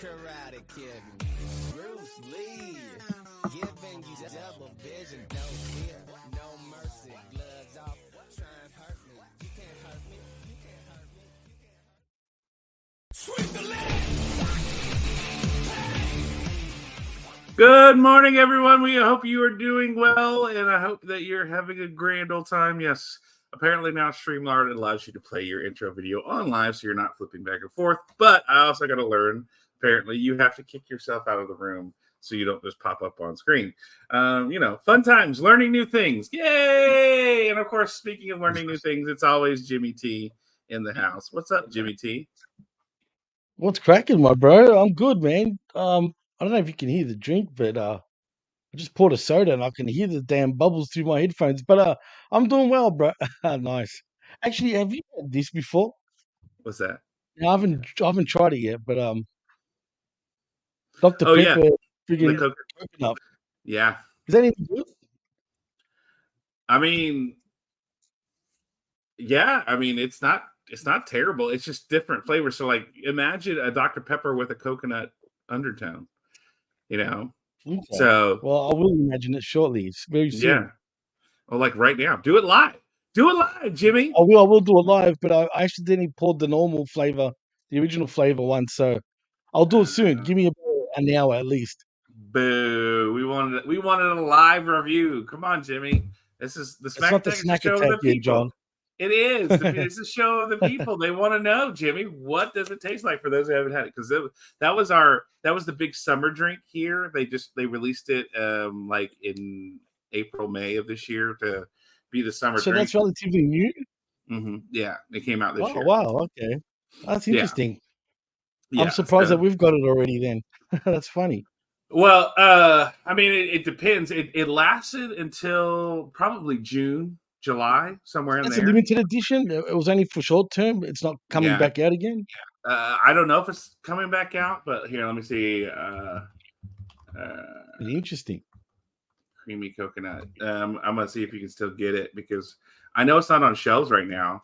Karate Kid, Bruce Lee, giving you double vision, no fear, no mercy, gloves off, try and hurt me, you can't hurt me, you can't hurt me, you can't hurt me. Sweep the leg! Good morning, everyone. We hope you are doing well, and I hope that you're having a grand old time. Yes, apparently now StreamYard allows you to play your intro video on live, so you're not flipping back and forth. But I also got to learn, apparently, you have to kick yourself out of the room so you don't just pop up on screen. Fun times, learning new things. Yay! And, of course, speaking of learning new things, it's always Jimmy T in the house. What's up, Jimmy T? What's cracking, my bro? I'm good, man. I don't know if you can hear the drink, but I just poured a soda and I can hear the damn bubbles through my headphones. But I'm doing well, bro. Nice. Actually, have you had this before? What's that? No, I haven't tried it yet, but Dr. Oh, Pepper, yeah. freaking The coconut. Yeah. Is that any good? I mean, yeah. I mean, it's not terrible. It's just different flavors. So, like, imagine a Dr. Pepper with a coconut undertone. Okay. So Well, I will imagine it shortly. It's very soon. yeah. Well, like right now, do it live. Do it live, Jimmy. I will do it live, but I accidentally poured the normal flavor, the original flavor one. So I'll do it soon. Give me an hour at least. Boo! We wanted a live review. Come on, Jimmy. This is the It's not the snack attack yet, John. It is. It's a show of the people. They want to know, Jimmy, what does it taste like for those who haven't had it? Because that was the big summer drink here. They released it like in April, May of this year to be the summer So drink. that's relatively new. Mm-hmm. Yeah, it came out this year. Wow, okay, that's interesting. Yeah, I'm surprised that we've got it already. Then that's funny. Well, I mean, it depends. It lasted until probably June, July, somewhere in there. It's a limited edition. It was only for short term. It's not coming back out again. I don't know if it's coming back out, but here, let me see. Interesting. Creamy coconut. I'm gonna see if you can still get it because I know it's not on shelves right now.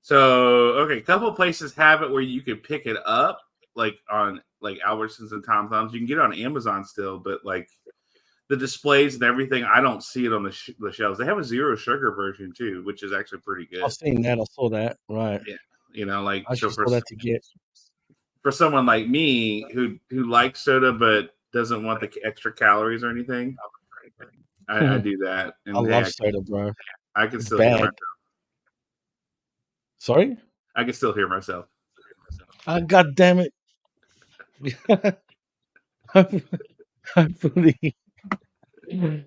So, okay, a couple of places have it where you can pick it up, like on like Albertsons and Tom Thumbs. You can get it on Amazon still, but like the displays and everything, I don't see it on the shelves. They have a zero sugar version too, which is actually pretty good. I've seen that. I saw that. Right. Yeah, like I should saw that to get. For someone like me who likes soda but doesn't want the extra calories or anything, I do that. And I love soda, bro. I can still hear myself. Sorry? I can still hear myself. God damn it.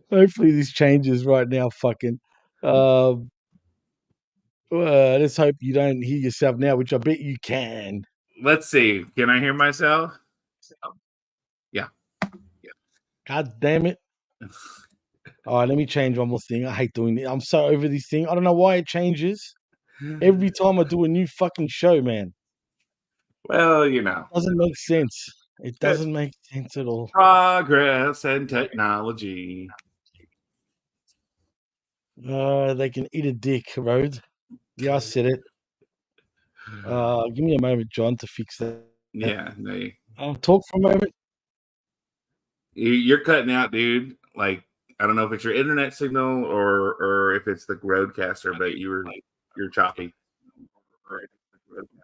Hopefully this changes right now, fucking. Let's hope you don't hear yourself now, which I bet you can. Let's see. Can I hear myself? Yeah. God damn it. All right, let me change one more thing. I hate doing it. I'm so over this thing. I don't know why it changes every time I do a new fucking show, man. Well, It doesn't make sense. It doesn't make sense at all. Progress and technology. They can eat a dick, Rhodes. Yeah, I said it. Give me a moment, John, to fix that. Yeah, I'll talk for a moment. You're cutting out, dude. Like, I don't know if it's your internet signal or if it's the roadcaster, but you're choppy.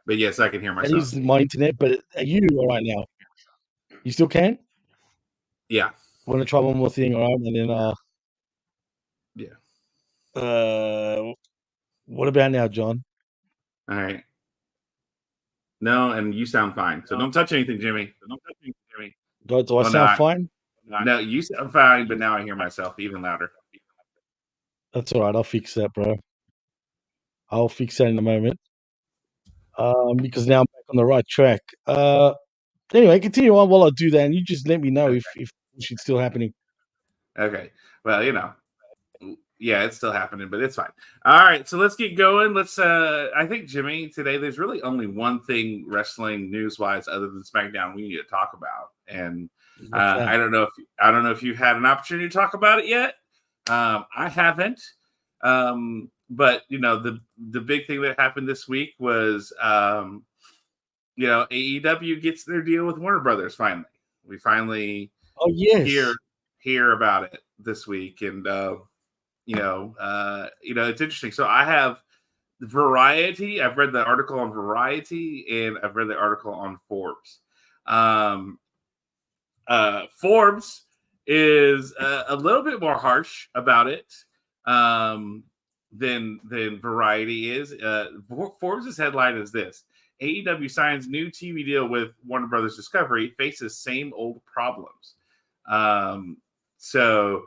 But yes, I can hear myself. That is my internet, but are you all right now? You still can? Yeah. I want to try one more thing, all right? And then yeah. What about now, John? All right. No, and you sound fine. So don't touch anything, Jimmy. Do I sound fine? No, you sound fine, but now I hear myself even louder. That's all right. I'll fix that, bro. I'll fix that in a moment. Because now I'm back on the right track. Anyway, continue on while I do that, and you just let me know if it's still happening. Okay. Well, yeah, it's still happening, but it's fine. All right, so let's get going. Let's. I think, Jimmy, today there's really only one thing wrestling news-wise other than SmackDown we need to talk about, and I don't know if you've had an opportunity to talk about it yet. I haven't. But the big thing that happened this week was AEW gets their deal with Warner Brothers finally. We finally Oh hear yes. hear about it this week, and it's interesting. So I have Variety. I've read the article on Variety, and I've read the article on Forbes. Um, Forbes is a little bit more harsh about it than Variety is. Forbes' headline is this: AEW signs new TV deal with Warner Brothers Discovery, faces same old problems. So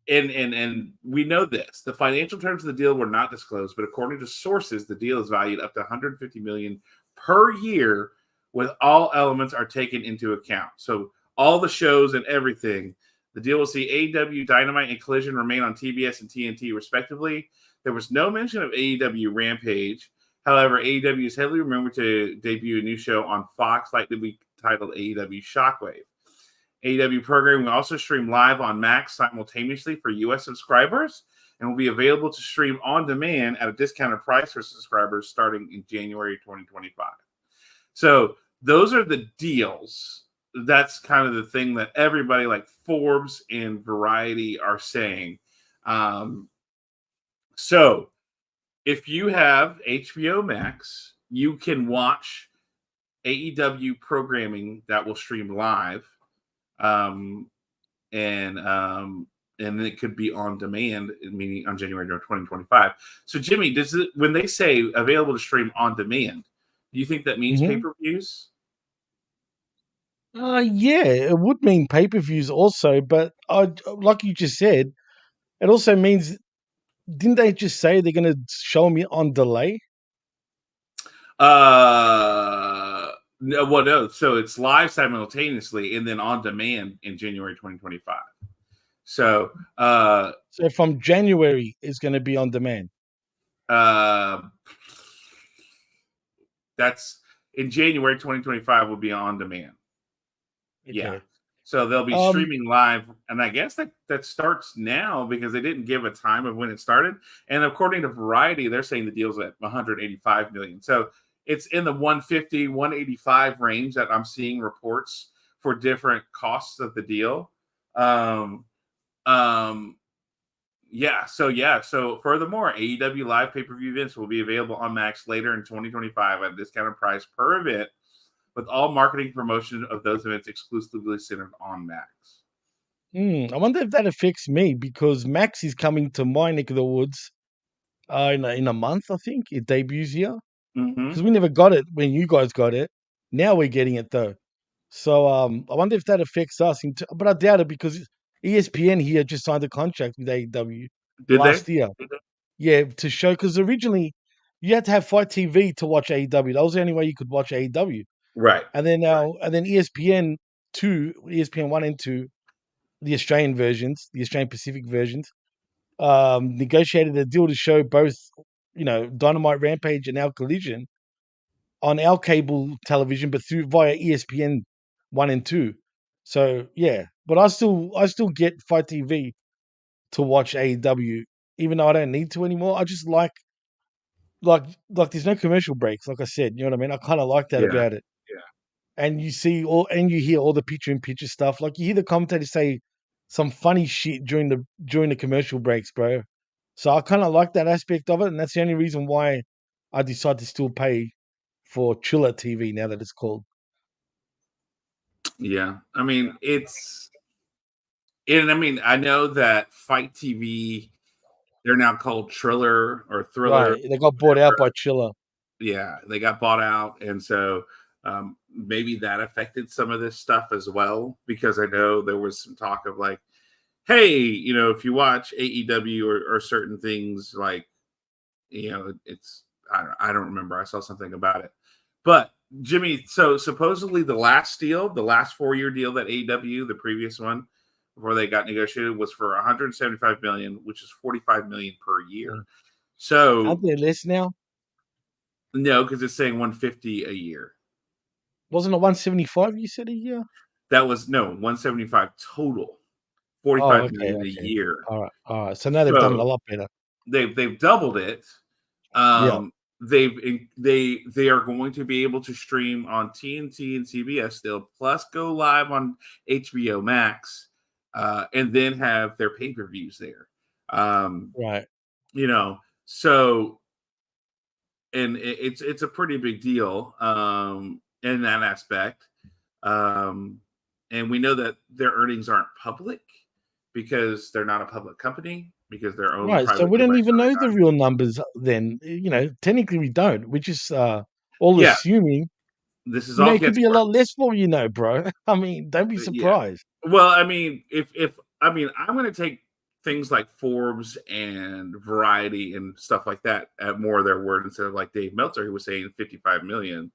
and we know this. The financial terms of the deal were not disclosed, but according to sources, the deal is valued up to 150 million per year, with all elements are taken into account. So all the shows and everything. The deal will see AEW, Dynamite, and Collision remain on TBS and TNT respectively. There was no mention of AEW Rampage. However, AEW is heavily rumored to debut a new show on Fox, likely to be titled AEW Shockwave. AEW programming will also stream live on Max simultaneously for U.S. subscribers and will be available to stream on demand at a discounted price for subscribers starting in January 2025. So those are the deals. That's kind of the thing that everybody like Forbes and Variety are saying. So if you have HBO Max, you can watch AEW programming that will stream live. And it could be on demand, meaning on January 2025. So, Jimmy, when they say available to stream on demand, do you think that means pay-per-views? Yeah, it would mean pay-per-views also, but like you just said, it also means, didn't they just say they're going to show me on delay? No. So it's live simultaneously and then on demand in January 2025. So from January, it's going to be on demand. That's in January 2025 will be on demand. Okay. Yeah. So they'll be streaming live, and I guess that starts now because they didn't give a time of when it started. And according to Variety, they're saying the deal's at 185 million. So it's in the 150, 185 range that I'm seeing reports for different costs of the deal. So furthermore, AEW live pay-per-view events will be available on Max later in 2025 at a discounted price per event, with all marketing promotion of those events exclusively centered on Max. I wonder if that affects me, because Max is coming to my neck of the woods in a month, I think. It debuts here. Because we never got it when you guys got it. Now we're getting it, though. So I wonder if that affects us. But I doubt it, because ESPN here just signed a contract with AEW last year. Yeah, to show, because originally you had to have Fight TV to watch AEW. That was the only way you could watch AEW. Right. And then ESPN 2, ESPN 1 and 2, the Australian versions, the Australian Pacific versions, negotiated a deal to show both, Dynamite, Rampage, and our Collision on our cable television, but via ESPN 1 and 2. So yeah, but I still get Fight TV to watch AEW, even though I don't need to anymore. I just like there's no commercial breaks. Like I said, you know what I mean. I kind of like that about it. And you hear all the picture-in-picture stuff. Like, you hear the commentators say some funny shit during the commercial breaks, bro. So I kind of like that aspect of it, and that's the only reason why I decided to still pay for Chiller TV now that it's called. Yeah, I mean I know that Fight TV, they're now called Triller or Thriller. Right, they got bought out by Chiller. Yeah, they got bought out, and so maybe that affected some of this stuff as well, because I know there was some talk of like, hey, if you watch AEW or certain things, like, it's I don't remember. I saw something about it, but Jimmy, so supposedly the last 4-year deal that AEW, the previous one before they got negotiated, was for 175 million, which is 45 million per year. So aren't there less now? No, because it's saying 150 a year. Wasn't it 175 you said a year? That was 175 total. 45 million a year. All right. So now they've done it a lot better. They've doubled it. Yeah. they are going to be able to stream on TNT and CBS still, plus go live on HBO Max, and then have their pay-per-views there. Right. You know, so and it's a pretty big deal in that aspect. Um, and we know that their earnings aren't public because they're not a public company, because they're owned Right. So we privately don't by even know the private. real numbers then. Technically we don't. We're just all Yeah, assuming. this is all It could be a guesswork. lot less for all you know, bro. I mean, don't be Yeah. surprised. Well, I mean, if I mean, I'm going to take things like Forbes and Variety and stuff like that at more of their word instead of like Dave Meltzer, who was saying 55 million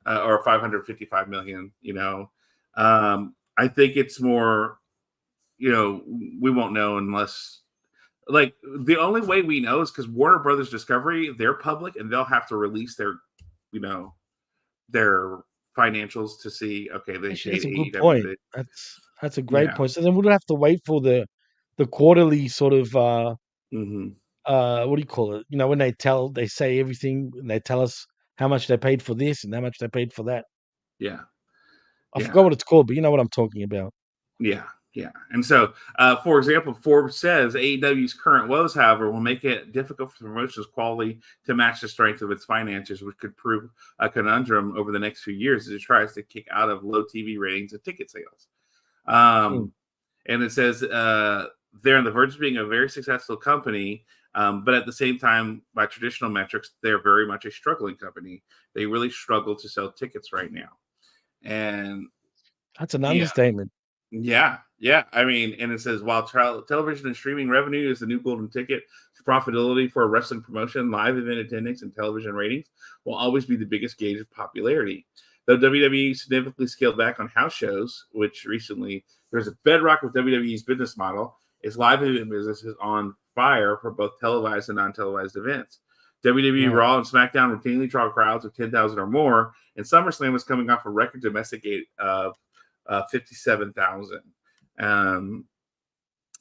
or 555 million. I think it's more. We won't know unless like the only way we know is because Warner Brothers Discovery, they're public and they'll have to release you know, their financials to see. Okay, they Actually, paid that's a good AEW. point. That's a great Yeah. point. So then we'll have to wait for the quarterly sort of Hmm. what do you call it? When they say everything and they tell us how much they paid for this and how much they paid for that. Yeah. I Yeah. forgot what it's called, but you know what I'm talking about. Yeah. Yeah. And so, for example, Forbes says AEW's current woes, however, will make it difficult for the promotion's quality to match the strength of its finances, which could prove a conundrum over the next few years as it tries to kick out of low TV ratings and ticket sales. Hmm. And it says they're on the verge of being a very successful company, but at the same time, by traditional metrics, they're very much a struggling company. They really struggle to sell tickets right now. And That's an yeah, understatement. yeah. I mean, and it says while television and streaming revenue is the new golden ticket to profitability for a wrestling promotion, live event attendance and television ratings will always be the biggest gauge of popularity. Though WWE significantly scaled back on house shows, which recently there's a bedrock with WWE's business model, its live event business is on fire for both televised and non-televised events. WWE Right. Raw and SmackDown routinely draw crowds of 10,000 or more, and SummerSlam was coming off a record domestic gate of 57,000. Um,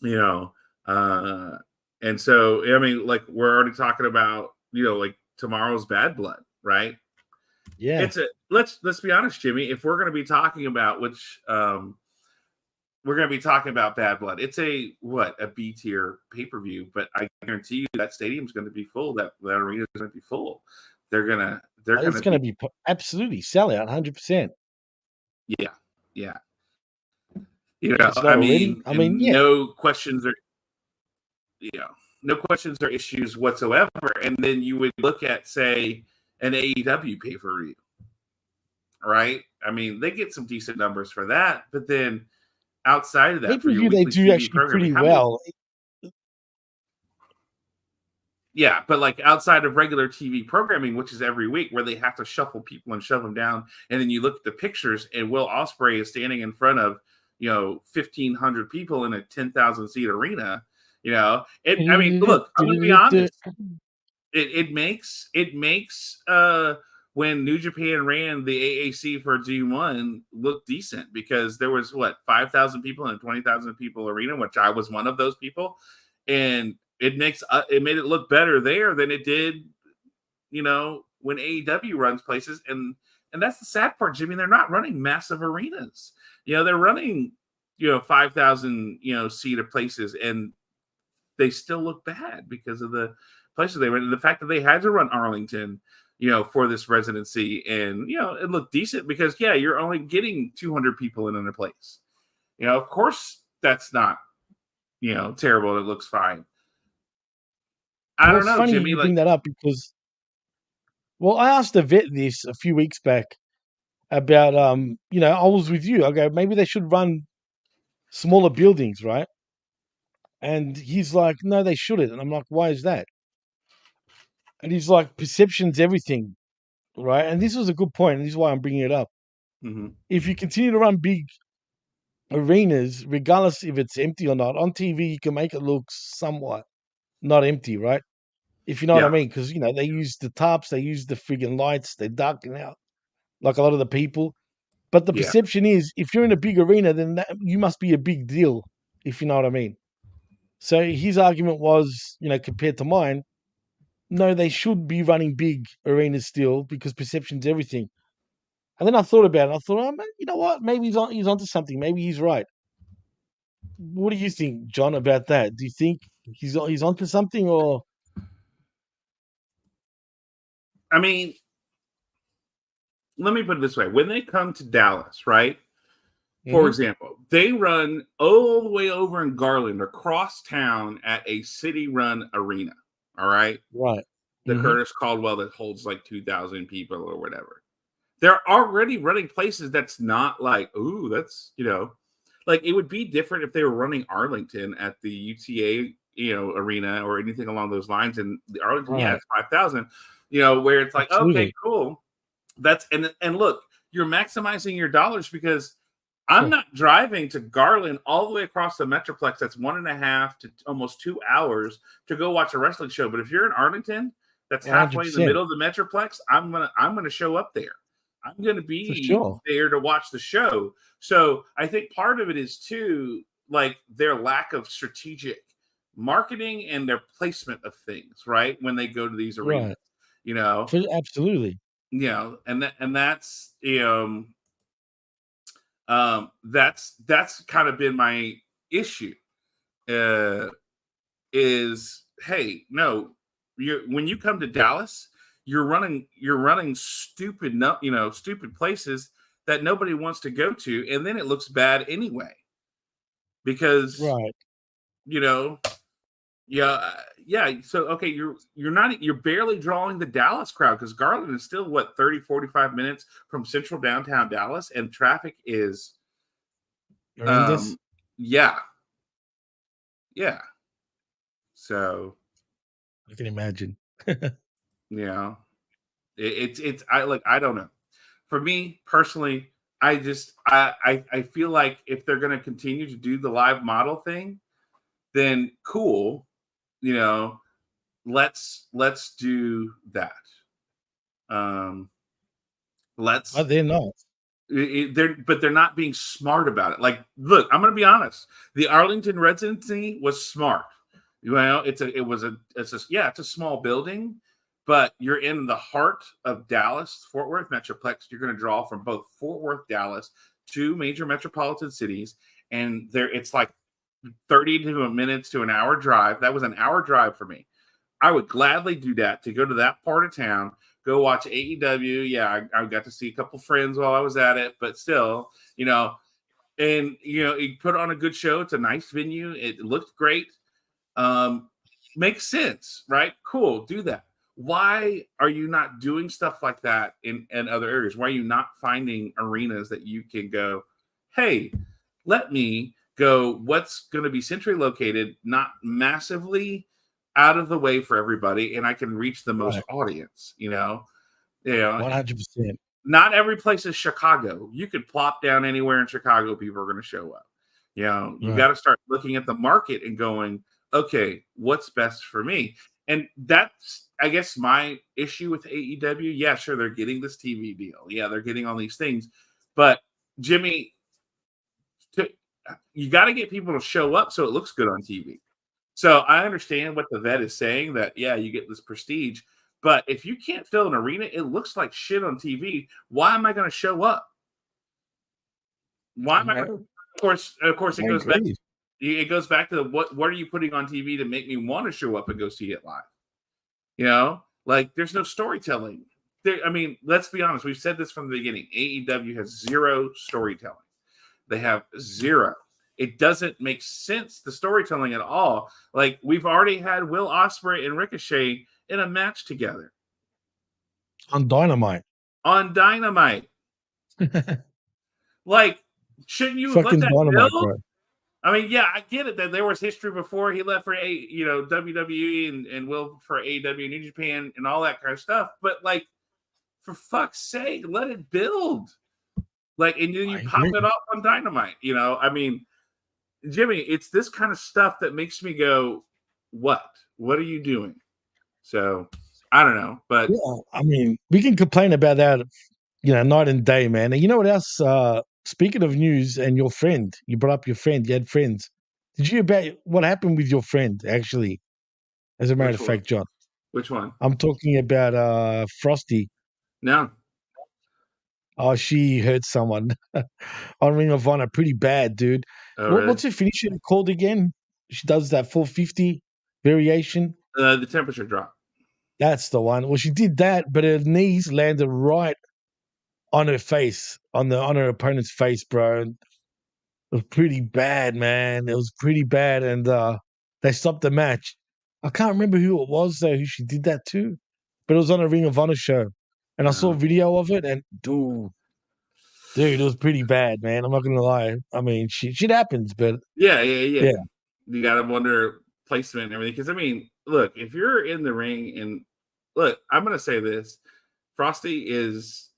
you know, uh, and so I mean, like we're already talking about, like tomorrow's Bad Blood, right? Yeah. Let's be honest, Jimmy. If we're going to be talking about we're going to be talking about Bad Blood. It's a B tier pay per view, but I guarantee you that stadium's going to be full. That arena is going to be full. They're gonna It's going to be absolutely sellout, 100%. Yeah, yeah. It's not I already. mean, I mean, and yeah. no questions or issues whatsoever. And then you would look at, say, an AEW pay per view, right? I mean, they get some decent numbers for that, but then outside of that, for your Pay-per-view, they weekly do TV actually programming, pretty how many? well. Yeah, but like outside of regular TV programming, which is every week, where they have to shuffle people and shove them down, and then you look at the pictures, and Will Ospreay is standing in front of 1,500 people in a 10,000 seat arena. I mean, look, I'm going to be honest. It makes when New Japan ran the AAC for G1 look decent, because there was 5,000 people in a 20,000 people arena, which I was one of those people, and it made it look better there than it did, when AEW runs places, and that's the sad part, Jimmy. They're not running massive arenas. They're running 5,000 seat places, and they still look bad because of the places they run, and the fact that they had to run Arlington, for this residency, and it looked decent because you're only getting 200 people in a place. Of course that's not terrible. It looks fine. I don't It's know, funny Jimmy. you Like, bring that up because, I asked the vet this a few weeks back about, I was with you. I go, maybe they should run smaller buildings, right? And he's like, no, they shouldn't. And I'm like, why is that? And he's like, perception's everything, right? And this was a good point, and this is why I'm bringing it up. mm-hmm. If you continue to run big arenas, regardless if it's empty or not, on TV, you can make it look somewhat not empty, right? If you know what I Yeah, mean, because they use the tarps, they use the friggin' lights, they're darkening out like a lot of the people. But the yeah, perception is, if you're in a big arena, then you must be a big deal, if you know what I mean. So his argument was, compared to mine, no, they should be running big arenas still because perception's everything. And then I thought about it. I thought, oh, man, you know what? Maybe he's onto something. Maybe he's right. What do you think, John, about that? Do you think he's onto something, or I mean, let me put it this way: when they come to Dallas, right? For example, they run all the way over in Garland across town at a city-run arena. All right, right? the Curtis Caldwell that holds like 2,000 people or whatever. They're already running places that's not like, ooh, that's, like it would be different if they were running Arlington at the UTA, arena or anything along those lines. And the Arlington, yeah, Right. it's 5,000, where it's like, okay, Absolutely. cool. That's and look, you're maximizing your dollars because I'm not driving to Garland all the way across the Metroplex. That's 1.5 to almost 2 hours to go watch a wrestling show. But if you're in Arlington, that's halfway in the 100%. middle of the Metroplex, I'm gonna show up there. I'm gonna For be sure. there to watch the show. So I think part of it is too like their lack of strategic marketing and their placement of things, right? When they go to these arenas, Right. you know, Absolutely. that's kind of been my issue. Is hey, no, when you come to Dallas, you're running stupid, stupid places that nobody wants to go to, and then it looks bad anyway because Right. yeah. So okay, you're barely drawing the Dallas crowd because Garland is still what 30, 45 minutes from central downtown Dallas, and traffic is Horrendous. yeah. So I can imagine. yeah, it's I don't know. For me personally, I feel like if they're going to continue to do the live model thing, then cool, you know, let's do that. Let's But they're not. they're not being smart about it. Like, look, I'm going to be honest. The Arlington residency was smart. It's a small building, but you're in the heart of Dallas, Fort Worth Metroplex. You're going to draw from both Fort Worth, Dallas, two major metropolitan cities, and it's like 30 minutes to an hour drive. That was an hour drive for me. I would gladly do that to go to that part of town, go watch AEW. Yeah, I got to see a couple friends while I was at it, but still, and you put on a good show. It's a nice venue. It looked great. Makes sense, right? Cool, do that. Why are you not doing stuff like that in other areas? Why are you not finding arenas that you can go, hey, let me go what's going to be centrally located, not massively out of the way for everybody, and I can reach the most audience, 100%. not every place is Chicago. You could plop down anywhere in Chicago, people are going to show up. You got to start looking at the market and going, okay, what's best for me? And that's, I guess, my issue with AEW. Yeah, sure, they're getting this TV deal. Yeah, they're getting all these things. But, Jimmy, you got to get people to show up so it looks good on TV. So I understand what the vet is saying that, yeah, you get this prestige. But if you can't fill an arena, it looks like shit on TV. Why am I going to show up? Why am I? Of course, it goes back. It goes back to what are you putting on TV to make me want to show up and go see it live? Like there's no storytelling. I mean, let's be honest. We've said this from the beginning. AEW has zero storytelling. They have zero. It doesn't make sense, the storytelling at all. Like we've already had Will Ospreay and Ricochet in a match together On Dynamite. Like, shouldn't you have let that Dynamite, build? bro. I mean, yeah, I get it that there was history before he left for WWE and Will for AEW, New Japan, and all that kind of stuff. But like, for fuck's sake, let it build. Like, and then you pop it off on Dynamite. I mean, Jimmy, it's this kind of stuff that makes me go, "What? What are you doing?" So I don't know, but yeah, I mean, we can complain about that, night and day, man. And you know what else? Speaking of news and your friend, you brought up your friend. You had friends. Did you hear about what happened with your friend? Actually, as a matter of fact, John. Which one? I'm talking about Frosty. No. Oh, she hurt someone on Ring of Honor pretty bad, dude. Oh, really? What's her finisher called again? She does that 450 variation. The temperature drop. That's the one. Well, she did that, but her knees landed right on her face, on her opponent's face, bro. It was pretty bad, man. It was pretty bad, and they stopped the match. I can't remember who it was though, who she did that to, but it was on a Ring of Honor show, and I saw a video of it, and dude, it was pretty bad, man. I'm not gonna lie. I mean, shit happens, but Yeah. yeah. You got to wonder placement and everything. Because, I mean, look, if you're in the ring and look, I'm going to say this. Frosty is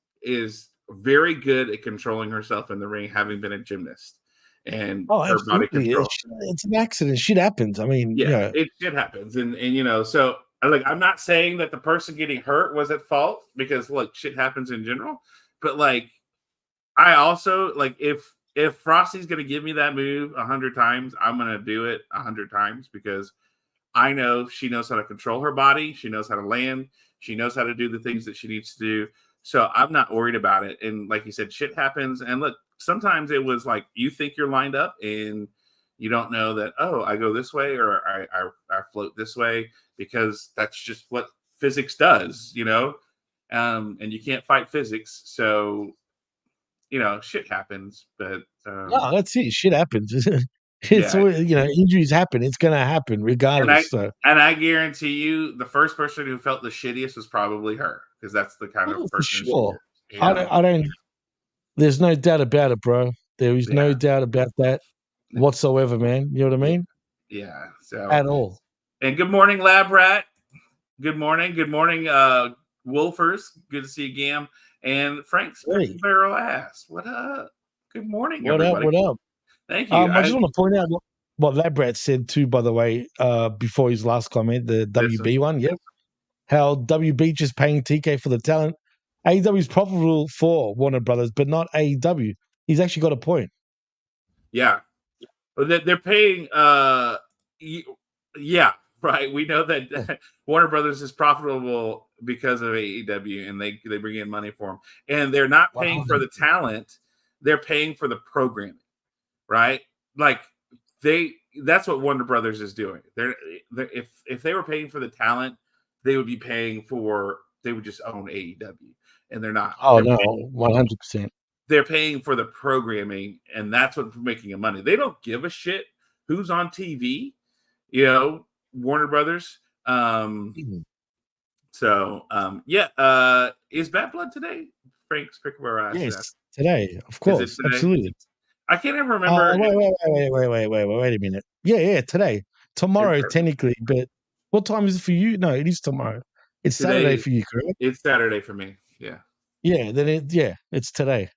very good at controlling herself in the ring, having been a gymnast and Oh, her body absolutely. control. It's an accident. Shit happens. I mean, Yeah, it happens. And you know, so like I'm not saying that the person getting hurt was at fault because look, shit happens in general. But like I also like if Frosty's gonna give me that move 100 times, I'm gonna do it 100 times because I know she knows how to control her body, she knows how to land, she knows how to do the things that she needs to do. So I'm not worried about it. And like you said, shit happens. And look, sometimes it was like you think you're lined up and you don't know that, oh, I go this way or I float this way because that's just what physics does, you know? And you can't fight physics. So you know, shit happens, but no, that's it. Shit happens. It's yeah, always, injuries happen. It's gonna happen and I regardless. So, and I guarantee you, the first person who felt the shittiest was probably her because that's the kind of oh, for person she sure. is. You know, I don't. There's no doubt about it, bro. There is no yeah, doubt about that whatsoever, man. You know what I yeah, mean? yeah. So, At all. and good morning, Lab Rat. Good morning, Wolfers. Good to see you, Gam. And Frank's Pickle Hey, Barrel ass. What up? Good morning, what up? everybody. What up? Thank you. I just want to point out what Labrat said too, by the way, before his last comment, the This WB one. Yep. How WB just paying TK for the talent. AEW is profitable for Warner Brothers, but not AEW. He's actually got a point. yeah. Well, they're paying. Yeah, right. We know that Warner Brothers is profitable because of AEW, and they bring in money for them, and they're not paying for the talent; they're paying for the programming, right? Like that's what Warner Brothers is doing. They're if they were paying for the talent, they would be paying for. They would just own AEW, and they're not. Oh no, 100%. They're paying for the programming, and that's what's making them money. They don't give a shit who's on TV, you know, Warner Brothers. Is Bad Blood today? Frank's Pickleware asked that. Yes, today, of Is it course, today? absolutely. I can't ever remember. Wait a minute. Yeah, today. Tomorrow, It's technically, but what time is it for you? No, it is tomorrow. It's Saturday today. for you, correct? It's Saturday for me. Yeah. Yeah, it's today.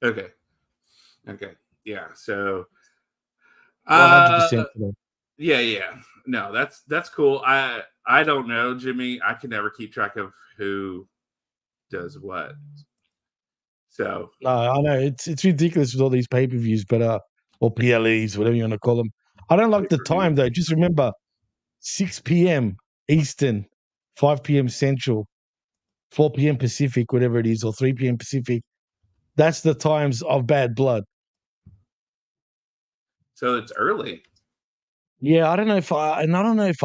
Okay. Yeah. So 100% today. yeah. No, that's cool. I don't know, Jimmy. I can never keep track of who does what. So No, I know it's ridiculous with all these pay-per-views, but or PLEs, whatever you want to call them. I don't like the time though. Just remember, 6 p.m. Eastern, 5 p.m. Central, 4 p.m. Pacific, whatever it is, or 3 p.m. Pacific. That's the times of Bad Blood. So it's early. Yeah, I don't know if I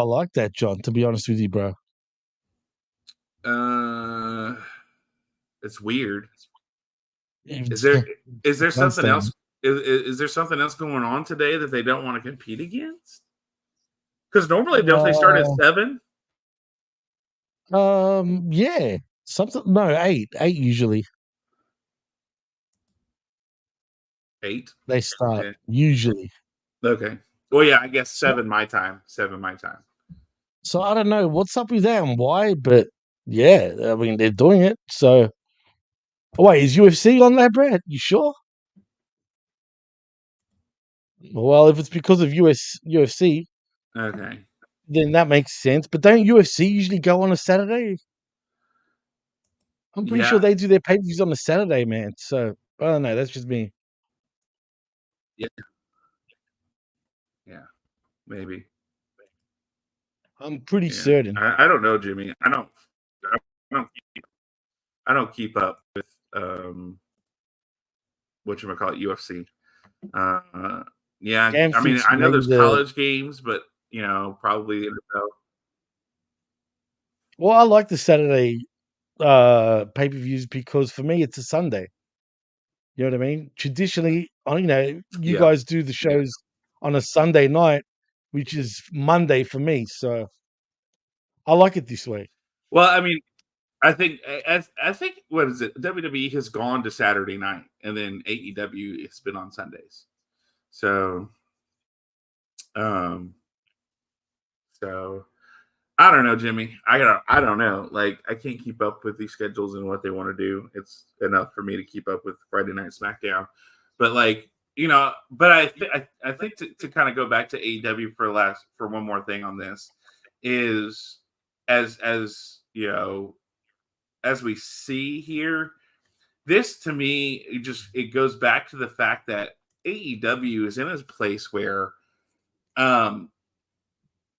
like that, John. To be honest with you, bro. It's weird. Is It's there something else? Is there something else going on today that they don't want to compete against? Because normally don't they start at 7? Yeah, something. No, 8 usually. 8. They start Okay. usually. Okay. Well, yeah, I guess 7 my time. 7 my time. So I don't know what's up with that and why, but yeah, I mean they're doing it. So wait, is UFC on that, Brad? You sure? Well, if it's because of UFC, Okay. then that makes sense. But don't UFC usually go on a Saturday? I'm pretty sure Yeah. they do their pay-per-views on a Saturday, man. So I don't know. That's just me. Yeah. Yeah. Maybe. I'm pretty Yeah. certain. I don't know, Jimmy. I don't I don't keep up with whatchamacallit, UFC. Uh, yeah, Damn I mean, fix I know maybe there's the college games, but probably NFL. well, I like the Saturday pay-per-views because for me it's a Sunday. You know what I mean? Traditionally, you Yeah, guys do the yeah. shows on a Sunday night, which is Monday for me. So I like it this way. Well, I mean, I think what is it? WWE has gone to Saturday night, and then AEW has been on Sundays. So, um, so I don't know, Jimmy. I don't know. Like I can't keep up with these schedules and what they want to do. It's enough for me to keep up with Friday Night SmackDown, but but I think to kind of go back to AEW for one more thing on this is as as we see here, this to me it goes back to the fact that AEW is in a place where um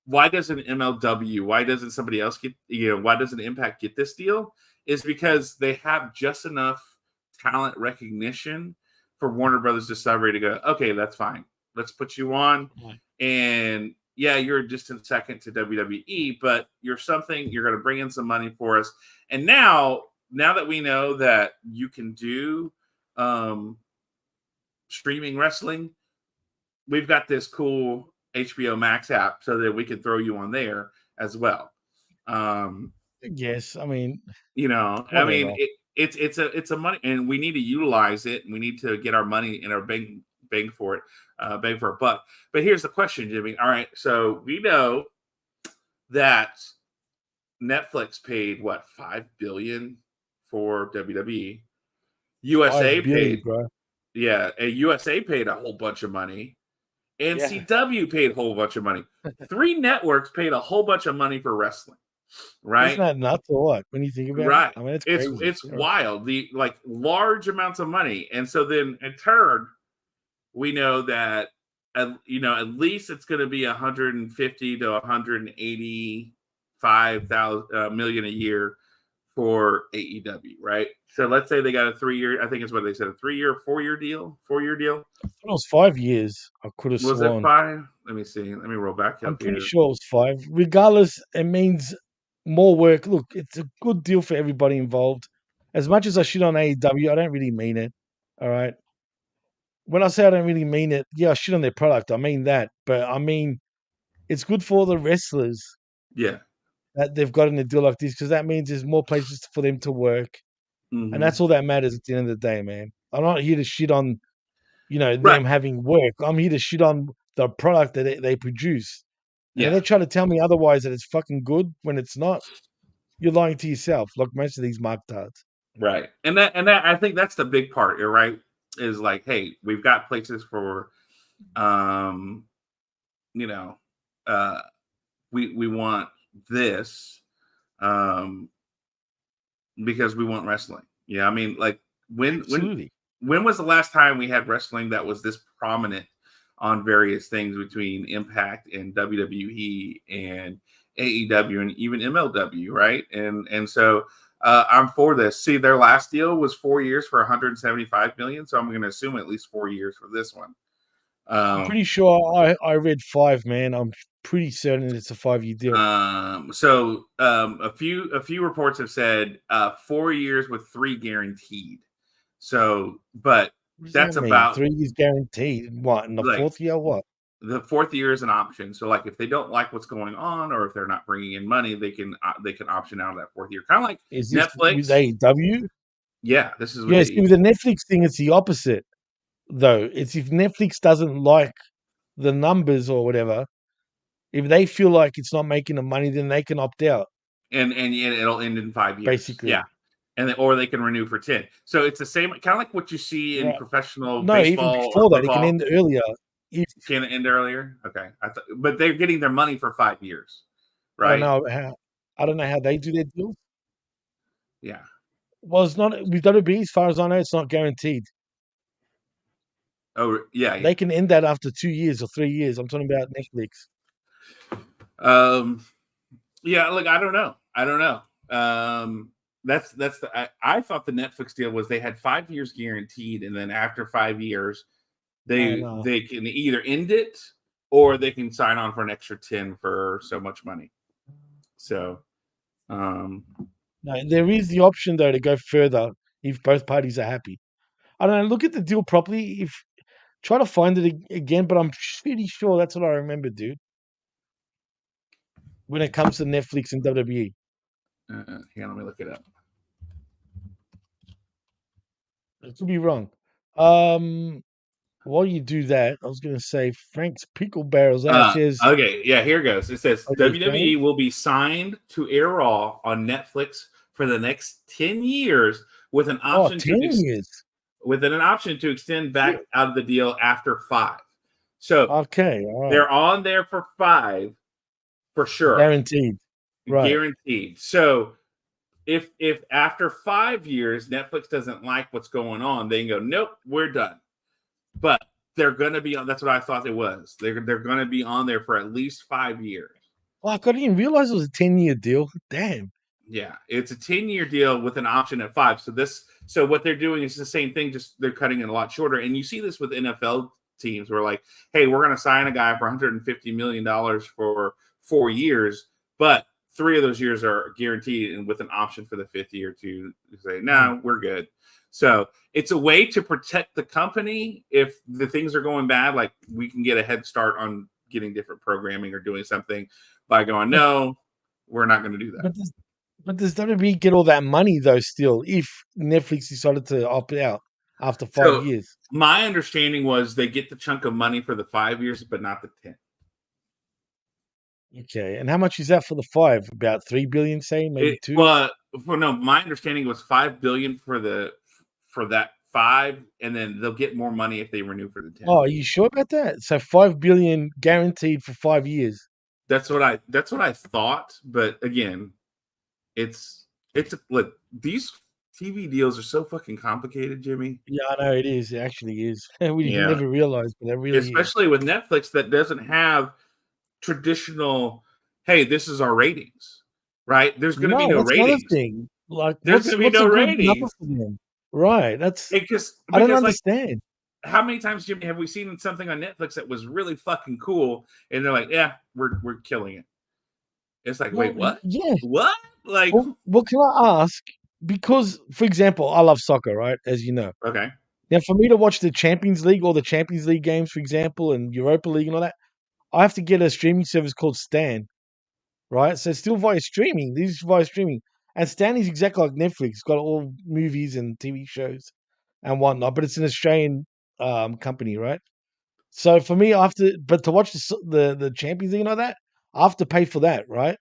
why doesn't MLW, why doesn't somebody else get, why doesn't Impact get this deal? Is because they have just enough talent recognition for Warner Brothers Discovery to go, okay, that's fine. Let's put you on. Right. And yeah, you're a distant second to WWE, but you're something, you're going to bring in some money for us. And now that we know that you can do streaming wrestling, we've got this cool HBO Max app so that we can throw you on there as well. Yes, I mean, I mean, whatever. it's a money, and we need to utilize it, and we need to get our money and our bang for it, bang for a buck. But here's the question, Jimmy. All right, so we know that Netflix paid what, $5 billion for WWE. USA 5 billion, paid, bro. yeah, and USA paid a whole bunch of money. Yeah. NCW paid a whole bunch of money. 3 networks paid a whole bunch of money for wrestling, Isn't right? that nuts or what? When you think about it, Right. I mean, it's It's crazy. it's Right. wild. The like large amounts of money, and so then in turn, we know that at least it's going to be 150 to 185,000 million a year for AEW, right? So let's say they got a 3-year. I think it's what they said, a 3-year, 4-year deal, 4-year deal. I thought it was 5 years. I could have Was it sworn. 5? Let me see. Let me roll back I'm up pretty here. sure it was 5. Regardless, it means more work. Look, it's a good deal for everybody involved. As much as I shit on AEW, I don't really mean it. All right. When I say I don't really mean it, yeah, I shit on their product. I mean that. But I mean, it's good for the wrestlers Yeah. that they've gotten a deal like this because that means there's more places for them to work. And Hmm. that's all that matters at the end of the day, man. I'm not here to shit on, Right. them having work. I'm here to shit on the product that they produce. And then Yeah. they try to tell me otherwise that it's fucking good when it's not. You're lying to yourself, like most of these marktards. Right. And that I think that's the big part, right? Is like, hey, we've got places for um, you know, uh we want this um because we want wrestling. Yeah, I mean, like when when Absolutely. when was the last time we had wrestling that was this prominent on various things between Impact and WWE and AEW and even MLW, right? And so I'm for this. See, their last deal was 4 years for 175 million, so I'm going to assume at least 4 years for this one. I'm Um, pretty sure I read 5, man. I'm pretty certain it's a 5-year deal. a few reports have said 4 years with 3 guaranteed. So, but What does that that's mean? about 3 years guaranteed. What? In the like fourth year? What? the fourth year is an option. So, like if they don't like what's going on, or if they're not bringing in money, they can option out of that fourth year. Kind of like Is this with Netflix. AEW? Yeah, this is with Yeah, see, with AEW. the Netflix thing, it's the opposite, though. It's if Netflix doesn't like the numbers or whatever, if they feel like it's not making them money, then they can opt out, And it'll end in 5 years. Yeah, basically. or they can renew for 10. So it's the same, kind of like what you see in Right. professional No, even baseball or before that, it can football. end earlier. If Can it end earlier? Okay, but they're getting their money for 5 years, I don't right? know how I don't know how they do their deals. Yeah. Well, it's not with WWE, as far as I know, it's not guaranteed. Oh, yeah, yeah. They can end that after 2 years or 3 years. I'm talking about Netflix. Um, Yeah, look, I don't know. That's I thought the Netflix deal was they had 5 years guaranteed, and then after 5 years, Oh they no. they can either end it or they can sign on for an extra 10 for so much money. So, um, No, there is the option though to go further if both parties are happy. I don't know. Look at the deal properly. If try to find it again, but I'm pretty sure that's what I remember, dude. When it comes to Netflix and WWE, here, let me look it up. I could be wrong. Um, while you do that, I was going to say Frank's Pickle Barrels out says, Okay, yeah, here goes. It says "Are you saying?" WWE will be signed to air Raw on Netflix for the next 10 years with an Oh, option 10 years. extend Yeah. back out of the deal after 5. So Okay, all right. they're on there for 5 for sure, Guaranteed. Right. guaranteed. So if after 5 years Netflix doesn't like what's going on, they can go, nope, we're done. But they're going to be on. That's what I thought it was. They're going to be on there for at least 5 years. Fuck, I didn't even realize it was a 10-year deal. Damn. Yeah, it's a 10-year deal with an option at 5. So what they're doing is the same thing, just they're cutting it a lot shorter. And you see this with NFL teams where like, hey, we're going to sign a guy for $150 million for 4 years, but 3 of those years are guaranteed, and with an option for the 5th year to say, no, we're good. So it's a way to protect the company if the things are going bad. Like we can get a head start on getting different programming or doing something by going, But, no, we're not going to do that. but does WWE get all that money though still if Netflix decided to opt out after 5 So years? my understanding was they get the chunk of money for the 5 years, but not the 10. Okay. And how much is that for the 5? About 3 billion, say, maybe It 2? well, no, my understanding was 5 billion for that 5, and then they'll get more money if they renew for the 10. Oh, are you sure about that? So 5 billion guaranteed for 5 years. That's what I thought, but again, it's look, these TV deals are so fucking complicated, Jimmy. Yeah, I know it is. It actually is. We Yeah, never realized, but it really is. especially with Netflix that doesn't have traditional, hey, this is our ratings, right? There's going to be No, no that's another ratings. thing. Like, There's going to be what's a no good number ratings. for them? Right. That's I don't Because like, understand. how many times, Jimmy, have we seen something on Netflix that was really fucking cool, and they're like, yeah, we're killing it. It's like, Well, wait, what? yeah. What? Like, Well, can I ask? Because, for example, I love soccer, right? As you know. okay, Now, for me to watch the Champions League or the Champions League games, for example, and Europa League and all that, I have to get a streaming service called Stan, right? So it's still via streaming. This is via streaming. And Stan is exactly like Netflix. It's got all movies and TV shows and whatnot, but it's an Australian company, right? So for me, I have to, but to watch the Champions League and all that, I have to pay for that, right?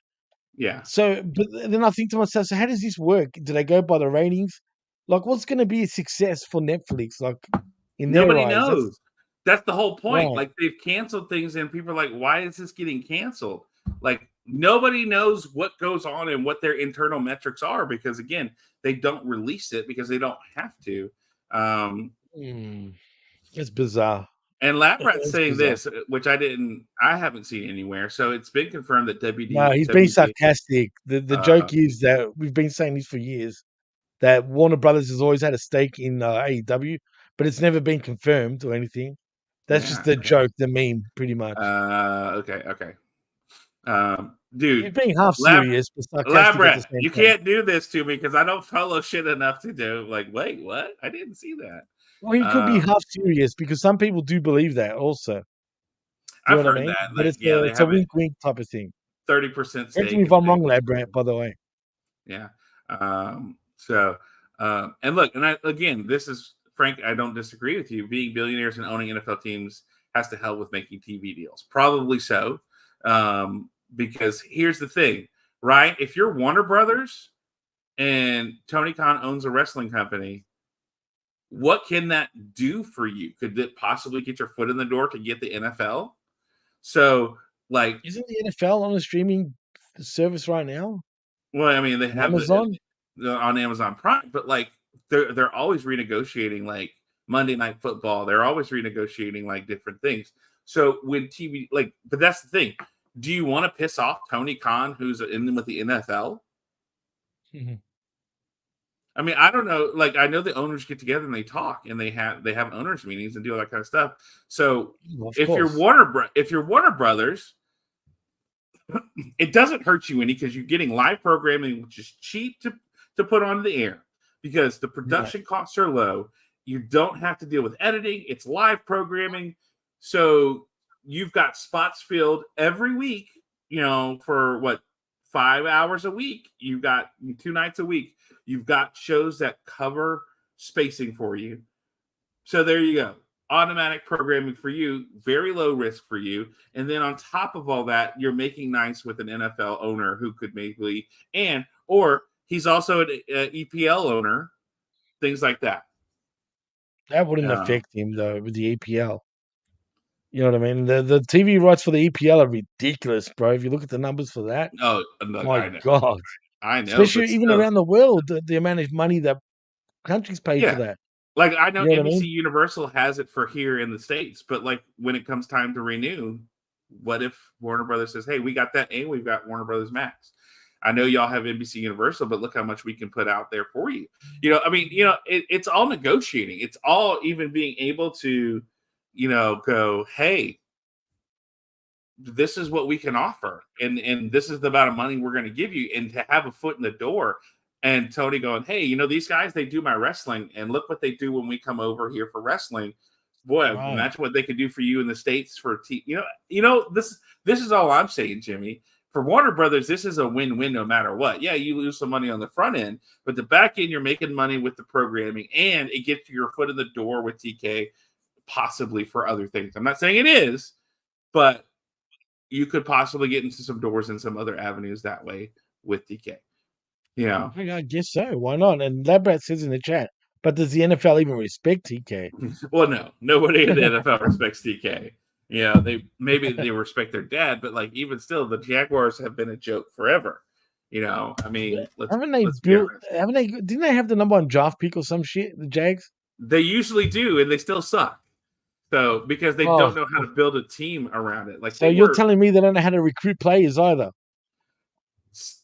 yeah. So, but then I think to myself, so how does this work? Do they go by the ratings? Like, what's going to be a success for Netflix? Like, in their Nobody eyes, that's knows. That's the whole point. right. Like, they've canceled things, and people are like, why is this getting canceled? Like, nobody knows what goes on and what their internal metrics are because, again, they don't release it because they don't have to. Um, Hmm, it's bizarre. and Labrat's It's saying bizarre. this, which I haven't seen anywhere. So it's been confirmed that No, he's being WD, sarcastic. The uh, joke is that we've been saying this for years that Warner Brothers has always had a stake in AEW, but it's never been confirmed or anything. That's just yeah, the okay. joke, the meme, pretty much. Okay. He's Dude, being half Lab serious but sarcastic at the Labrat, same you time. can't do this to me because I don't follow shit enough to do. Like, wait, what? I didn't see that. Well, he could be Um, half serious because some people do believe that also. Do you I've know what I heard mean? that. But Like, yeah, they it's a have a wink wink type of thing. 30% Correct me stake if and I'm wrong, things. Lab Rant, by the way. Yeah. So, and look, and again, this is Frank. I don't disagree with you. Being billionaires and owning NFL teams has to help with making TV deals. Probably so. Because here's the thing, right? If you're Warner Brothers and Tony Khan owns a wrestling company, what can that do for you? Could it possibly get your foot in the door to get the NFL? So, like, Isn't the NFL on a streaming service right now? well, I mean, they On have Amazon? on Amazon Prime, but like they're always renegotiating like Monday Night Football. They're always renegotiating like different things. So when TV, like, but that's the thing. do you want to piss off Tony Khan, who's in with the NFL? I mean, I don't know. Like, I know the owners get together and they talk, and they have owners meetings and do all that kind of stuff. So, Of if you're course. Warner Brothers, it doesn't hurt you any because you're getting live programming, which is cheap to put on the air because the production costs are low. You don't have to deal with editing. It's live programming. So you've got spots filled every week, for what, 5 hours a week. You've got 2 nights a week. You've got shows that cover spacing for you. So there you go. Automatic programming for you, very low risk for you. And then on top of all that, you're making nice with an NFL owner who could maybe, or he's also an EPL owner, things like that. That wouldn't affect him though with the EPL. You know what I mean? The TV rights for the EPL are ridiculous, bro. If you look at the numbers for that, oh look, my God. I know, especially even around the world, the amount of money that countries pay for that. Like, I know You know what I NBC mean? Universal has it for here in the States, but like when it comes time to renew, what if Warner Brothers says, hey, we got that and we've got Warner Brothers Max? I know y'all have NBC Universal, but look how much we can put out there for you. It's all negotiating. It's all even being able to, go, hey, this is what we can offer. And this is the amount of money we're going to give you. And to have a foot in the door and Tony going, hey, these guys, they do my wrestling and look what they do when we come over here for wrestling. Boy, Right. Imagine what they could do for you in the States for this is all I'm saying, Jimmy. For Warner Brothers, this is a win-win no matter what. Yeah, you lose some money on the front end, but the back end, you're making money with the programming and it gets your foot in the door with TK, possibly for other things. I'm not saying it is, but you could possibly get into some doors and some other avenues that way with TK. Yeah. I guess so. Why not? And Labrat says in the chat, but does the NFL even respect TK? Well, no. Nobody in the NFL respects TK. They respect their dad, but like even still, the Jaguars have been a joke forever. I mean, didn't they have the number 1 draft pick or some shit, the Jags? They usually do, and they still suck. So because they don't know how to build a team around it. Like, so you're telling me they don't know how to recruit players either?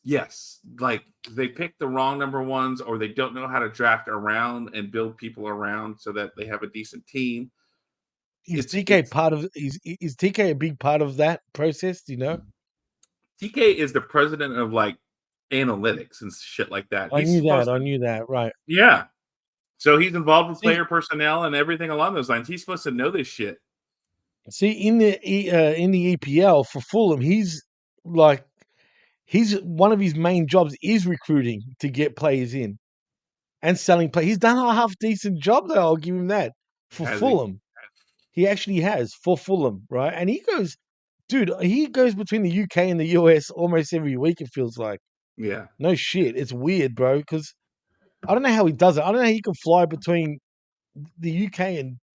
Yes, like they pick the wrong number ones, or they don't know how to draft around and build people around so that they have a decent team. Is TK a big part of that process? Do you know? TK is the president of like analytics and shit like that. I knew that. Right. Yeah. So he's involved with player personnel and everything along those lines. He's supposed to know this shit. See, in the EPL for Fulham, he's one of his main jobs is recruiting to get players in and selling players. He's done a half decent job though. I'll give him that for Fulham. He actually has for Fulham, right? And he goes between the UK and the US almost every week. It feels like. Yeah. No shit. It's weird, bro. Because I don't know how he does it. I don't know how he can fly between the UK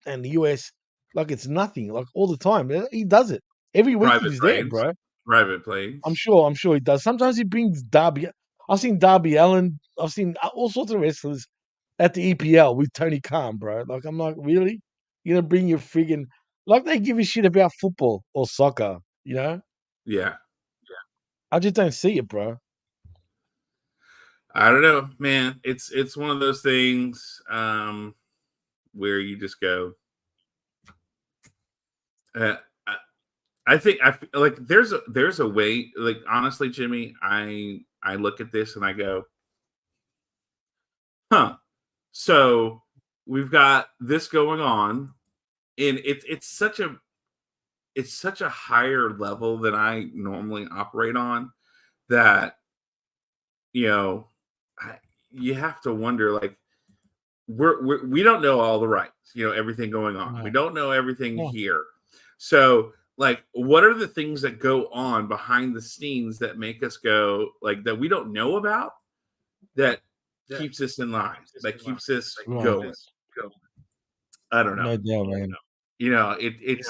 and the US like it's nothing, like all the time. He does it every week. He's there, bro. Private planes. I'm sure he does. Sometimes he brings Darby. I've seen Darby Allin. I've seen all sorts of wrestlers at the EPL with Tony Khan, bro. Like, I'm like, really? You're gonna bring your friggin' like they give a shit about football or soccer, Yeah. I just don't see it, bro. I don't know, man. It's one of those things where you just go. I think like there's a way. Like, honestly, Jimmy, I look at this and I go, huh. So we've got this going on, and it's such a higher level than I normally operate on that you have to wonder, like, we don't know all the rights, everything going on. Right. We don't know everything here. So, like, what are the things that go on behind the scenes that make us go, like, that we don't know about, that keeps us in line, that keeps us going? I don't know. No doubt, man. It's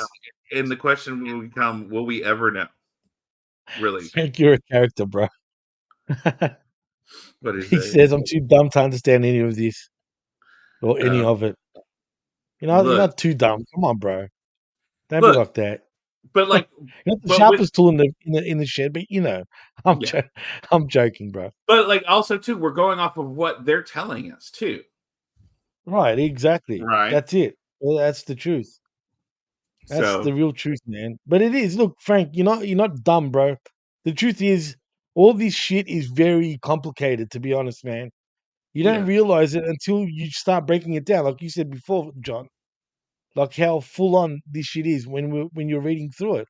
and the question will become, will we ever know? Really? Frank, you're a character, bro. What is he says, I'm too dumb to understand any of this or any of it. You're not too dumb. Come on, bro. Don't be like that. But like, Not the but with sharpest tool in the shed, but I'm yeah, I'm joking, bro. but like also too, we're going off of what they're telling us too, Right, exactly. right? That's it. Well, that's the truth. That's So the real truth, man. But it is. Look, Frank, you're not dumb, bro. The truth is, all this shit is very complicated. To be honest, man, you don't yeah, realize it until you start breaking it down, like you said before, John. Like how full on this shit is when you're reading through it.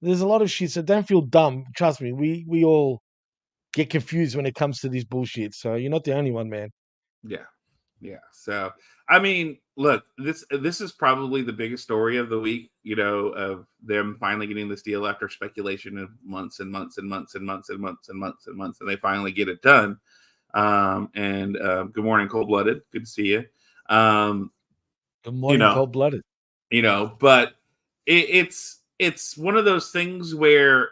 There's a lot of shit, so don't feel dumb. Trust me, we all get confused when it comes to this bullshit. So you're not the only one, man. yeah. Yeah. So, I mean, look, this is probably the biggest story of the week, of them finally getting this deal after speculation of months and months and months and months and months and months and months, and they finally get it done. Good morning, Cold Blooded. Good to see you. Um, Good you morning, know, cold blooded. but it's one of those things where,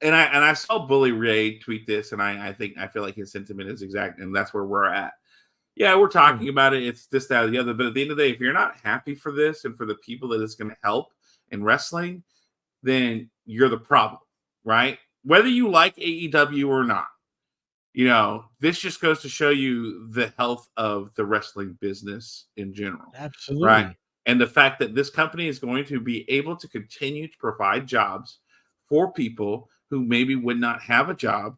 and I saw Bully Ray tweet this, and I feel like his sentiment is exact, and that's where we're at. Yeah, we're talking about it. It's this, that, or the other. But at the end of the day, if you're not happy for this and for the people that it's going to help in wrestling, then you're the problem, right? Whether you like AEW or not, this just goes to show you the health of the wrestling business in general, right? Absolutely. And the fact that this company is going to be able to continue to provide jobs for people who maybe would not have a job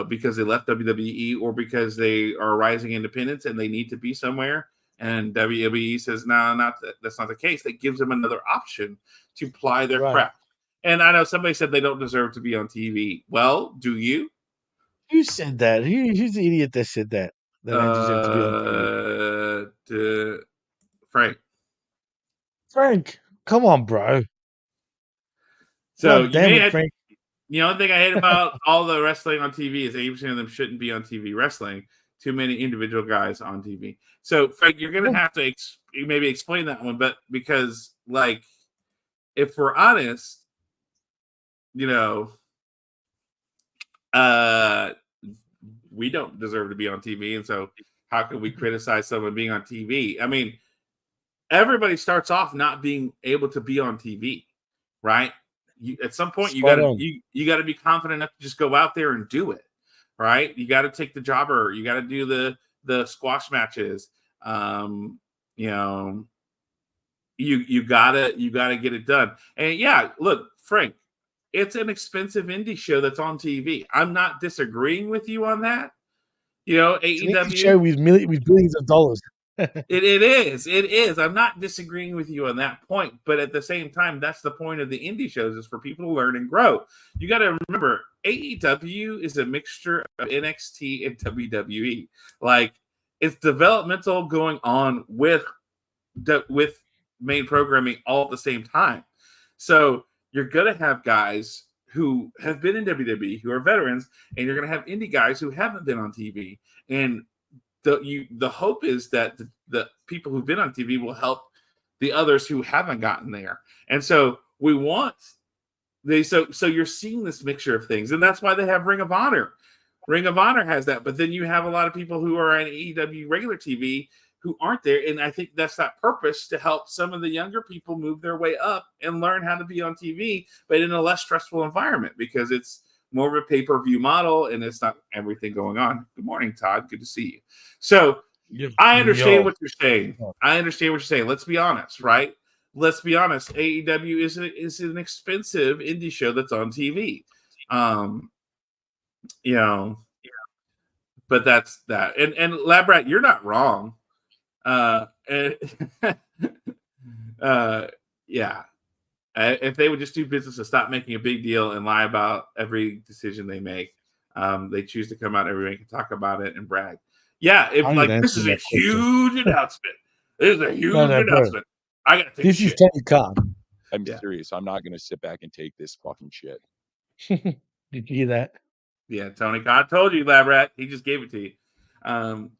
because they left WWE or because they are rising independents and they need to be somewhere. And WWE says, no, that's not the case. That gives them another option to ply their Right. craft. And I know somebody said they don't deserve to be on TV. Well, do you? Who said that? Who's the idiot that said that? They don't deserve to be on TV. Frank. Frank, come on, bro. So God you damn may it, have, Frank. the only thing I hate about all the wrestling on TV is 80% of them shouldn't be on TV wrestling. Too many individual guys on TV. So Frank, you're gonna have to maybe explain that one, but because like, if we're honest, you know, we don't deserve to be on TV, and so how can we criticize someone being on TV? I mean, everybody starts off not being able to be on TV, right? At some point, you Spot gotta on. you gotta be confident enough to just go out there and do it, right? You got to take the jobber. You got to do the squash matches. You know, you gotta get it done. And yeah, look, Frank, it's an expensive indie show that's on TV. I'm not disagreeing with you on that. It's an indie show AEW. with billions of dollars. It is. I'm not disagreeing with you on that point, but at the same time, that's the point of the indie shows, is for people to learn and grow. You got to remember, AEW is a mixture of NXT and WWE. Like, it's developmental going on with main programming all at the same time. So you're gonna have guys who have been in WWE who are veterans, and you're gonna have indie guys who haven't been on TV. And the hope is that the people who've been on TV will help the others who haven't gotten there. And so we want so you're seeing this mixture of things, and that's why they have Ring of Honor. Ring of Honor has that, but then you have a lot of people who are on AEW regular TV who aren't there, and I think that's that purpose, to help some of the younger people move their way up and learn how to be on TV, but in a less stressful environment, because it's more of a pay-per-view model and it's not everything going on. Good morning, Todd. Good to see you. So I understand what you're saying. Let's be honest, right? Let's be honest. AEW is an expensive indie show that's on TV. You know, but that's that. And Labrat, you're not wrong. And, yeah. If they would just do business and stop making a big deal and lie about every decision they make, they choose to come out every week and talk about it and brag. Yeah, if I'm like gonna this answer is a that question. huge announcement. This is a huge No, bro. announcement. I gotta take This a is shit. Tony Khan. I'm Yeah. serious. I'm not going to sit back and take this fucking shit. Did you hear that? Yeah, Tony Khan told you, Lab Rat. He just gave it to you.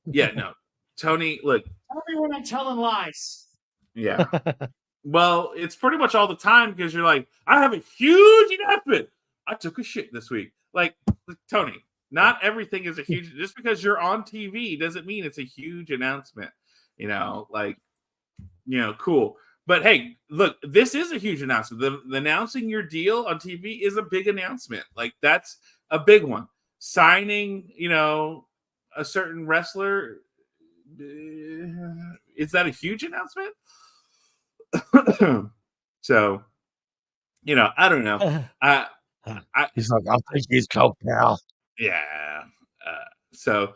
Yeah, no. Tony, look. Tell me when I'm telling lies. Yeah. Well, it's pretty much all the time, because you're like, I have a huge announcement. I took a shit this week. Like, Tony, not everything is a huge, just because you're on TV doesn't mean it's a huge announcement. Cool. But hey, look, this is a huge announcement. The announcing your deal on TV is a big announcement. Like that's a big one. Signing, a certain wrestler, is that a huge announcement? So, I don't know. I, He's like, I'll take his coke, pal. yeah. So,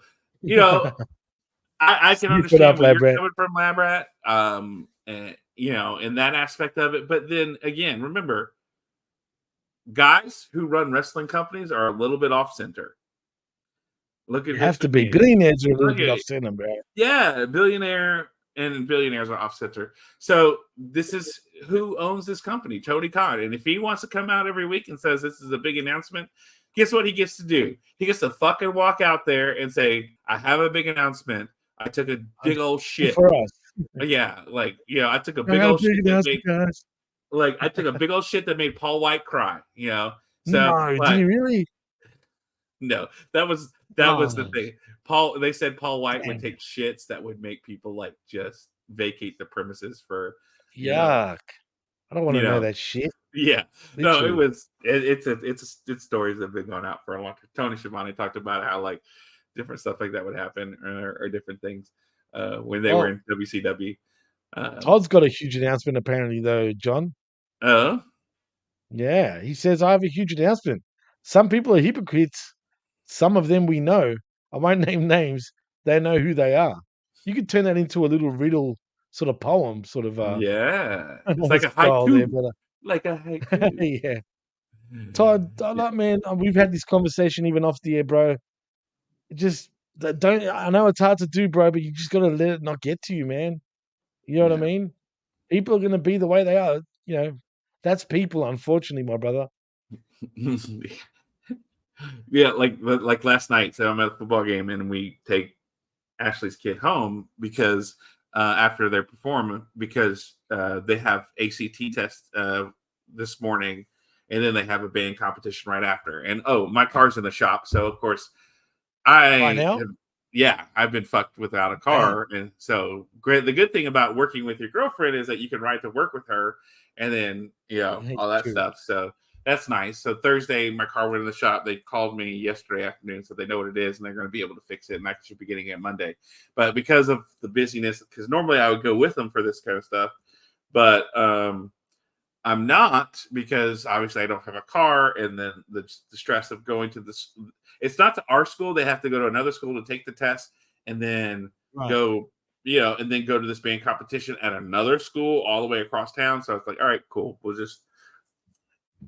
I can Keep it understand up, where you're Labrat. coming from, Labrat. And, in that aspect of it. But then again, remember, guys who run wrestling companies are a little bit off center. Look at You Vince have to be. McMahon. Billionaires are a little Look bit at off center, bro. Yeah, billionaire and billionaires are off center. So this is who owns this company, Tony Khan. And if he wants to come out every week and says this is a big announcement, guess what he gets to do? He gets to fucking walk out there and say, I have a big announcement. I took a big old shit. For us. Yeah, I took a I big have old big shit that made announcement, guys. I took a big old shit that made Paul White cry, So No, did but he really? no, that was the thing. They said Paul White would take shits that would make people just vacate the premises for Yuck. I don't want to know that shit. Yeah. Literally. No, it's stories that have been going out for a long time. Tony Schiavone talked about how different stuff like that would happen or different things when they were in WCW. Todd's got a huge announcement apparently though, John. Oh? Yeah, he says, I have a huge announcement. Some people are hypocrites. Some of them we know. I won't name names. They know who they are. You could turn that into a little riddle sort of poem, sort of Yeah. It's like a style there, haiku. but Like a haiku. yeah. Todd, man, we've had this conversation even off the air, bro. Just don't. I know it's hard to do, bro, but you just gotta let it not get to you, man. You know what I mean? People are gonna be the way they are. That's people, unfortunately, my brother. Yeah, like last night. So I'm at a football game and we take Ashley's kid home because after their performance because they have ACT tests this morning, and then they have a band competition right after. And my car's in the shop, so of course Right now? I've been fucked without a car. And so great. The good thing about working with your girlfriend is that you can ride to work with her, and then all that stuff. So that's nice. So Thursday, my car went in the shop. They called me yesterday afternoon, so they know what it is, and they're going to be able to fix it. And I should be getting it Monday. But because of the busyness, because normally I would go with them for this kind of stuff, but I'm not, because obviously I don't have a car, and then the stress of going to this. It's not to our school. They have to go to another school to take the test, and then go, and then go to this band competition at another school all the way across town. So it's like, all right, cool. We'll just,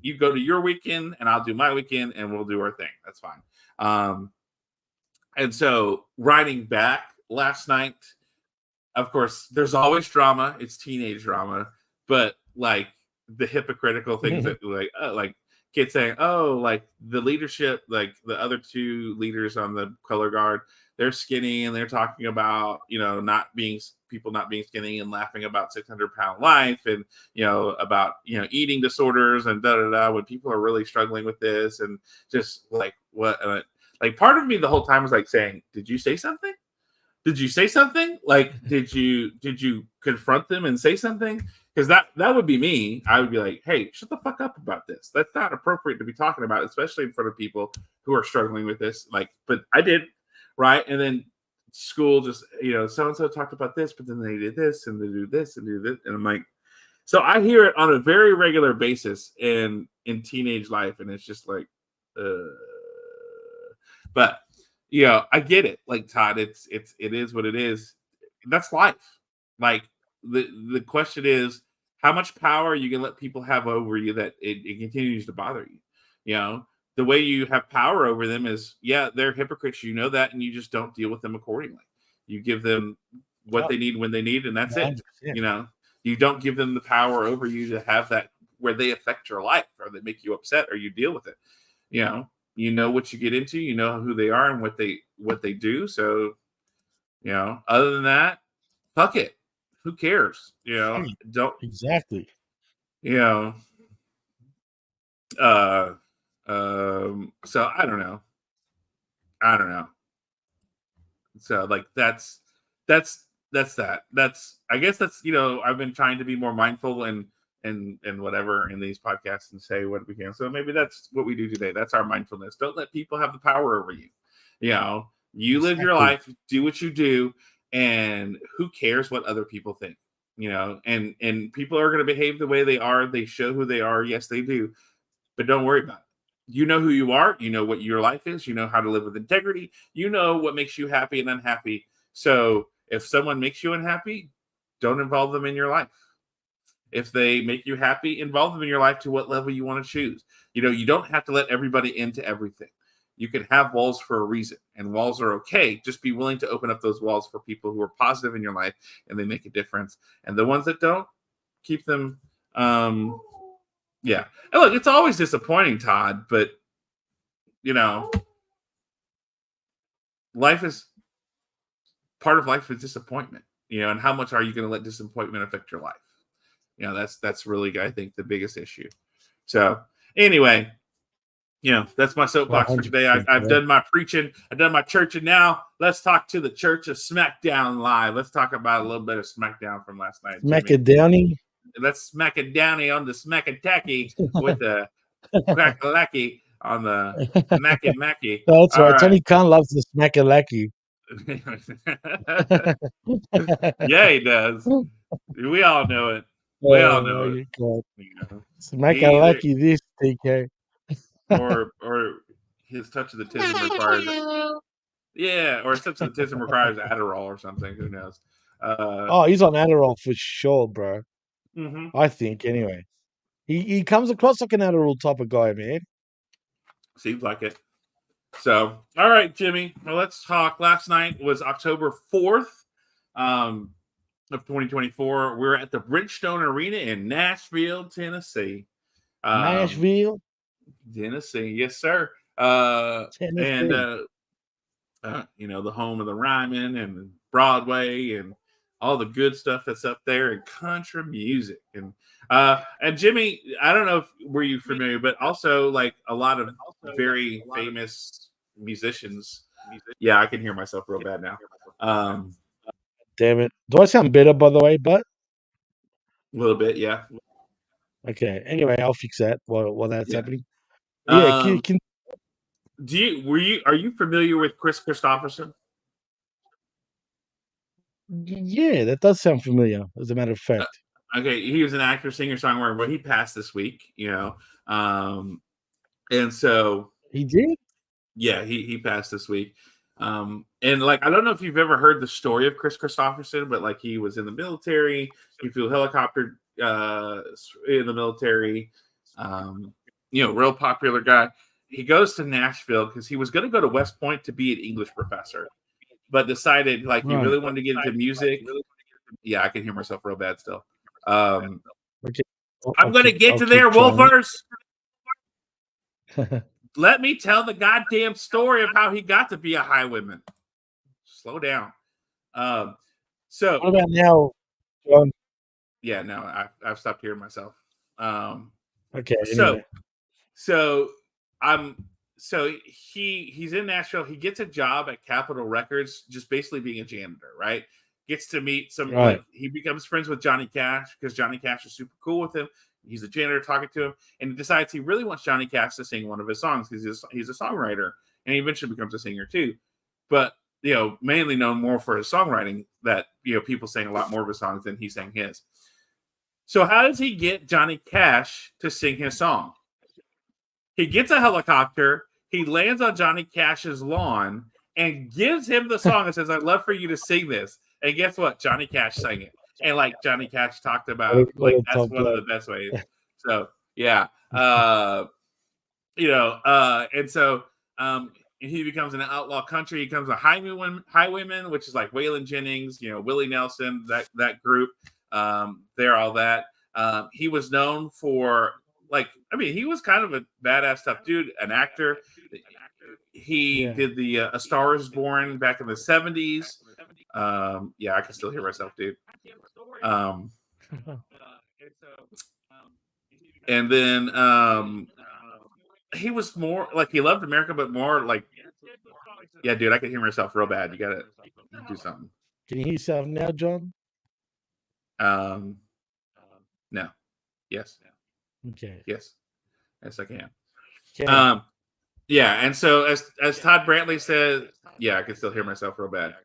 you go to your weekend and I'll do my weekend and we'll do our thing. That's fine. And so riding back last night, of course, there's always drama. It's teenage drama, but the hypocritical things that kids saying, the leadership, the other two leaders on the color guard, they're skinny and they're talking about, people not being skinny and laughing about 600-pound life and, about, eating disorders and when people are really struggling with this and just what, part of me the whole time was saying, did you say something? Did you say something? Did you confront them and say something? Because that would be me. I would be like, hey, shut the fuck up about this. That's not appropriate to be talking about, especially in front of people who are struggling with this. But I did, right? And then school just, so-and-so talked about this, but then they did this and they do this and do this. And I'm like, so I hear it on a very regular basis in teenage life. And it's just but I get it. Todd, it is what it is. That's life. The question is, how much power you can let people have over you that it continues to bother you. The way you have power over them is, they're hypocrites. You know that, and you just don't deal with them accordingly. You give them what they need when they need, and that's 100%. It. You don't give them the power over you to have that where they affect your life or they make you upset or you deal with it. You know what you get into, you know who they are and what they do. So, other than that, fuck it. Who cares? Don't exactly. So I don't know. So that's I guess that's, I've been trying to be more mindful and whatever in these podcasts and say what we can. So maybe that's what we do today. That's our mindfulness. Don't let people have the power over you. You live your life, do what you do, and who cares what other people think? And people are going to behave the way they are. They show who they are. Yes, they do. But don't worry about it. You know who you are. You know what your life is. You know how to live with integrity. You know what makes you happy and unhappy. So if someone makes you unhappy, don't involve them in your life. If they make you happy, involve them in your life to what level you want to choose. You don't have to let everybody into everything. You can have walls for a reason, and walls are okay. Just be willing to open up those walls for people who are positive in your life and they make a difference. And the ones that don't, keep them. Yeah. And look, it's always disappointing, Todd, but life is part of life is disappointment, and how much are you going to let disappointment affect your life? That's really, I think, the biggest issue. So anyway, that's my soapbox for today. I've done my preaching, I've done my churching. Now let's talk to the Church of SmackDown Live. Let's talk about a little bit of SmackDown from last night. Smack it downy. Let's smack it downy on the smack-a-tacky with the crack-a-lacky on the macky-macky. That's All right. right. Tony Khan loves the smack a lackey. Yeah, he does. We all know it. We all know it. God. Smack a lackey this, TK. or his touch of the tism requires or his touch of the tism requires Adderall or something. Who knows? He's on Adderall for sure, bro. Mm-hmm. I think anyway. He comes across like an Adderall type of guy, man. Seems like it. So, all right, Jimmy. Well, let's talk. Last night was October 4th of 2024. We're at the Bridgestone Arena in Nashville, Tennessee. Nashville, Tennessee, yes, sir. Tennessee. And the home of the Ryman and Broadway and all the good stuff that's up there and country music and Jimmy, I don't know if were you familiar, but also like a lot of very famous musicians. Yeah, I can hear myself real bad now. Damn it! Do I sound better, by the way? But A little bit, yeah. okay. Anyway, I'll fix that while that's happening. Yeah. Yeah. Are you familiar with Chris Christopherson? Yeah, that does sound familiar, as a matter of fact. Okay, he was an actor, singer, songwriter, but he passed this week, and so he did. Yeah, he passed this week, and like I don't know if you've ever heard the story of Chris Christopherson, but like he was in the military, he flew a helicopter in the military, real popular guy. He goes to Nashville because he was going to go to West Point to be an English professor, but decided like he really wanted to get into music. Yeah, I can hear myself real bad still. Okay. I'm going to get to there, Wolfers. Let me tell the story of how he got to be a highwayman. Slow down. So what about now, John? Yeah, no, I've stopped hearing myself. Okay. Anyway. So he's in Nashville. He gets a job at Capitol Records, just basically being a janitor, right? Gets to meet some. Right. Like, he becomes friends with Johnny Cash because Johnny Cash is super cool with him. He's a janitor talking to him, and he decides he really wants Johnny Cash to sing one of his songs because he's a songwriter, and he eventually becomes a singer too. But mainly known more for his songwriting. That people sang a lot more of his songs than he sang his. So how does he get Johnny Cash to sing his song? He gets a helicopter. He lands on Johnny Cash's lawn and gives him the song and says, "I'd love for you to sing this." And guess what? Johnny Cash sang it. And like Johnny Cash talked about, like that's one of the best ways. So yeah, and so he becomes an outlaw country. He becomes a highwayman, which is like Waylon Jennings, Willie Nelson, that group. They're all that. He was known for he was kind of a badass tough dude, an actor. He did the A Star Is Born back in the 70s. Yeah, I can still hear myself, dude. And then he was more like he loved America, but more like, yeah, dude, I can hear myself real bad. You gotta do something. Can you hear yourself now, John? No. Yes. Okay. Yes, I can. Okay. Yeah, and so as Todd Brantley said, yeah, I can still hear myself real bad.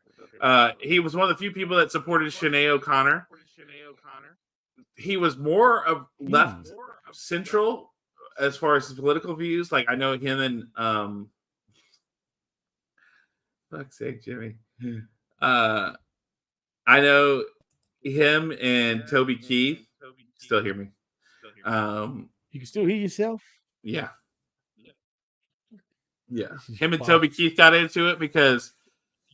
He was one of the few people that supported Sinead O'Connor. He was more of left central as far as his political views. Like I know him and fuck's sake, Jimmy. I know him and Toby Keith. Still hear me? You can still hear yourself? Yeah. Yeah. This is Him and fucked. Toby Keith got into it because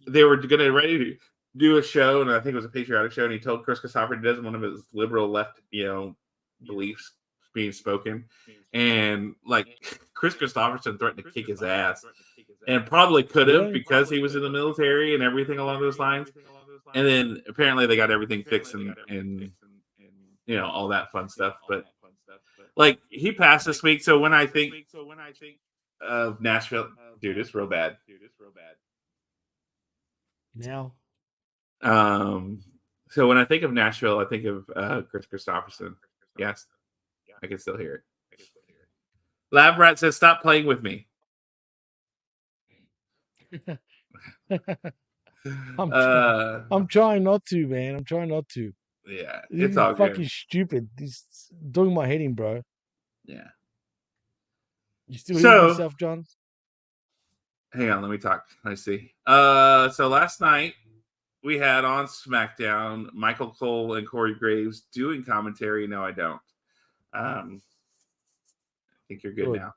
they were going to ready to do a show, and I think it was a patriotic show, and he told Chris Christopher he doesn't want one of his liberal left, beliefs being spoken. And like Chris Christopherson threatened to kick his ass. And probably could have Really? because he was in the military and everything along those lines. And then apparently they got everything fixed and all that fun stuff. But like he passed this week, so when I think of Nashville, dude, it's real bad. Now? So when I think of Nashville, I think of Chris Christopherson. Yes, I can still hear it. Lab Rat says, "Stop playing with me." I'm trying not to, man. I'm trying not to. Yeah, This it's is all fucking good. stupid. This is doing my head in, bro. Yeah. You still hear So yourself, John? hang on, let me talk. Let's see. So last night we had on SmackDown Michael Cole and Corey Graves doing commentary. No, I don't. I think you're good now.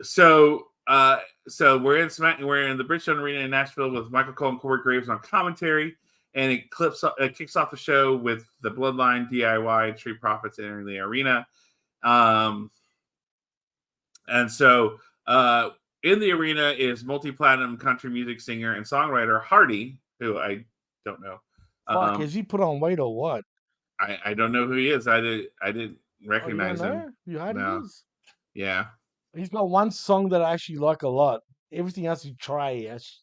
So we're in the Bridgestone Arena in Nashville with Michael Cole and Corey Graves on commentary, and it kicks off the show with the Bloodline, DIY, and Street Profits entering the arena. And so in the arena is multi-platinum country music singer and songwriter Hardy, who I don't know. Fuck, has he put on weight or what? I don't know who he is. I didn't recognize you don't him. know who Hardy No. is? Yeah. He's got one song that I actually like a lot. Everything else you try, yes.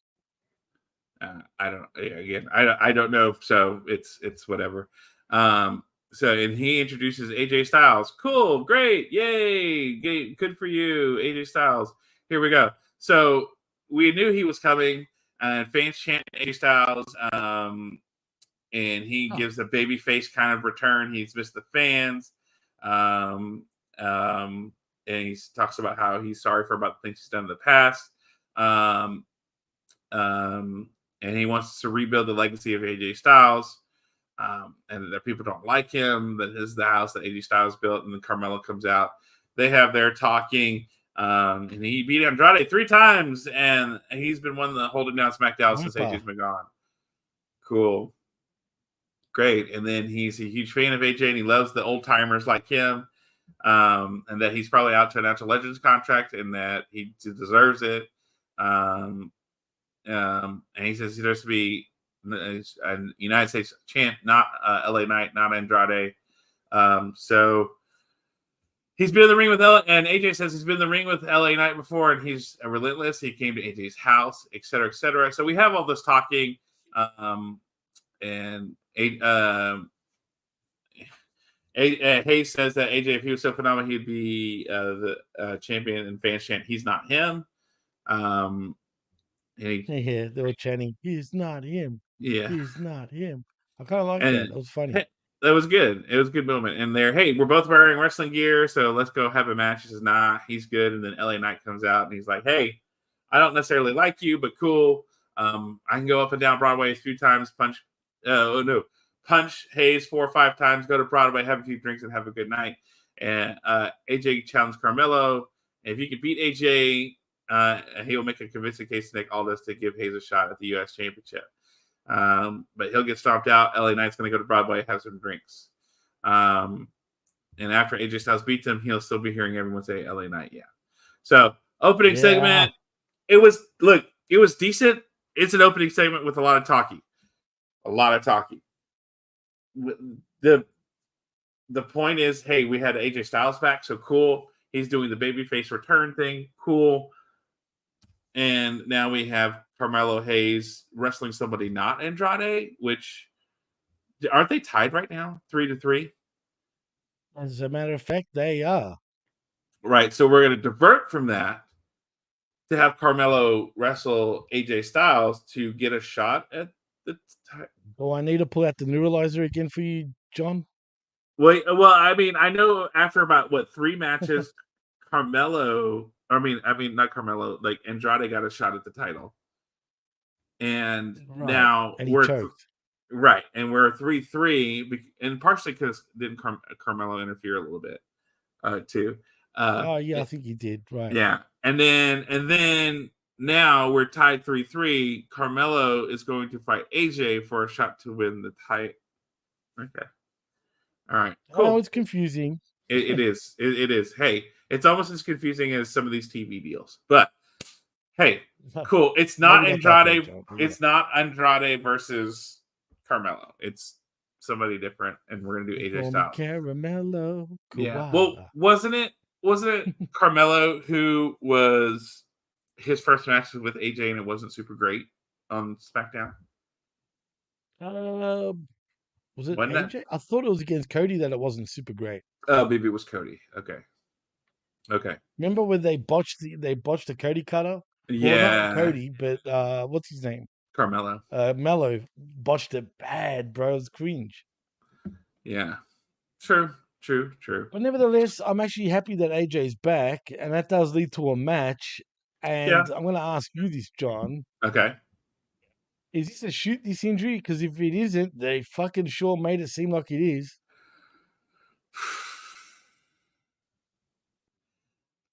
I don't. Again, I don't know. So it's whatever. So and he introduces AJ Styles. Cool, great, yay, good for you, AJ Styles. Here we go. So we knew he was coming, and fans chant AJ Styles. And he gives a baby face kind of return. He's missed the fans. And he talks about how he's sorry for about the things he's done in the past. And he wants to rebuild the legacy of AJ Styles. And that people don't like him. That is the house that AJ Styles built, and then Carmelo comes out. They have their talking. And he beat Andrade 3 times, and he's been one of the holding down SmackDown since AJ's been gone. Cool. Great. And then he's a huge fan of AJ, and he loves the old timers like him. And that he's probably out to announce a Legends contract, and that he deserves it. And he says he deserves to be a United States champ, not LA Knight, not Andrade. So he's been in the ring with and AJ says he's been in the ring with LA Knight before, and he's relentless. He came to AJ's house, et cetera, et cetera. So we have all this talking, and Hayes says that AJ, if he was so phenomenal, he'd be the champion and fans chant, "He's not him." Yeah, they were chanting, "He's not him." Yeah, he's not him. I kind of like that. That was funny. That was good. It was a good moment. And they're, hey, we're both wearing wrestling gear, so let's go have a match. He says, nah, he's good. And then LA Knight comes out and he's like, hey, I don't necessarily like you, but cool. I can go up and down Broadway a few times, punch Hayes 4 or 5 times, go to Broadway, have a few drinks, and have a good night. And AJ challenged Carmelo. And if you can beat AJ, he will make a convincing case to Nick Aldis to give Hayes a shot at the U.S. Championship. But he'll get stomped out. LA Knight's going to go to Broadway, have some drinks. And after AJ Styles beats him, he'll still be hearing everyone say LA Knight. Yeah. So opening segment, it was decent. It's an opening segment with a lot of talking. The point is, hey, we had AJ Styles back, so cool. He's doing the babyface return thing, cool. And now we have Carmelo Hayes wrestling somebody not Andrade, which aren't they tied right now, 3-3? As a matter of fact, they are. Right. So we're going to divert from that to have Carmelo wrestle AJ Styles to get a shot at the title. Oh, I need to pull out the neuralizer again for you, John. Well, I mean, I know after about 3 matches, Carmelo, I mean, not Carmelo, like Andrade got a shot at the title, and Right. now And he we're choked. right, and we're 3-3, and partially because didn't Carmelo interfere a little bit, too. Yeah, I think he did. Right. Yeah, and then now we're tied 3-3. Carmelo is going to fight AJ for a shot to win the title. Okay. All right. Cool. Oh, it's confusing. It is. It is. Hey, it's almost as confusing as some of these TV deals. But hey, cool. It's not Andrade. It's not Andrade versus Carmelo. It's somebody different, and we're gonna do AJ Styles. Caramello. Yeah. Well, wasn't it Carmelo who was his first match with AJ, and it wasn't super great on SmackDown? Was it Wasn't AJ? I thought it was against Cody that it wasn't super great. Oh, maybe it was Cody. Okay. Remember when they botched the Cody cutter? Yeah. Well, not Cody, but what's his name? Carmelo. Mello botched it bad, bro. It was cringe. Yeah. True. But nevertheless, I'm actually happy that AJ's back, and that does lead to a match. And Yeah. I'm going to ask you this, John. Okay. Is this a shoot this injury? Because if it isn't, they fucking sure made it seem like it is.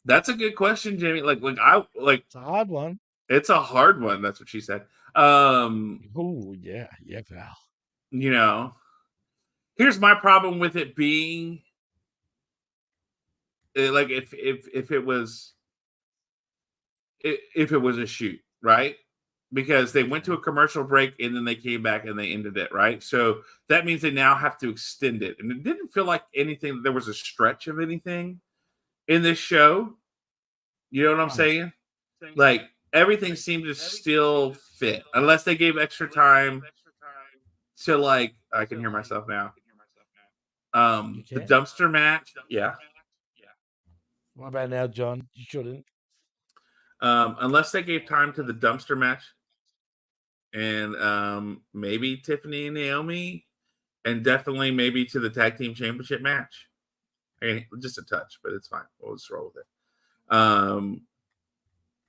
That's a good question, Jamie. It's a hard one. It's a hard one. That's what she said. Oh yeah, Val. You know, here's my problem with it being like if it was a shoot, right? Because they went to a commercial break and then they came back and they ended it, right? So that means they now have to extend it, and it didn't feel like anything. There was a stretch of anything in this show. You know what I'm saying? Like everything seemed to still fit, unless they gave extra time to I can hear myself now. The dumpster match, yeah. What about now, John? You shouldn't. Unless they gave time to the dumpster match, and maybe Tiffany and Naomi, and definitely maybe to the tag team championship match. Just a touch, but it's fine. We'll just roll with it.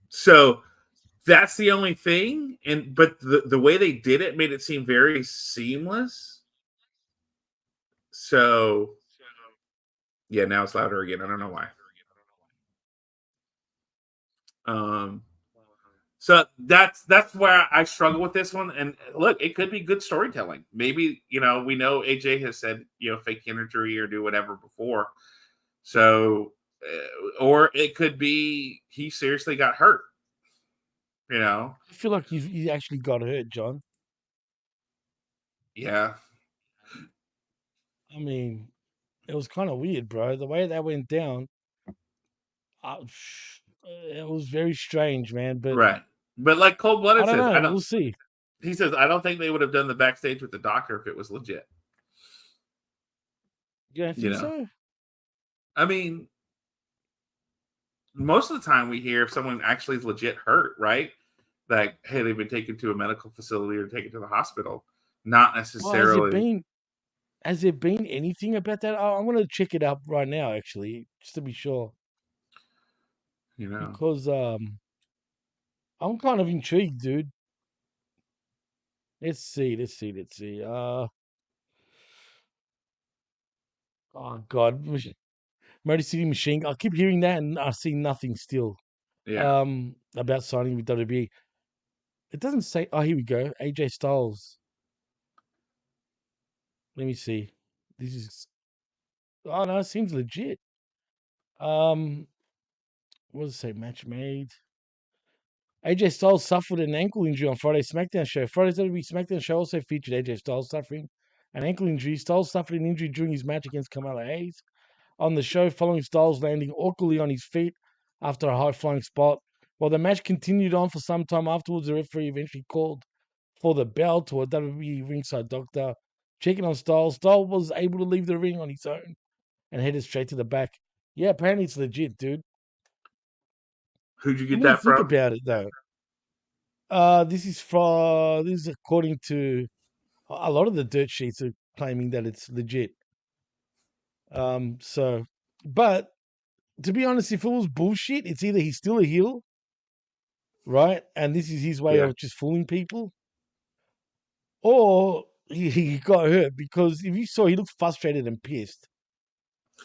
So that's the only thing, but the way they did it made it seem very seamless. So yeah, now it's louder again. I don't know why. So that's where I struggle with this one. And look, it could be good storytelling. Maybe, we know AJ has said, fake injury or do whatever before. So, or it could be he seriously got hurt. I feel like you actually got hurt, John. Yeah. I mean, it was kind of weird, bro. The way that went down, it was very strange, man. But right. But like Cold-Blooded says, we'll see. He says, I don't think they would have done the backstage with the doctor if it was legit. You don't think so? I mean, most of the time we hear if someone actually is legit hurt, right? Like, hey, they've been taken to a medical facility or taken to the hospital. Not necessarily. Has there been anything about that? I'm going to check it up right now, actually, just to be sure. Because I'm kind of intrigued, dude. Let's see. Oh God, Motor City Machine. I keep hearing that, and I see nothing still. Yeah. About signing with WWE. It doesn't say. Oh, here we go. AJ Styles. Let me see. This is. Oh no, it seems legit. What does it say? Match made. AJ Styles suffered an ankle injury on Friday's SmackDown show. Friday's WWE SmackDown show also featured AJ Styles suffering an ankle injury. Styles suffered an injury during his match against Carmelo Hayes. On the show, following Styles landing awkwardly on his feet after a high-flying spot, While the match continued on for some time afterwards, the referee eventually called for the bell to a WWE ringside doctor. Checking on Styles, Styles was able to leave the ring on his own and headed straight to the back. Yeah, apparently it's legit, dude. Who'd you Let get me that think from? about it though. This is according to a lot of the dirt sheets are claiming that it's legit. But to be honest, if it was bullshit, it's either he's still a heel, right? And this is his way Yeah. of just fooling people, or he got hurt because if you saw, he looked frustrated and pissed,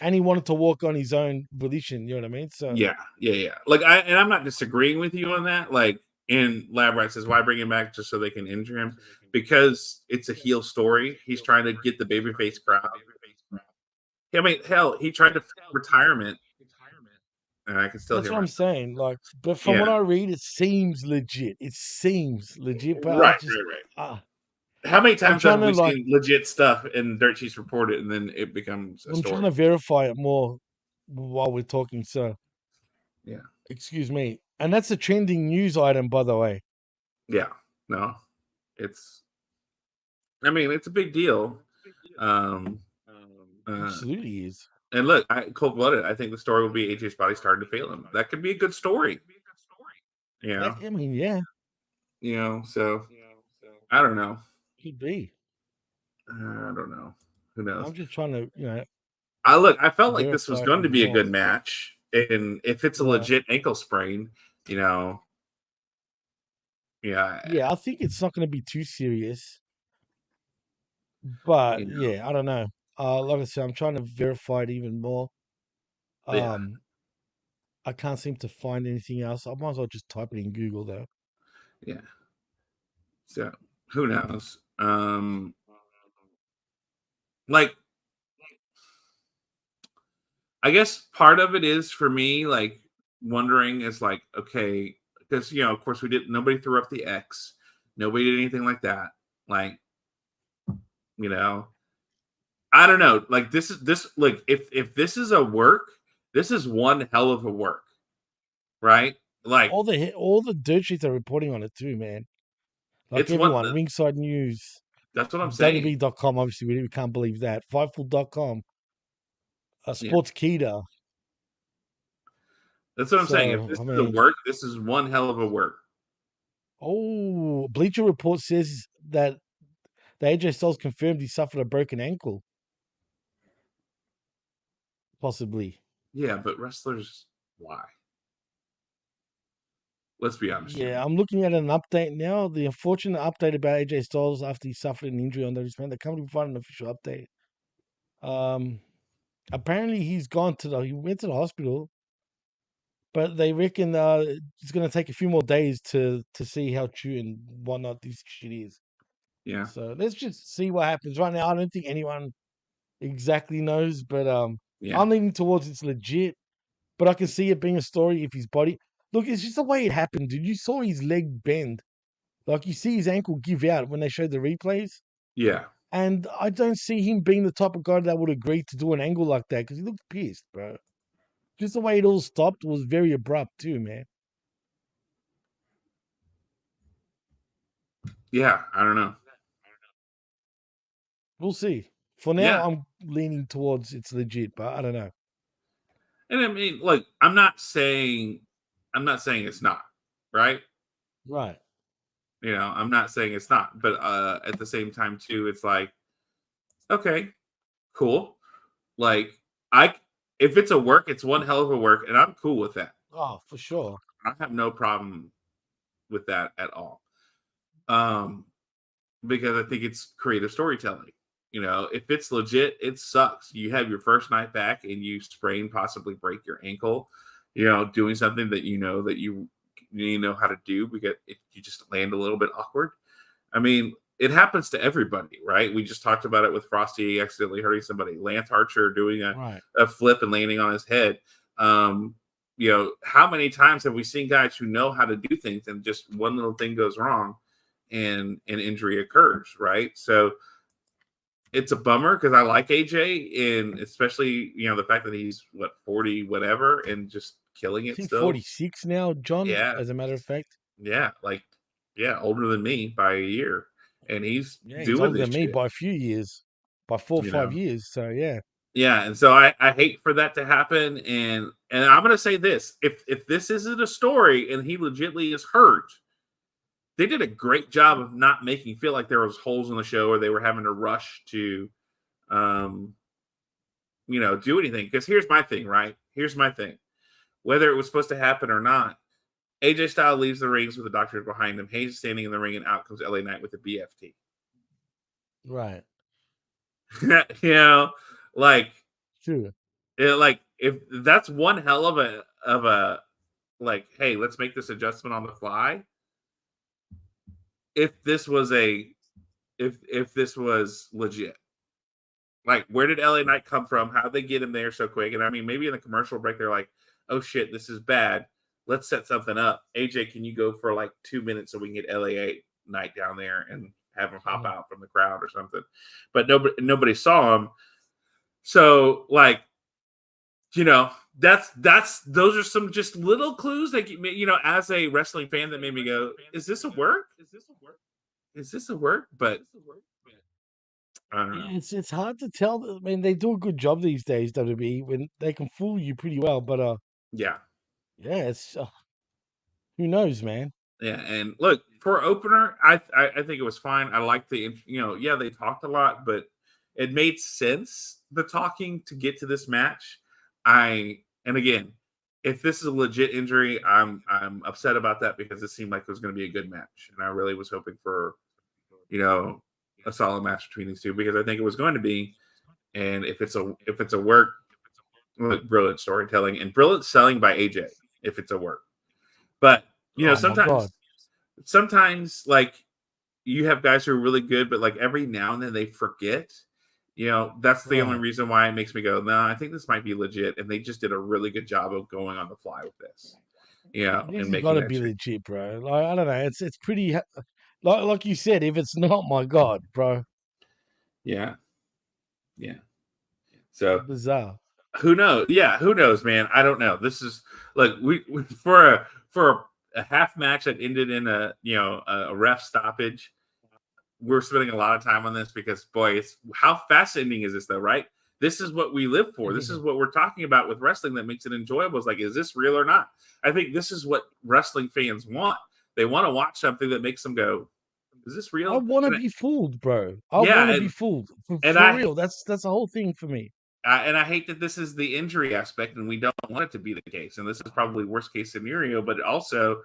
and he wanted to walk on his own volition. You know what I mean? So Yeah. Like I'm not disagreeing with you on that. Like, and Labrat says, why bring him back just so they can injure him? Because it's a heel story. He's trying to get the babyface crowd. I mean, hell, he tried to retirement, and I can still that's hear what I'm myself. saying. Like, but from Yeah. what I read, it seems legit. It seems legit, but Right. How many I'm times trying have to we like, seen legit stuff and Dirt Sheets report it, and then it becomes a I'm trying story? to verify it more while we're talking. So, Yeah. excuse me. And that's a trending news item, by the way. Yeah. No, it's. I mean, it's a big deal. Um, Absolutely is. and look, cold blooded. I think the story will be AJ's body starting to fail him. That could be a good story. You know. I mean, yeah, So I don't know. could be. I don't know. Who knows? I'm just trying to, I felt like this was verify it going to even be a more. good match, and if it's a Right. legit ankle sprain, yeah, Yeah, I think it's not going to be too serious. But yeah, I don't know. Like I said, I'm trying to verify it even more. yeah, I can't seem to find anything else. I might as well just type it in Google though. yeah. So who knows? Like, I guess part of it is for me, like wondering is like, okay, because of course nobody threw up the X, nobody did anything like that. Like, I don't know. Like this like if this is a work, this is one hell of a work, right? Like All the dirt sheets are reporting on it too, man. Like it's one. everyone, Ringside News, That's what I'm saying. WWE.com. Obviously, we can't believe that. Fightful.com, Yeah, Sportskeeda. that's what I'm saying. If So this I is a mean, work, this is one hell of a work. Bleacher Report says that the AJ Styles confirmed he suffered a broken ankle. Possibly. Yeah, but wrestlers, why? Let's be honest. Yeah, Jimmy. I'm looking at an update now. The unfortunate update about AJ Styles after he suffered an injury on the wrist. The company provided an official update. Apparently he went to the hospital, but they reckon it's gonna take a few more days to see how true and whatnot this shit is. Yeah, So let's just see what happens. Right now, I don't think anyone exactly knows, but yeah, I'm leaning towards it's legit. But I can see it being a story if his body. Look, it's just the way it happened, dude. You saw his leg bend. Like you see his ankle give out when they showed the replays. yeah. And I don't see him being the type of guy that would agree to do an angle like that because he looked pissed, bro. Just the way it all stopped was very abrupt too, man. Yeah, I don't know. We'll see. For now, Yeah, I'm leaning towards it's legit, but I don't know. and I mean, look, I'm not saying it's not right. Right. I'm not saying it's not, but at the same time, too, it's like, okay, cool. Like, if it's a work, it's one hell of a work, and I'm cool with that. Oh, for sure. I have no problem with that at all. Because I think it's creative storytelling. If it's legit, it sucks. You have your first night back and you sprain, possibly break your ankle, doing something that that you know how to do because you just land a little bit awkward. I mean, it happens to everybody, right? We just talked about it with Frosty accidentally hurting somebody. Lance Archer doing a flip and landing on his head. How many times have we seen guys who know how to do things and just one little thing goes wrong and an injury occurs, right? So it's a bummer because I like AJ and especially, the fact that he's 40, whatever, and just killing I it think still. 46 now, John. Yeah. As a matter of fact. Yeah, like older than me by a year, and he's Yeah, he's doing older this than me shit. by a few years, by 4 or You 5 know. years. So yeah. Yeah, and so I hate for that to happen, and I'm gonna say this: if this isn't a story and he legitly is hurt, they did a great job of not making feel like there was holes in the show or they were having to rush to, um, do anything. Because here's my thing, right? Here's my thing: whether it was supposed to happen or not, AJ Styles leaves the rings with the doctor behind him. Hayes is standing in the ring, and out comes LA Knight with the BFT. Right. Like Sure. like if that's one hell of a like, hey, let's make this adjustment on the fly. If this was if this was legit, like, where did LA Knight come from? How did they get him there so quick? And I mean, maybe in the commercial break, they're like, oh shit, this is bad. Let's set something up. AJ, can you go for like 2 minutes so we can get LA Knight down there and have him hop out from the crowd or something? But nobody saw him. So like, those are some just little clues that as a wrestling fan that made me go, is this a work? Is this a work? But I don't know. Yeah, it's hard to tell. I mean, they do a good job these days, WWE, when they can fool you pretty well. But Yeah. yeah, it's who knows, man. Yeah, and look, for opener, I think it was fine. I liked the yeah, they talked a lot, but it made sense, the talking, to get to this match. And again, if this is a legit injury, I'm upset about that because it seemed like it was going to be a good match, and I really was hoping for a solid match between these two because I think it was going to be. And if it's a work, look, brilliant storytelling and brilliant selling by AJ. If it's a work, but Oh my God. sometimes like you have guys who are really good, but like every now and then they forget. That's the only Right. reason why it makes me go, no, I think this might be legit. And they just did a really good job of going on the fly with this. This And has making got to that be change. legit, bro. Like, I don't know. It's pretty. Like you said, if it's not, my God, bro, Yeah. Yeah. So bizarre. who knows? Yeah, who knows, man? I don't know. This is like we for a half match that ended in a ref stoppage. We're spending a lot of time on this because, boy, it's how fascinating is this, though, right? This is what we live for. This is what we're talking about with wrestling that makes it enjoyable. It's like, is this real or not? I think this is what wrestling fans want. They want to watch something that makes them go, is this I real? want to be fooled, bro. I Yeah, want to be fooled and for real. That's the whole thing for me. I hate that this is the injury aspect, and we don't want it to be the case. And this is probably worst case scenario, but also,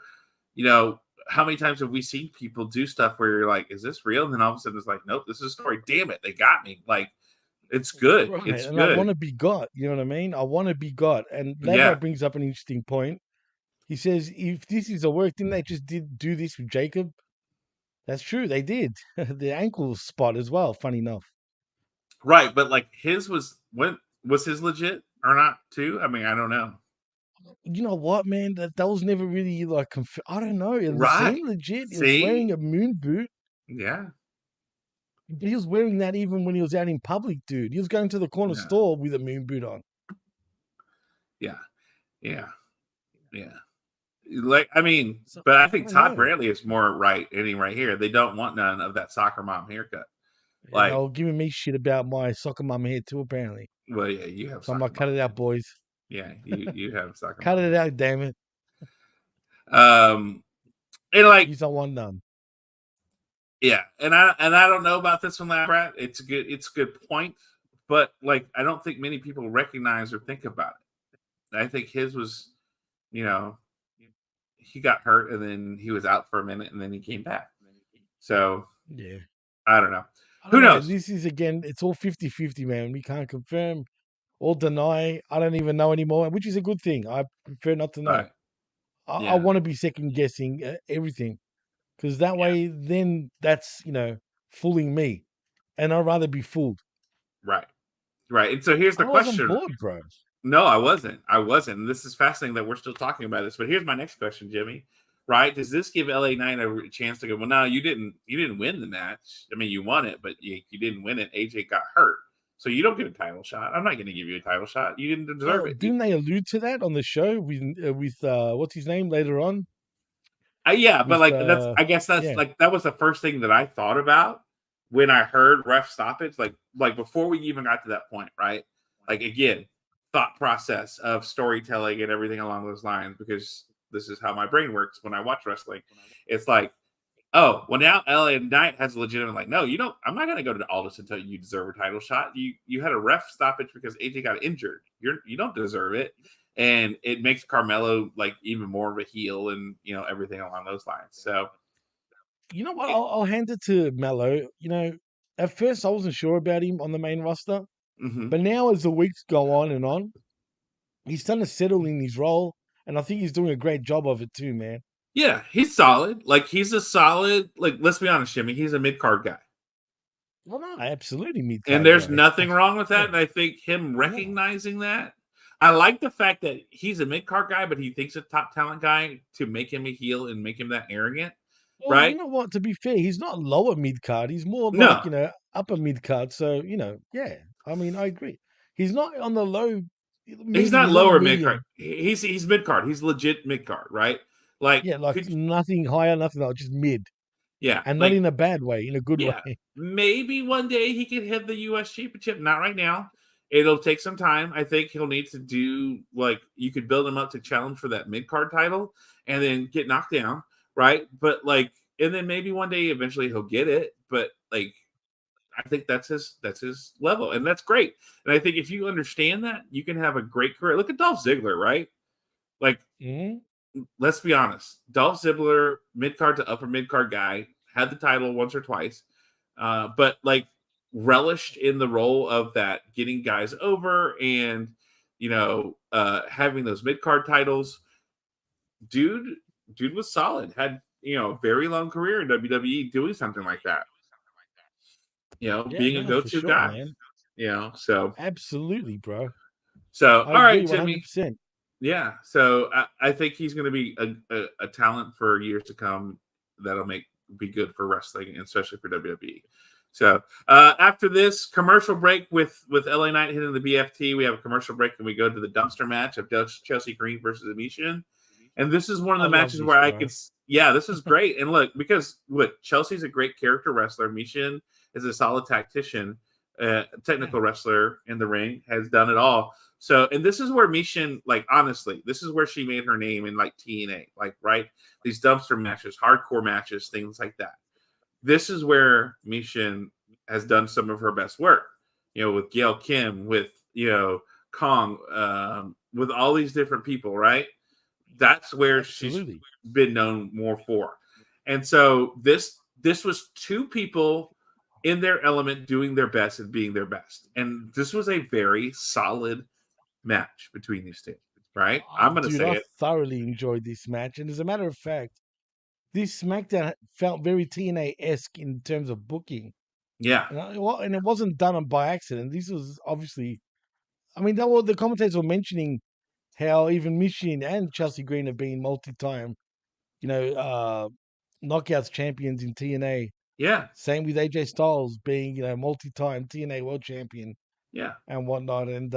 how many times have we seen people do stuff where you're like, is this real? And then all of a sudden it's like, nope, this is a story. Damn it, they got me. Like, it's good. Right. It's And I good. want to be got. You know what I mean? I want to be got. And Yeah. Ladro brings up an interesting point. He says, if this is a work, didn't they just do this with Jacob? That's true. They did. The ankle spot as well, funny enough. Right. But like his was his legit or not too? I mean, I don't know. You know what, man? That was never really like I don't know. It Right. seemed legit. He was See? wearing a moon boot. Yeah. He was wearing that even when he was out in public, dude. He was going to the corner Yeah. store with a moon boot on. Yeah. Yeah. Yeah. Like, I mean, So, but I I think don't Todd know. Bradley is more right here. They don't want none of that soccer mom haircut. Yeah, Like, they were giving me shit about my soccer mum hair too, apparently. well, yeah, you have So I'm soccer like, cut mom. it out, boys. Yeah, you have soccer Cut mom. it out, damn it. And like, You don't want none. yeah, and I don't know about this one, Brad. It's a good point, but like, I don't think many people recognize or think about it. I think his was, he got hurt and then he was out for a minute and then he came back. So Yeah. I don't know. Who knows? This is, again, it's all 50-50, man. We can't confirm or deny. I don't even know anymore, which is a good thing. I prefer not to know. Right. I Yeah. want to be second guessing everything, because that way, then that's fooling me, and I'd rather be fooled. Right. Right. And so here's the I was on question. board, bro. No, I wasn't. And this is fascinating that we're still talking about this. But here's my next question, Jimmy. Right? Does this give LA Knight a chance to go, well, no, you didn't win the match. I mean, you won it, but you didn't win it. AJ got hurt. So you don't get a title shot. I'm not going to give you a title shot. You didn't deserve Well, it. didn't they allude to that on the show with what's his name later on? Yeah, but With I guess that's yeah. that was the first thing that I thought about when I heard ref stoppage. Like before we even got to that point, right? Like again, thought process of storytelling and everything along those lines, because this is how my brain works when I watch wrestling. It's like, oh, well now LA Knight has a legitimate like, no, you don't. I'm not going to go to Aldous until you deserve a title shot. You had a ref stoppage because AJ got injured. You don't deserve it, and it makes Carmelo like even more of a heel, and everything along those lines. So You know what? I'll hand it to Mello. At first I wasn't sure about him on the main roster, but now as the weeks go on, he's starting to settle in his role, and I think he's doing a great job of it too, man. yeah, he's solid. Like he's a solid. Like let's be honest, Jimmy. He's a mid card guy. Well, no, absolutely mid And card there's guy. nothing wrong with that. Yeah. And I think him No. recognizing that, I like the fact that he's a mid card guy, but he thinks a top talent guy to make him a heel and make him that arrogant, Well, you right? know what? To be fair, he's not lower mid card. He's more like No, upper mid card. So yeah. I mean, I agree. He's not on the low. he's Maybe not he's not lower mid card. medium. He's mid card. He's legit mid card, right? Like Yeah, like could nothing higher, nothing lower, just mid, yeah, and not like in a bad way, in a good yeah, way. maybe one day he can hit the U.S. Championship. Not right now. It'll take some time. I think he'll need to do like you could build him up to challenge for that mid card title and then get knocked down, right? But like, and then maybe one day eventually he'll get it. But like, I think that's his level, and that's great. And I think if you understand that, you can have a great career. Look at Dolph Ziggler, right? Like, Mhm. let's be honest. Dolph Ziggler, mid card to upper mid card guy, had the title once or twice, but like relished in the role of that, getting guys over and having those mid card titles. Dude was solid. Had very long career in WWE doing something like that. Yeah, Being a no, for go-to sure, guy. man. So Absolutely, bro. I all agree right, Jimmy. 100%. Yeah, so I think he's going to be a talent for years to come. That'll be good for wrestling, and especially for WWE. So after this commercial break with LA Knight hitting the BFT, we have a commercial break and we go to the dumpster match of Chelsea Green versus Amisha. And this is one of I the love matches this, where I bro. could, yeah, this is great. And look, because Chelsea's a great character wrestler. Amisha is a solid tactician, technical wrestler in the ring, has done it all. So, and this is where Mishin, like, honestly, this is where she made her name in like TNA, like, right? These dumpster matches, hardcore matches, things like that. This is where Mishin has done some of her best work, with Gail Kim, with, Kong, with all these different people, right? That's where she's Absolutely. been known more for. And so this was two people in their element doing their best and being their best. And this was a very solid match between these two, right? I'm going to Dude, say I it. thoroughly enjoyed this match. And as a matter of fact, this SmackDown felt very TNA-esque in terms of booking. Yeah. And it wasn't done by accident. This was obviously, I mean, the commentators were mentioning how even Michin and Chelsea Green have been multi-time, knockouts champions in TNA. Yeah. Same with AJ Styles being, multi-time TNA world champion Yeah. and whatnot. And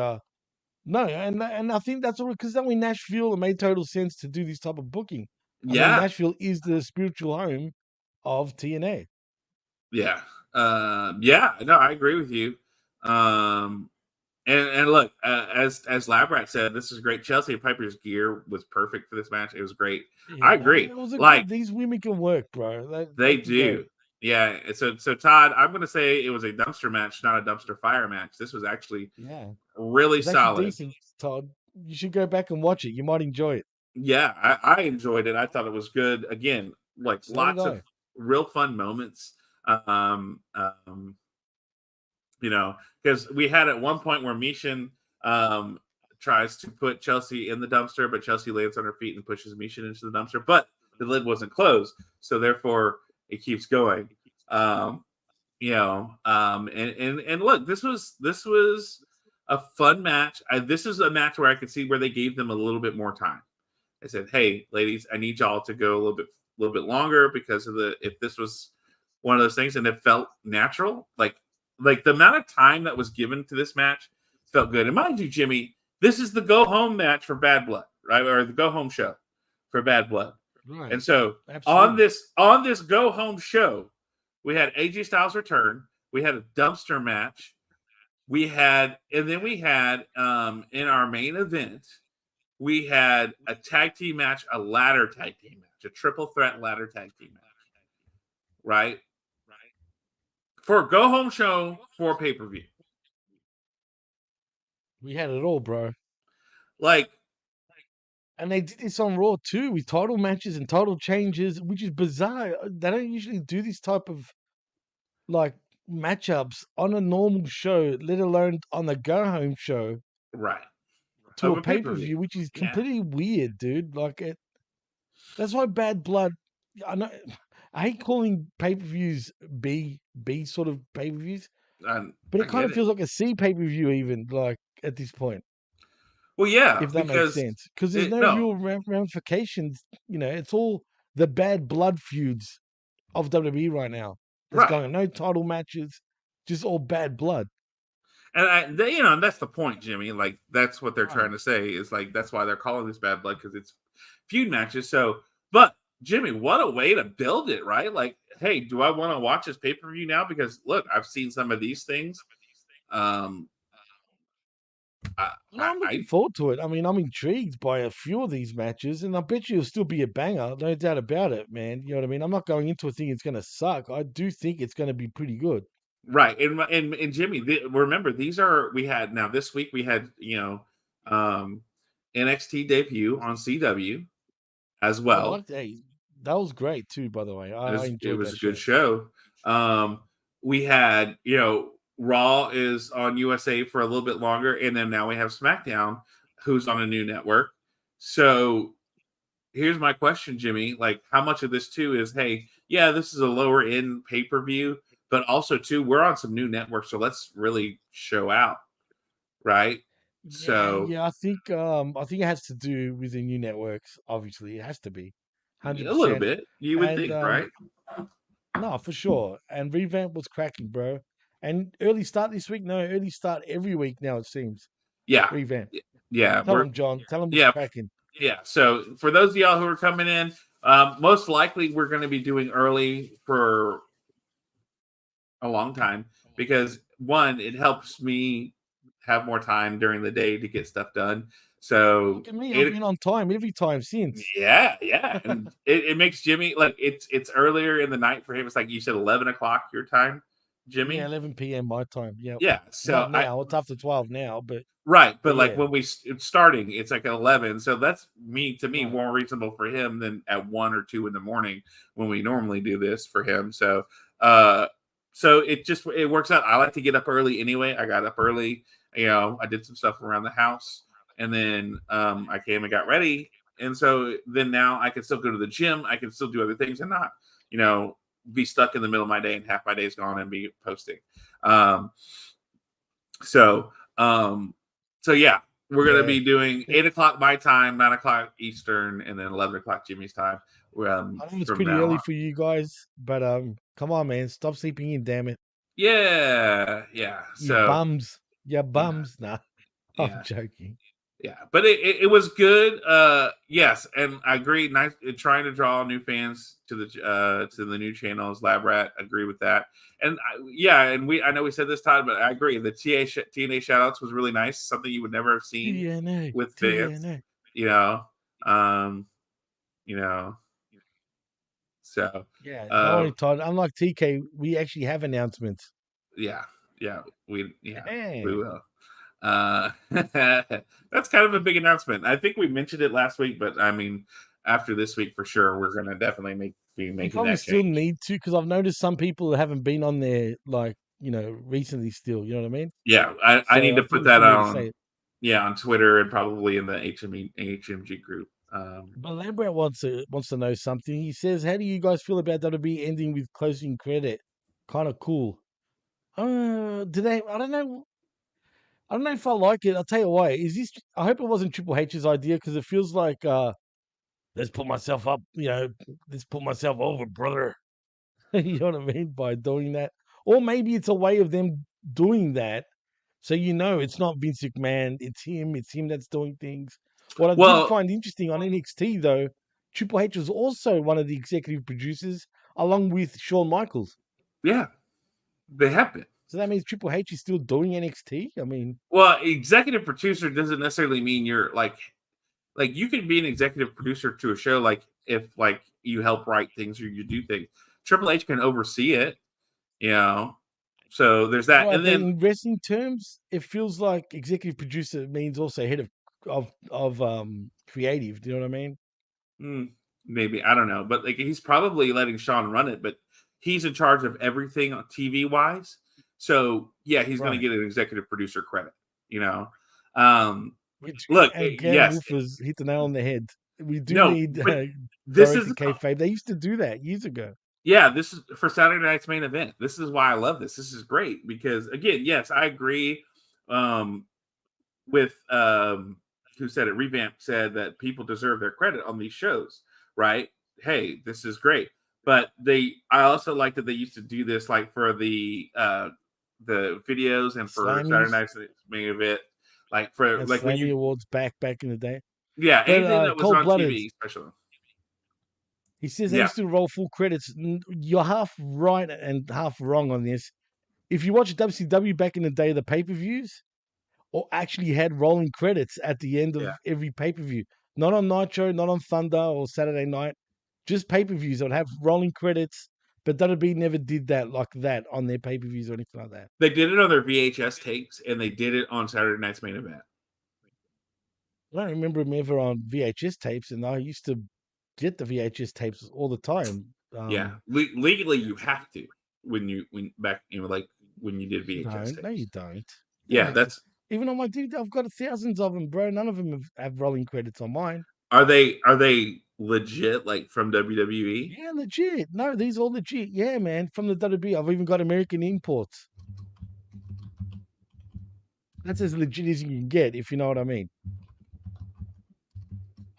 no, and I think that's all because then in Nashville, it made total sense to do this type of booking. I mean, Yeah. Nashville is the spiritual home of TNA. Yeah. Yeah. No, I agree with you. And look, as Labrat said, this is great. Chelsea Piper's gear was perfect for this match. It was great. I agree. It was a Like, good. These women can work, bro. they can go. do. Yeah. So Todd, I'm going to say it was a dumpster match, not a dumpster fire match. This was actually really It's actually solid. decent, Todd. You should go back and watch it. You might enjoy it. Yeah, I enjoyed it. I thought it was good. Again, like So lots did I. of real fun moments. Because we had at one point where Mishin tries to put Chelsea in the dumpster, but Chelsea lands on her feet and pushes Mishin into the dumpster, but the lid wasn't closed, so therefore it keeps going. And look, this was a fun match. This is a match where I could see where they gave them a little bit more time. I said, "Hey, ladies, I need y'all to go a little bit longer because of if this was one of those things and it felt natural, like like the amount of time that was given to this match felt good. And mind you, Jimmy, this is the go home match for Bad Blood, right? Or the go home show for Bad Blood. Right. And so Absolutely. on this go home show, we had AJ Styles return, we had a dumpster match, and then we had in our main event, we had a tag team match, a ladder tag team match, a triple threat ladder tag team match. Right? For a go home show for pay-per-view. We had it all, bro. Like, and they did this on Raw too, with title matches and title changes, which is bizarre. They don't usually do this type of like matchups on a normal show, let alone on the go home show right. to Of a a pay per pay-per-view. view, which is Yeah. completely weird, dude. Like that's why Bad Blood. I know. I hate calling pay per views B sort of pay per views, but I it kind get of feels like a C pay per view, even like at this point. Well, yeah, If that makes because sense, because there's no no, real ramifications. It's all the Bad Blood feuds of WWE right now. That's right. going on. No title matches, just all bad blood. And and that's the point, Jimmy. Like, that's what they're Right. trying to say is like, that's why they're calling this Bad Blood, because it's feud matches. So, but Jimmy, what a way to build it, right? Like, hey, do I want to watch this pay-per-view now? Because look, I've seen some of these things. I'm looking forward to it. I mean, I'm intrigued by a few of these matches, and I bet you it'll still be a banger, no doubt about it, man. You know what I mean? I'm not going into a thing it's going to suck. I do think it's going to be pretty good. Right. And Jimmy, remember, we had now this week we had, NXT debut on CW as I well. liked that. That was great too, by the way. I It enjoyed was that a good show. We had, Raw is on USA for a little bit longer, and then now we have SmackDown, who's on a new network. So here's my question, Jimmy. Like, how much of this too is, hey, yeah, this is a lower end pay-per-view, but also too, we're on some new networks, so let's really show out, right? Yeah, I think it has to do with the new networks. Obviously, it has to be A little 100%. bit, you would And think, right? no, for sure. And revamp was cracking, bro. And early start this week. No, early start every week now. It seems. Yeah, Revamp. yeah, Tell them, John. Tell them what's yeah, cracking. yeah. So for those of y'all who are coming in, most likely we're going to be doing early for a long time because one, it helps me have more time during the day to get stuff done. So Look at me. I've been on time every time since. yeah, and it makes Jimmy like it's earlier in the night for him. It's like you said, 11 o'clock your time, Jimmy. Yeah, 11 p.m. my time. Yeah. Yeah. So not now. It's after 12 now, but right, but like yeah. when it's starting, it's like 11. So that's to me Right. more reasonable for him than at 1 or 2 in the morning when we normally do this for him. So so it works out. I like to get up early anyway. I got up early. I did some stuff around the house, and then I came and got ready. And so then now I can still go to the gym. I can still do other things and not, be stuck in the middle of my day and half my day's gone and be posting. So yeah, we're going to be doing 8 o'clock my time, 9 o'clock Eastern, and then 11 o'clock Jimmy's time. I think it's pretty early for you guys, but come on, man. Stop sleeping in, damn it. Yeah. You bums. You bums. Nah, I'm joking. Yeah, but it was good. Yes, and I agree. Nice trying to draw new fans to the new channels. Lab Rat, agree with that. And I know we said this, Todd, but I agree. The TNA shoutouts was really nice. Something you would never have seen TNA, with fans. TNA. So yeah, not only Todd. Unlike TK, we actually have announcements. Yeah, we will. That's kind of a big announcement. I think we mentioned it last week, but I mean, after this week for sure, we're gonna definitely be making probably that still change. need to, because I've noticed some people haven't been on there recently. Still, you know what I mean? Yeah, I need to put that on. Yeah, on Twitter and probably in the HMG group. But Lambert wants to know something. He says, "How do you guys feel about WWE ending with closing credit? Kind of cool. Do they? I don't know. I don't know if I like it. I'll tell you why. I hope it wasn't Triple H's idea, because it feels like let's put myself up. Let's put myself over, brother. You know what I mean by doing that. Or maybe it's a way of them doing that, so it's not Vince McMahon, it's him that's doing things. What I did find interesting on NXT though, Triple H was also one of the executive producers, along with Shawn Michaels. Yeah, they have been. So that means Triple H is still doing NXT. I mean, well, executive producer doesn't necessarily mean you're like you can be an executive producer to a show, like if like you help write things or you do things. Triple H can oversee it, So there's that, right, and then in wrestling terms, it feels like executive producer means also head of creative. Do you know what I mean? Maybe I don't know, but like he's probably letting Sean run it, but he's in charge of everything on TV wise. So yeah, he's going to get an executive producer credit. Look, and Gary yes, Wolfers hit the nail on the head. We do need this is kayfabe. They used to do that years ago. Yeah, this is for Saturday night's main event. This is why I love this. This is great because again, yes, I agree with who said it. Revamp said that people deserve their credit on these shows, right? Hey, this is great. But I also like that they used to do this like for the videos and for Slammies. Saturday night's main event, like for and like when Slammy Awards back in the day. Yeah, anything that was on TV, especially. He says they used to roll full credits. You're half right and half wrong on this. If you watch WCW back in the day, the pay-per-views or actually had rolling credits at the end of every pay-per-view. Not on Nitro, not on Thunder or Saturday night. Just pay-per-views that would have rolling credits, but WWE never did that like that on their pay-per-views or anything like that. They did it on their VHS tapes, and they did it on Saturday night's main event. I don't remember them ever on VHS tapes, and I used to get the VHS tapes all the time. Legally you have to when you did VHS No, you don't. Yeah, that's even on my DVD. I've got thousands of them, bro. None of them have rolling credits on mine. Are they legit, like from WWE? Yeah, legit. No, these are all legit. Yeah, man, from the WWE. I've even got American imports. That's as legit as you can get, if you know what I mean.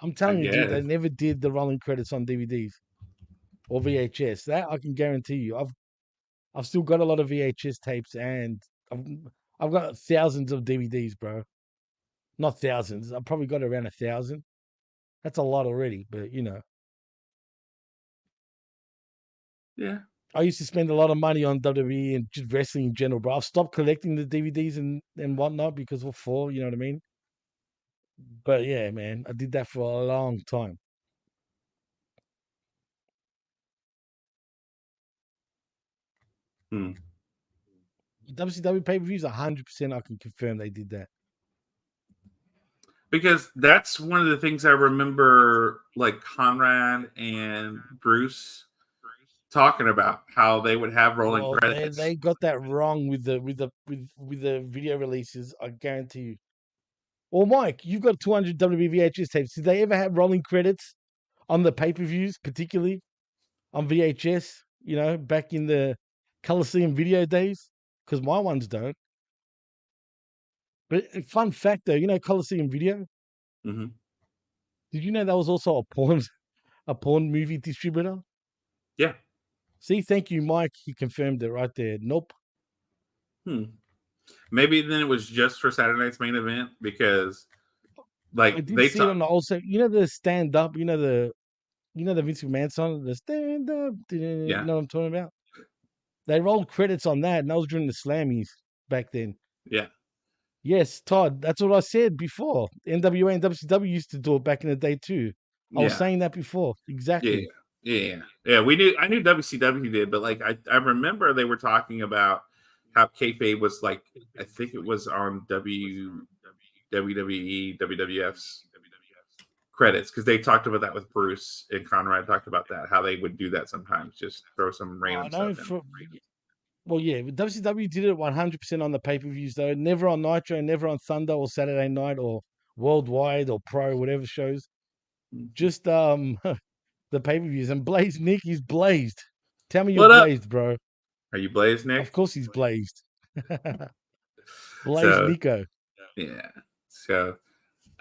I'm telling you, dude, they never did the rolling credits on DVDs or VHS. That I can guarantee you. I've still got a lot of VHS tapes, and I've got thousands of DVDs, bro. Not thousands. I've probably got around 1,000. That's a lot already, but Yeah. I used to spend a lot of money on WWE and just wrestling in general, bro. I've stopped collecting the DVDs and whatnot because of fall, you know what I mean? But yeah, man, I did that for a long time. WCW pay-per-views, 100% I can confirm they did that. Because that's one of the things I remember, like Conrad and Bruce talking about, how they would have rolling credits. They got that wrong with the video releases, I guarantee you. Well, Mike, you've got 200 WWE VHS tapes. Did they ever have rolling credits on the pay-per-views, particularly on VHS? Back in the Coliseum video days, because my ones don't. But fun fact, though, Coliseum Video. Mm-hmm. Did you know that was also a porn movie distributor? Yeah. See, thank you, Mike. He confirmed it right there. Nope. Maybe then it was just for Saturday night's main event because, like, I did see it on the also. The stand up. The Vince McMahon song, the stand up. You know what I'm talking about? They rolled credits on that, and that was during the Slammies back then. Yeah. Yes, Todd. That's what I said before. NWA and WCW used to do it back in the day too. I was saying that before. Exactly. Yeah. I knew WCW did, but like I remember they were talking about how kayfabe was like, I think it was on WWE, WWF's credits, because they talked about that with Bruce and Conrad talked about that, how they would do that sometimes, just throw some random stuff in. Well, yeah, WCW did it 100% on the pay-per-views, though. Never on Nitro, never on Thunder or Saturday Night or Worldwide or Pro, whatever shows. Just the pay-per-views. And Blaze Nick is blazed. Tell me you're blazed, bro. Are you blazed, Nick? Of course he's blazed. Blaze Nico. Yeah. So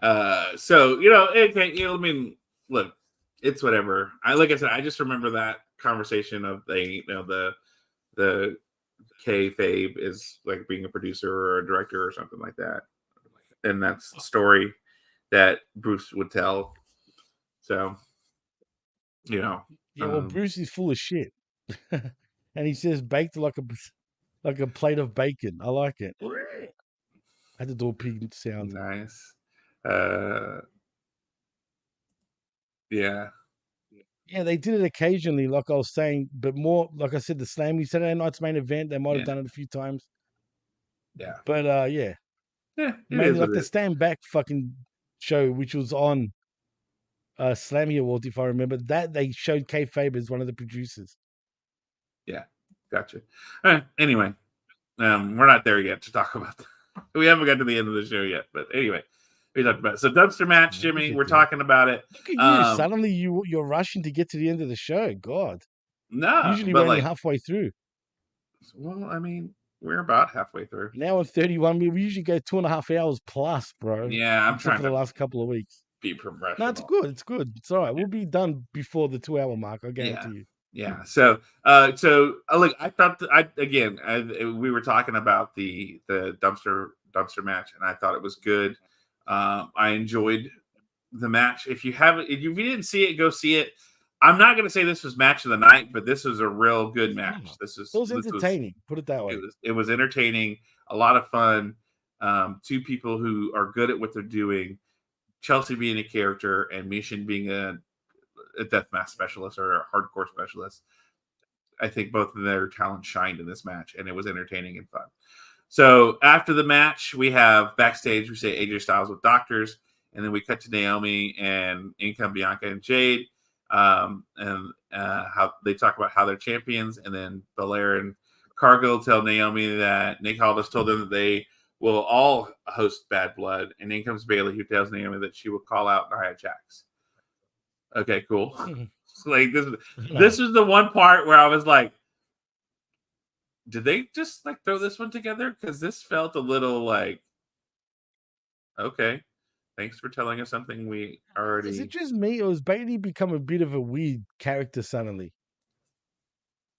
I mean, look, it's whatever. Like I said, I just remember that conversation of the kayfabe is like being a producer or a director or something like that, and that's the story that Bruce would tell. So, you know, Yeah, well, Bruce is full of shit, and he says baked like a plate of bacon. I like it. I had to do a pig sound. nice. Yeah, Yeah, they did it occasionally, like I was saying, but more like I said, the Slammy Saturday Night's main event. They might have yeah, done it a few times, yeah, but yeah, yeah. It mainly is like what it the is. Stand Back fucking show, which was on Slammy Awards, if I remember. That they showed kayfabe as one of the producers. Yeah, gotcha. Anyway, we're not there yet to talk about that. We haven't got to the end of the show yet, but anyway, we talked about it. So dumpster match, Yeah, we'll Jimmy. get We're there. talking about it. Look at you! Suddenly you're rushing to get to the end of the show. God, No, usually but we're only like, halfway through. well, I mean, we're about halfway through. Now at 31, we usually go 2.5 hours plus, bro. Yeah, I'm Except trying for the to last couple of weeks. be No, it's professional. good. It's good. It's all right. We'll be done before the 2 hour mark. I Yeah, guarantee you. yeah. So, look, I thought we were talking about the dumpster match, and I thought it was good. I enjoyed the match. If you didn't see it, go see it. I'm not going to say this was match of the night, but this was a real good match. It was This entertaining. Put it that way. it was entertaining, a lot of fun. Two people who are good at what they're doing. Chelsea being a character and Mishin being a deathmatch specialist or a hardcore specialist. I think both of their talents shined in this match, and it was entertaining and fun. So after the match, we have backstage. We say AJ Styles with doctors, and then we cut to Naomi and in come Bianca and Jade, and how they talk about how they're champions, and then Belair and Cargill tell Naomi that Nick Aldis told them that they will all host Bad Blood, and in comes Bayley, who tells Naomi that she will call out Nia Jax. Okay, cool. Like this is the one part where I was like, did they just like throw this one together? Because this felt a little like, okay, thanks for telling us something we already. Is it just me, or has Bailey become a bit of a weird character suddenly?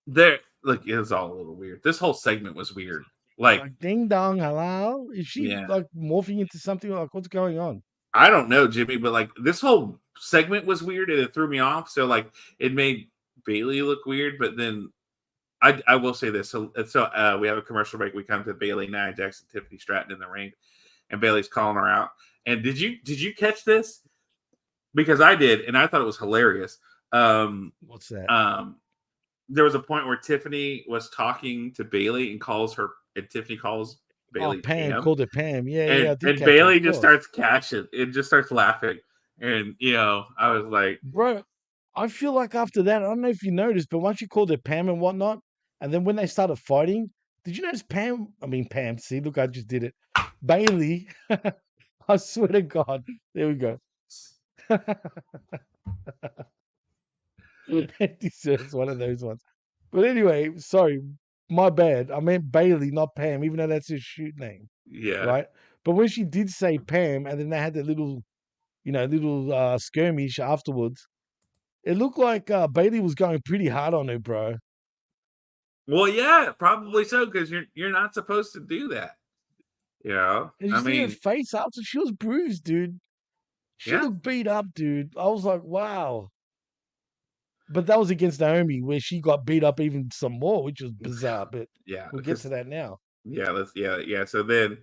Look, it was all a little weird. This whole segment was weird. Like ding dong, hello. Is she like morphing into something? Like what's going on? I don't know, Jimmy, but like this whole segment was weird and it threw me off. So like it made Bailey look weird, but then I will say this. So we have a commercial break. We come to Bailey, Nia Jax, and Tiffany Stratton in the ring, and Bailey's calling her out. And did you catch this? Because I did, and I thought it was hilarious. What's that? There was a point where Tiffany was talking to Bailey and Tiffany calls Bailey Pam. Called her Pam. Yeah, and, yeah. And Bailey just starts catching. It just starts laughing. And, I was like... Bro, I feel like after that, I don't know if you noticed, but once you called her Pam and whatnot, and then when they started fighting, did you notice Pam? See, look, I just did it. Bailey, I swear to God. There we go. It deserves one of those ones. But anyway, sorry, my bad. I meant Bailey, not Pam, even though that's his shoot name. Yeah. Right? But when she did say Pam, and then they had that little skirmish afterwards, it looked like Bailey was going pretty hard on her, bro. Well, yeah, probably so, because you're not supposed to do that. And you see her face after, she was bruised, dude. She looked beat up, dude. I was like, wow. But that was against Naomi, where she got beat up even some more, which was bizarre. But we'll get to that now. Yeah, So then,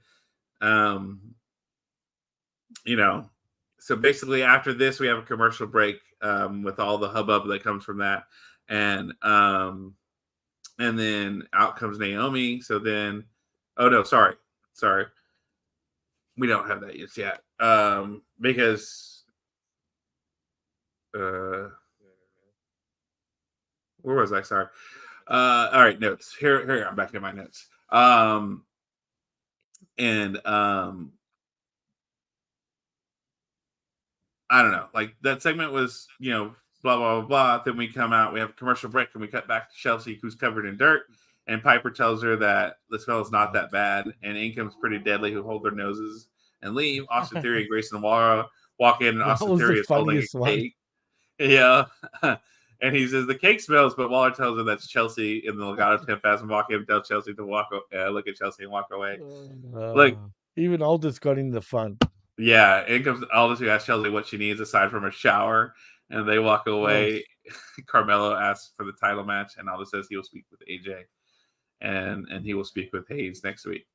so basically after this, we have a commercial break with all the hubbub that comes from that, and then out comes Naomi. So then, oh no, sorry, we don't have that yet, because where was I? Sorry. All right, notes. Here I'm back in my notes. I don't know. Like that segment was, blah, blah, blah, blah. Then we come out, we have a commercial break, and we cut back to Chelsea, who's covered in dirt. And Piper tells her that this fella's not that bad. And in comes Pretty Deadly, who hold their noses and leave. Austin Theory and Grayson Waller walk in, and Austin Theory is holding a cake. Yeah. And he says the cake smells, but Waller tells her that's Chelsea in the Legato 10,000 walk in, tells Chelsea to look at Chelsea and walk away. Like, even Aldous got in the fun. Yeah, in comes Aldous, who asks Chelsea what she needs aside from a shower, and they walk away. Carmelo asks for the title match, and Aldous says he will speak with AJ, and he will speak with Hayes next week.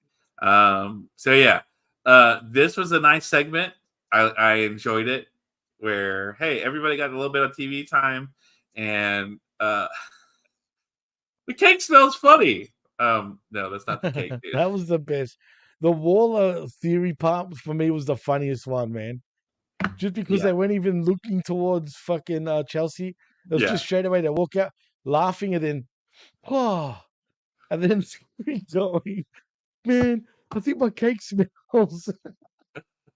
So yeah, this was a nice segment. I enjoyed it. Where hey, everybody got a little bit of TV time, and the cake smells funny. No, that's not the cake, dude. That was the best. The Waller theory part for me was the funniest one, man. Just because they weren't even looking towards fucking Chelsea. It was just straight away they walk out laughing and then, and then going, man, I think my cake smells.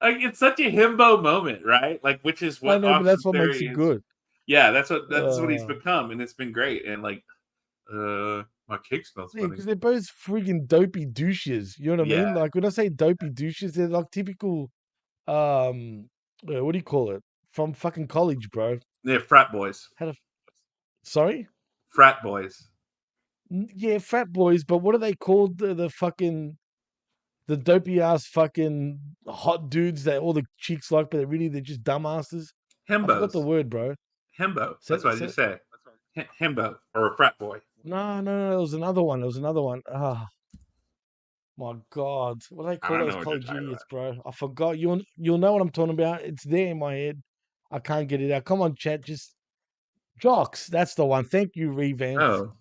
Like it's such a himbo moment, right? Like, which is what I know, but that's what Austin makes Theory it is. good. Yeah, that's what he's become, and it's been great. And like, my cake smells funny. Because they're both freaking dopey douches. You know what I mean? Yeah. Like when I say dopey douches, they're like typical, what do you call it? From fucking college, bro. They're frat boys. Sorry? Frat boys. Yeah, frat boys. But what are they called? The fucking the dopey ass fucking hot dudes that all the chicks like, but they're just dumbasses. Himbos. I forgot the word, bro. Himbo. That's what I just said. Himbo or a frat boy. No. There was another one. Ah, my God. What do they call those college idiots, bro? I forgot. You'll know what I'm talking about. It's there in my head. I can't get it out. Come on, chat. Just jocks. That's the one. Thank you, Revance. Oh.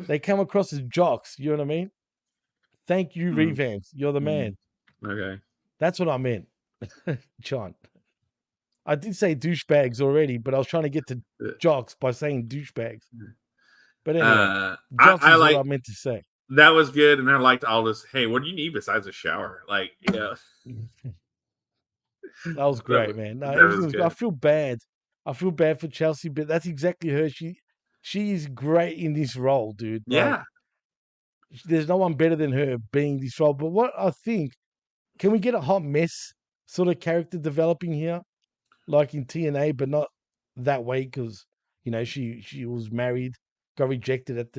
They come across as jocks. You know what I mean? Thank you, Revance. You're the man. Okay. That's what I meant, John. I did say douchebags already, but I was trying to get to jocks by saying douchebags. But anyway, jocks is what I meant to say. That was good, and I liked all this. Hey, what do you need besides a shower? Like, yeah. That was great, man. No, I feel bad. I feel bad for Chelsea, but that's exactly her. She is great in this role, dude. Yeah. Like, there's no one better than her being this role. But what I think, can we get a hot mess sort of character developing here, like in TNA, but not that way? Because she was married, got rejected at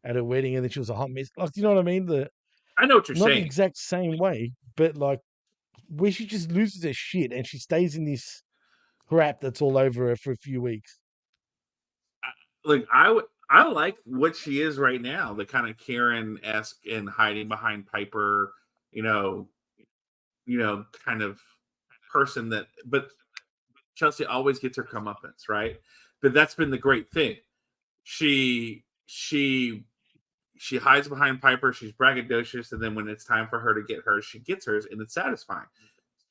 at her wedding, and then she was a hot mess. Like, you know what I mean? I know what you're saying. Not the exact same way, but like where she just loses her shit and she stays in this crap that's all over her for a few weeks. Like I like what she is right now, the kind of Karen-esque and hiding behind Piper, kind of person that. But Chelsea always gets her comeuppance, right? But that's been the great thing. She hides behind Piper. She's braggadocious, and then when it's time for her to get hers, she gets hers, and it's satisfying.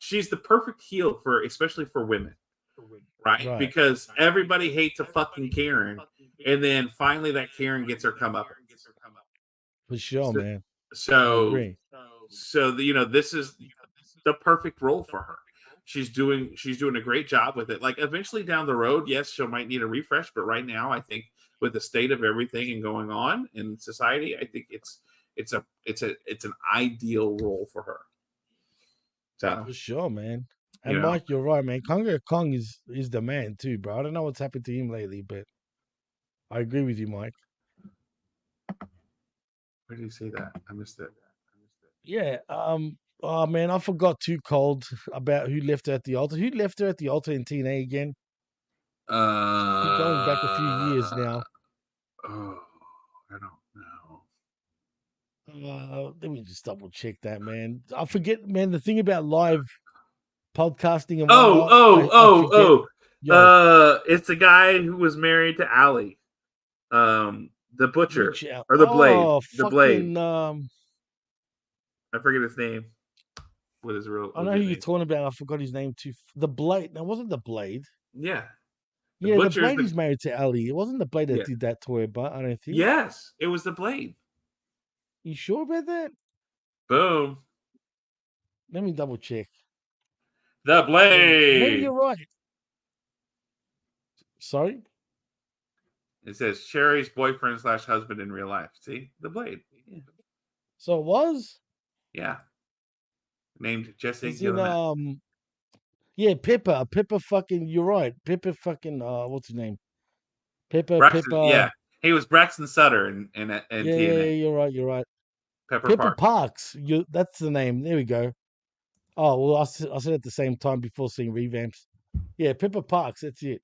She's the perfect heel especially for women, right? Because everybody hates a fucking Karen, and then finally that Karen gets her comeuppance. For sure, man. So this is the perfect role for her. She's doing a great job with it. Like eventually down the road, yes, she might need a refresh, but right now, I think with the state of everything and going on in society, I think it's an ideal role for her. So for sure, man. And Mike, you're right, man. Congo Kong is the man too, bro. I don't know what's happened to him lately, but I agree with you, Mike. Where did you say that? I missed it. Yeah. Oh man, I forgot too cold about who left her at the altar. Who left her at the altar in TNA again? Going back a few years now. Oh, I don't know. Let me just double check that, man. I forget, man. The thing about live podcasting and it's the guy who was married to Allie, the butcher or the blade, the blade. I forget his name. What is real? I know who you're talking about. I forgot his name too. The Blade. That wasn't the Blade. Yeah. The Blade is married to Ali. It wasn't the Blade that did that to her, but I don't think. Yes, it was the Blade. You sure about that? Boom. Let me double check. The Blade. Maybe you're right. Sorry? It says Sherry's boyfriend / husband in real life. See? The Blade. Yeah. So it was? Yeah. Named Jesse. Yeah, Pepper. Pepper fucking. You're right. Pepper fucking. What's his name? Pepper. Braxton, Pepper. yeah, he was Braxton Sutter in Yeah, TNA. you're right. You're right. Pepper Pepper Park. Parks. That's the name. There we go. Oh well, I said at the same time before seeing revamps. Yeah, Pepper Parks. That's it.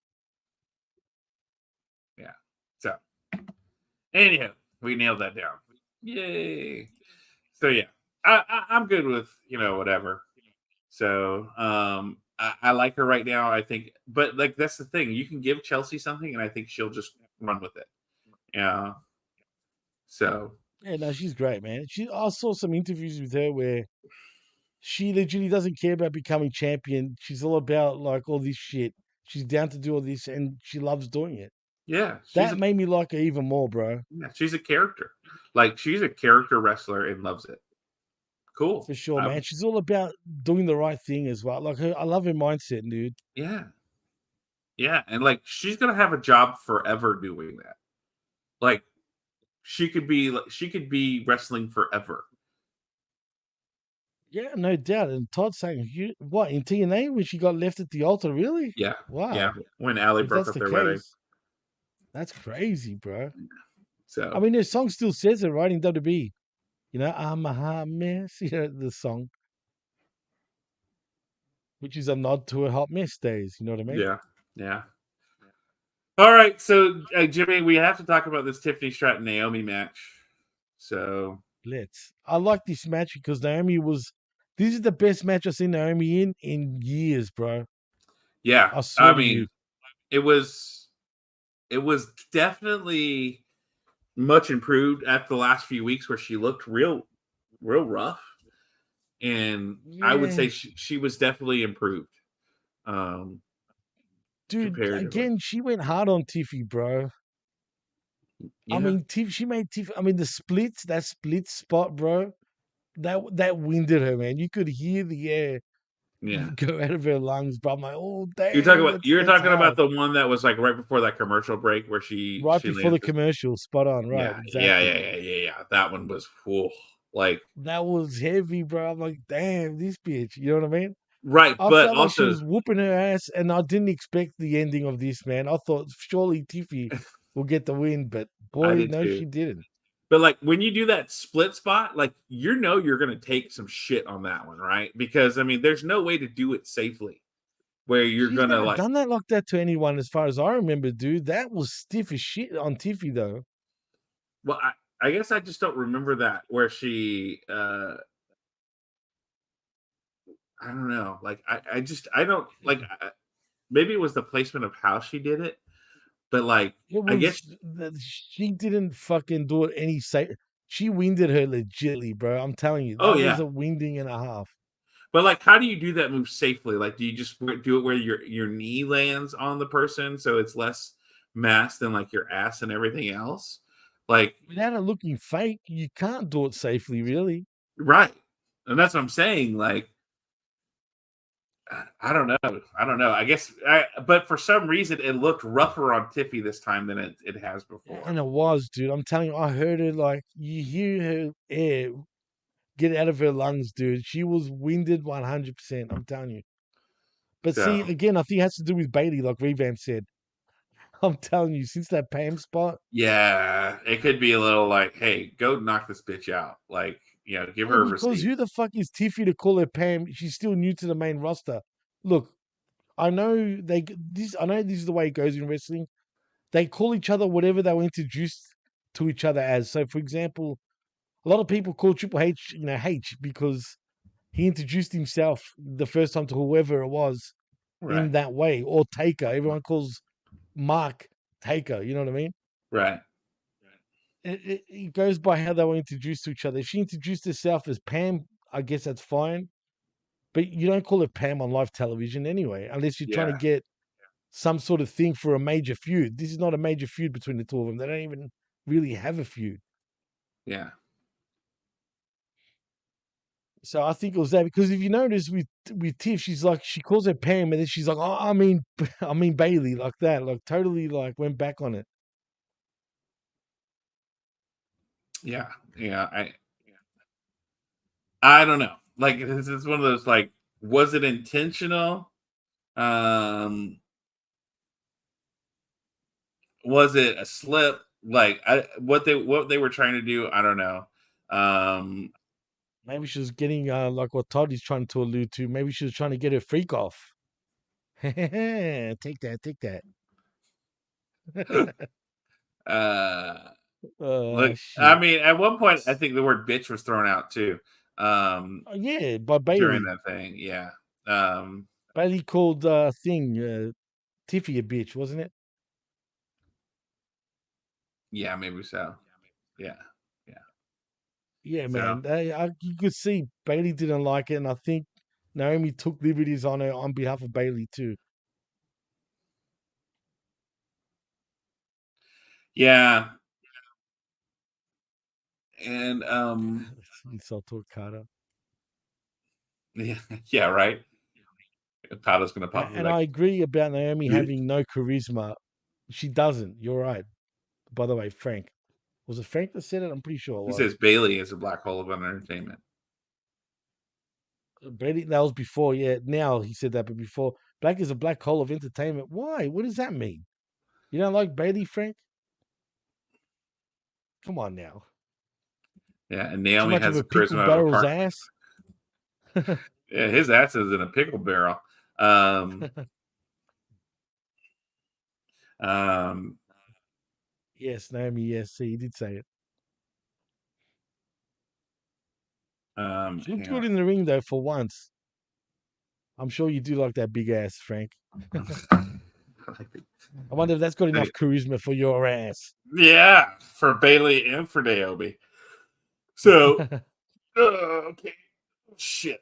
Yeah. So, anyhow, we nailed that down. Yay! So yeah, I'm good with whatever. So I like her right now. I think, but like that's the thing. You can give Chelsea something, and I think she'll just run with it. Yeah. So Yeah, no, she's great, man. I saw some interviews with her where she literally doesn't care about becoming champion. She's all about like all this shit. She's down to do all this, and she loves doing it. yeah, That made me like her even more, bro. she's a character. Like she's a character wrestler and loves it. Cool. For sure, man. She's all about doing the right thing as well. Like I love her mindset, dude. Yeah. Yeah, and like she's gonna have a job forever doing that. Like she could be wrestling forever. Yeah, no doubt. And Todd's saying, what, in TNA when she got left at the altar? Really? Yeah. Wow. Yeah. When Allie If broke that's up the their wedding. case, that's crazy, bro. So I mean, her song still says it, right, in WB. I'm a hot mess. The song, which is a nod to her hot mess days. You know what I mean? yeah. Yeah. All right. So Jimmy, we have to talk about this Tiffany Stratton Naomi match. So I like this match because this is the best match I've seen Naomi in years, bro. yeah. I swear to mean, you. it was definitely much improved at the last few weeks where she looked real rough. And I would say Yeah. she was definitely improved. Dude, again, she went hard on Tiffy, bro. Yeah. I mean, she made Tiffy. I mean, that split spot, bro. That winded her, man. You could hear the air go out of her lungs, bro. I'm like, oh damn, you're that's talking about hard. the one that was like right before that commercial break where she Right before the landed. commercial, spot on, right? Exactly. Yeah. That one was like That was heavy, bro. I'm like, damn, this bitch. You know what I mean? right, I but felt like she also was whooping her ass, and I didn't expect the ending of this, man. I thought surely Tiffy will get the win, but I boy, did no, too. she didn't. But like when you do that split spot, like you're gonna take some shit on that one, right? Because I mean, there's no way to do it safely where you're She's gonna never like done that like that to anyone, as far as I remember, dude. That was stiff as shit on Tiffy, though. well, I guess I just don't remember that where she I don't know. Like I don't like maybe it was the placement of how she did it, but like It I guess was she didn't fucking do it any safe. She winded her legitly, bro. I'm telling you, oh that was yeah. a winding and a half. But like how do you do that move safely? Like do you just do it where your knee lands on the person so it's less mass than like your ass and everything else? Like Without it looking fake, you can't do it safely, really. right. And that's what I'm saying. Like I don't know. I guess but for some reason it looked rougher on Tiffy this time than it has before. And it was, dude. I'm telling you, I heard her like you hear her air get out of her lungs, dude. She was winded 100%. I'm telling you. But see, So again, I think it has to do with Bailey, like Revamp said. I'm telling you, since that Pam spot, yeah, it could be a little like, hey, go knock this bitch out. Like, give yeah, her a because receipt. who the fuck is Tiffy to call her Pam? She's still new to the main roster. Look, I know I know this is the way it goes in wrestling. They call each other whatever they were introduced to each other as. So, for example, a lot of people call Triple H, H because he introduced himself the first time to whoever it was in Right. that way, or Taker. Everyone calls Mark Taker. You know what I mean? Right. It goes by how they were introduced to each other. If she introduced herself as Pam, I guess that's fine. But you don't call her Pam on live television anyway, unless you're trying to Yeah. get some sort of thing for a major feud. This is not a major feud between the two of them. They don't even really have a feud. Yeah. So I think it was that because if you notice with Tiff, she's like she calls her Pam and then she's like, oh, I mean I mean Bailey, like that, like totally like went back on it. Yeah. Yeah. I don't know. Like this is one of those like, was it intentional? Was it a slip? Like what they were trying to do, I don't know. Maybe she was getting like what Todd is trying to allude to. Maybe she was trying to get her freak off. Take that. Look, I Shit. mean, at one point, I think the word "bitch" was thrown out too. Oh, yeah, by During Bailey. that thing, yeah. Bailey called Tiffy a bitch, wasn't it? Yeah, maybe so. Yeah. Yeah, So man. You could see Bailey didn't like it, and I think Naomi took liberties on her on behalf of Bailey too. yeah, and Insult to Okada. yeah, right. Okada's gonna pop And like, I agree about Naomi bitch. having no charisma. She doesn't. You're right. By the way, Frank. Was it Frank that said it? I'm pretty sure it He was. says Bailey is a black hole of entertainment. Bailey, that was before, yeah. Now he said that, but before, black is a black hole of entertainment. Why? What does that mean? You don't like Bailey, Frank? Come on now. Yeah, and Too Naomi much of has a the pickle charisma of a barrel's park. ass. Yeah, his ass is in a pickle barrel. Um, Yes, Naomi, yes, see, he did say it. She looked hang on. good in the ring, though, for once. I'm sure you do like that big ass, Frank. I wonder if that's got enough charisma for your ass. Yeah, for Bailey and for Naomi. So, okay. Shit.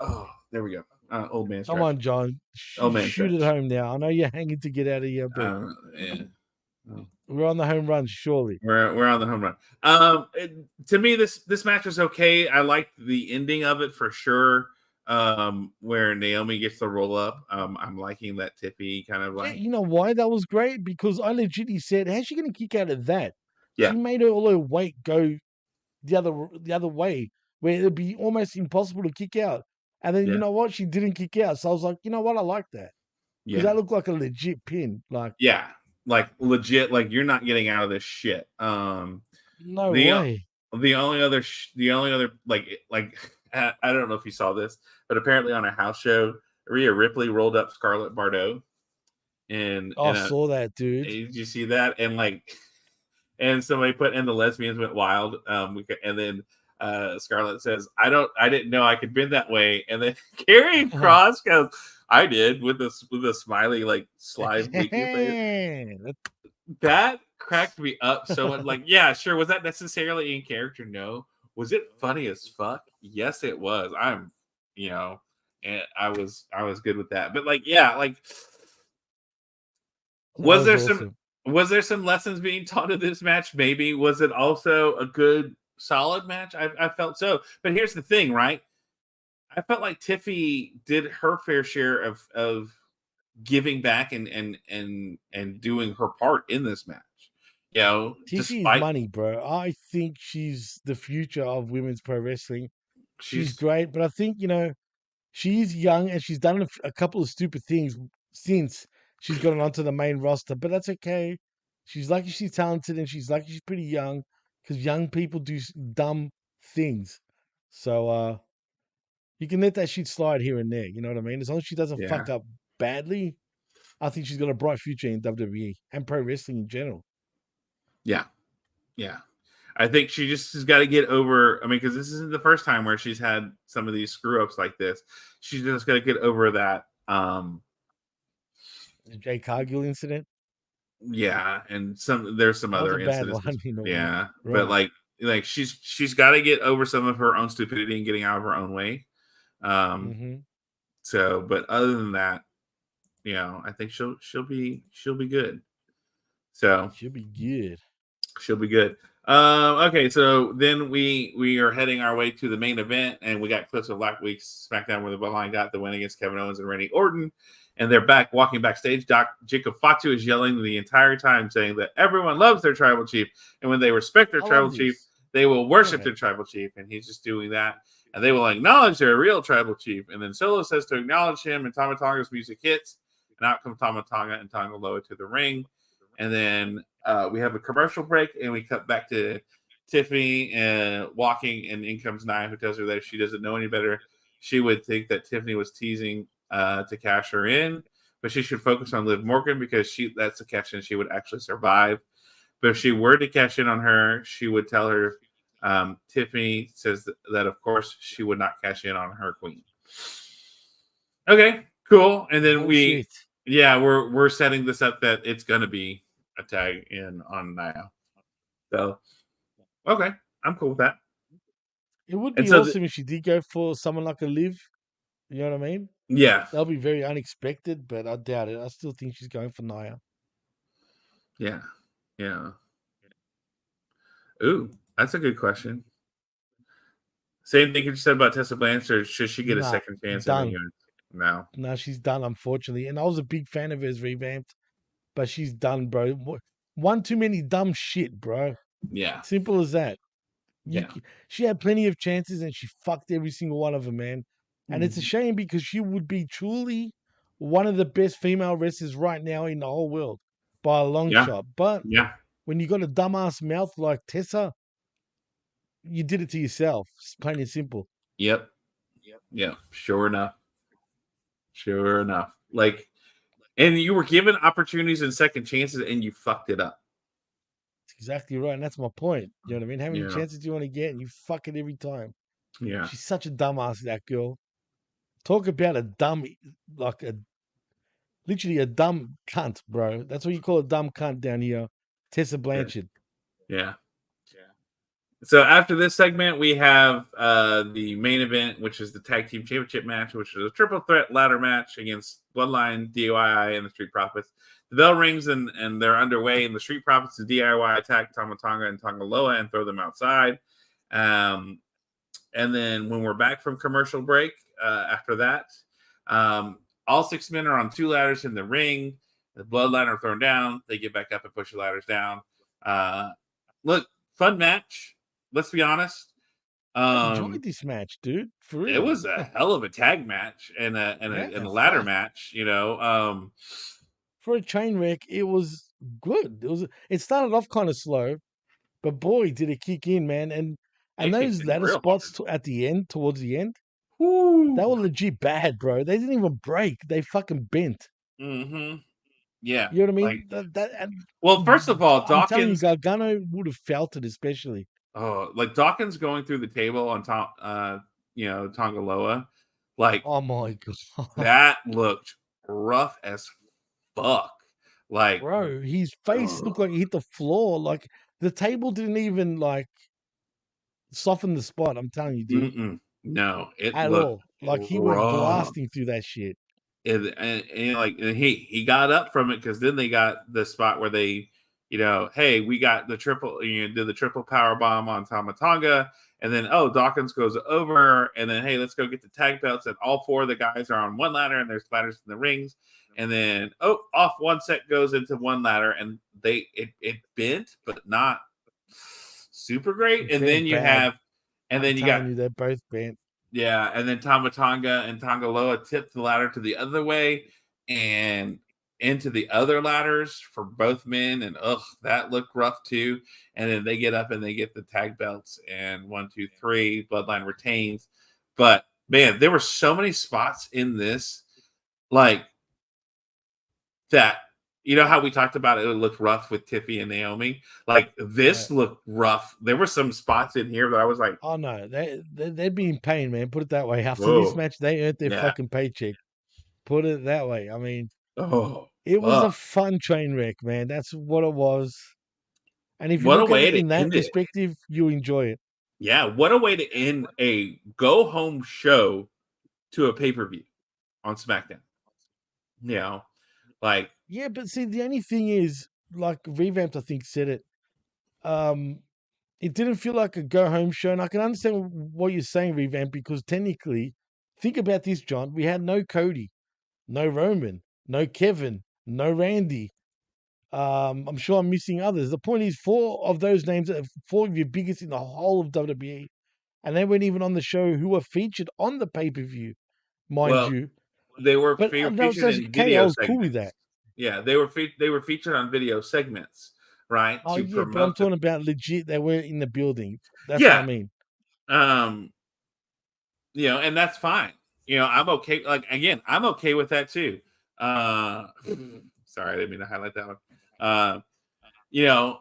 Oh, there we go. Old man Come stretch. on, John. Old man Shoot it stretch. home now. I know you're hanging to get out of here, but Yeah. we're on the home run, surely. We're on the home run. To me, this match was okay. I liked the ending of it for sure. Where Naomi gets the roll up. I'm liking that Tiffy kind of Yeah, like, you know why that was great? Because I legitimately said, how's she going to kick out of that? yeah, She made all her weight go the other way, where it'd be almost impossible to kick out. And then you yeah, know what? She didn't kick out. So I was like, you know what? I like that. Because yeah, that looked like a legit pin. Like, yeah. Like legit, like you're not getting out of this shit. no The way. the only other like I don't know if you saw this, but apparently on a house show, Rhea Ripley rolled up Scarlett Bordeaux I in a. saw that, dude. Did you see that? And like, and somebody put in the lesbians went wild. And then Scarlett says, I didn't know I could bend that way. And then Karrion Kross goes, I did with a smiley like sly winky face. That cracked me up so much. Like, yeah, sure. Was that necessarily in character? No. Was it funny as fuck? Yes, it was. And I was good with that. But like, yeah, like, That was was there awesome. some lessons being taught in this match? Maybe. Was it also a good solid match? I felt so. But here's the thing, right? I felt like Tiffy did her fair share of giving back and doing her part in this match. You know, Tiffy is despite money, bro. I think she's the future of women's pro wrestling. She's she's great, but I think, she's young and she's done a couple of stupid things since she's gotten onto the main roster, but that's okay. She's lucky she's talented and she's lucky she's pretty young because young people do dumb things. So you can let that shit slide here and there. You know what I mean? As long as she doesn't yeah, fuck up badly, I think she's got a bright future in WWE and pro wrestling in general. yeah, yeah. I think she just has got to get over. I mean, because this isn't the first time where she's had some of these screw ups like this. She's just got to get over that. The Jay Cargill incident. Yeah, and there's some That was other a bad incidents. one, in a way. Yeah, but Right. like she's got to get over some of her own stupidity and getting out of her own way. Mm-hmm. So, but other than that, I think she'll be good. So She'll be good. she'll be good. Okay, so then we are heading our way to the main event, and we got clips of last week's SmackDown where the Bloodline got the win against Kevin Owens and Randy Orton, and they're walking backstage. Jacob Fatu is yelling the entire time, saying that everyone loves their tribal chief, and when they respect their I tribal love chief, this. they will worship Yeah. their tribal chief, and he's just doing that. and they will acknowledge their real tribal chief. And then Solo says to acknowledge him, and Tama Tonga's music hits, and out come Tama Tonga and Tonga Loa to the ring. And then we have a commercial break, and we cut back to Tiffany walking, and in comes Nia, who tells her that if she doesn't know any better, she would think that Tiffany was teasing to cash her in, but she should focus on Liv Morgan because that's the cash in she would actually survive. But if she were to cash in on her, she would tell her. Tiffany says that of course she would not cash in on her queen. Okay, cool. And then we're setting this up that it's gonna be a tag in on Nia. So okay, I'm cool with that. It would be awesome if she did go for someone like a Liv. You know what I mean? Yeah. That'll be very unexpected, but I doubt it. I still think she's going for Nia. Yeah. Yeah. Ooh, that's a good question. Same thing you said about Tessa Blanchard. Should she get a second chance in the unit? No, she's done, unfortunately. And I was a big fan of hers revamped, but she's done, bro. One too many dumb shit, bro. Yeah. Simple as that. Yeah. She had plenty of chances and she fucked every single one of them, man. And it's a shame because she would be truly one of the best female wrestlers right now in the whole world by a long shot. But when you got a dumbass mouth like Tessa, you did it to yourself. It's plain and simple. Yep. Sure enough. Like, and you were given opportunities and second chances, and you fucked it up. That's exactly right, and that's my point. You know what I mean? How many chances do you want to get, and you fuck it every time? Yeah. She's such a dumbass, that girl. Talk about a dumb, literally a dumb cunt, bro. That's what you call a dumb cunt down here. Tessa Blanchard. Yeah. So after this segment, we have the main event, which is the Tag Team Championship match, which is a triple threat ladder match against Bloodline, DIY, and the Street Profits. The bell rings and they're underway, and the Street Profits and DIY attack Tama Tonga and Tonga Loa and throw them outside. And then when we're back from commercial break, after that, all 6 men are on 2 ladders in the ring. The Bloodline are thrown down. They get back up and push the ladders down. Look, fun match. Let's be honest. I enjoyed this match, dude. For real. It was a hell of a tag match and a ladder match, you know. For a train wreck, it was good. It started off kind of slow, but boy, did it kick in, man. And those ladder spots at the end, towards the end, they were legit bad, bro. They didn't even break. They fucking bent. Mm-hmm. Yeah. You know what I mean? Well, first of all, Dawkins... I'm telling you, Gargano would have felt it, especially. Oh, like Dawkins going through the table on top, Tonga Loa. Like, oh my god, that looked rough as fuck. Like, bro, his face looked like he hit the floor. Like the table didn't even like soften the spot. I'm telling you, dude. No, it at looked all. Like he went blasting through that shit. And he got up from it because then they got the spot where they, hey, we got the triple, did the triple power bomb on Tama Tonga, and then Dawkins goes over, and then hey, let's go get the tag belts, and all 4 of the guys are on one ladder, and there's ladders in the rings, and then off one set goes into one ladder, and it bent, but not super great, and then you have, and then you got they're both bent. Yeah, and then Tama Tonga and Tonga Loa tipped the ladder to the other way and into the other ladders for both men, and that looked rough too. And then they get up and they get the tag belts, and 1, 2, 3, Bloodline retains. But man, there were so many spots in this, like that. You know how we talked about it looked rough with Tiffy and Naomi? Like, this looked rough. There were some spots in here that I was like... Oh, no. They'd be in pain, man. Put it that way. After this match, they earned their fucking paycheck. Put it that way. I mean, it was a fun train wreck, man. That's what it was. And if you look at it in that perspective, you enjoy it. Yeah, what a way to end a go-home show to a pay-per-view on SmackDown. Like... Yeah, but see, the only thing is, like Revamped, I think, said it. It didn't feel like a go-home show, and I can understand what you're saying, Revamped, because technically, think about this, John. We had no Cody, no Roman, no Kevin, no Randy. I'm sure I'm missing others. The point is, 4 of those names are 4 of your biggest in the whole of WWE and they weren't even on the show who were featured on the pay-per-view, mind Well, you. they were But that featured was in okay. I video was cool with that. segments. Yeah, they were featured on video segments, right, Oh to yeah, but I'm promote the. talking about legit. They were in the building. That's what I Yeah, mean. and that's fine. I'm okay. Like again, I'm okay with that too. Sorry, I didn't mean to highlight that one. You know,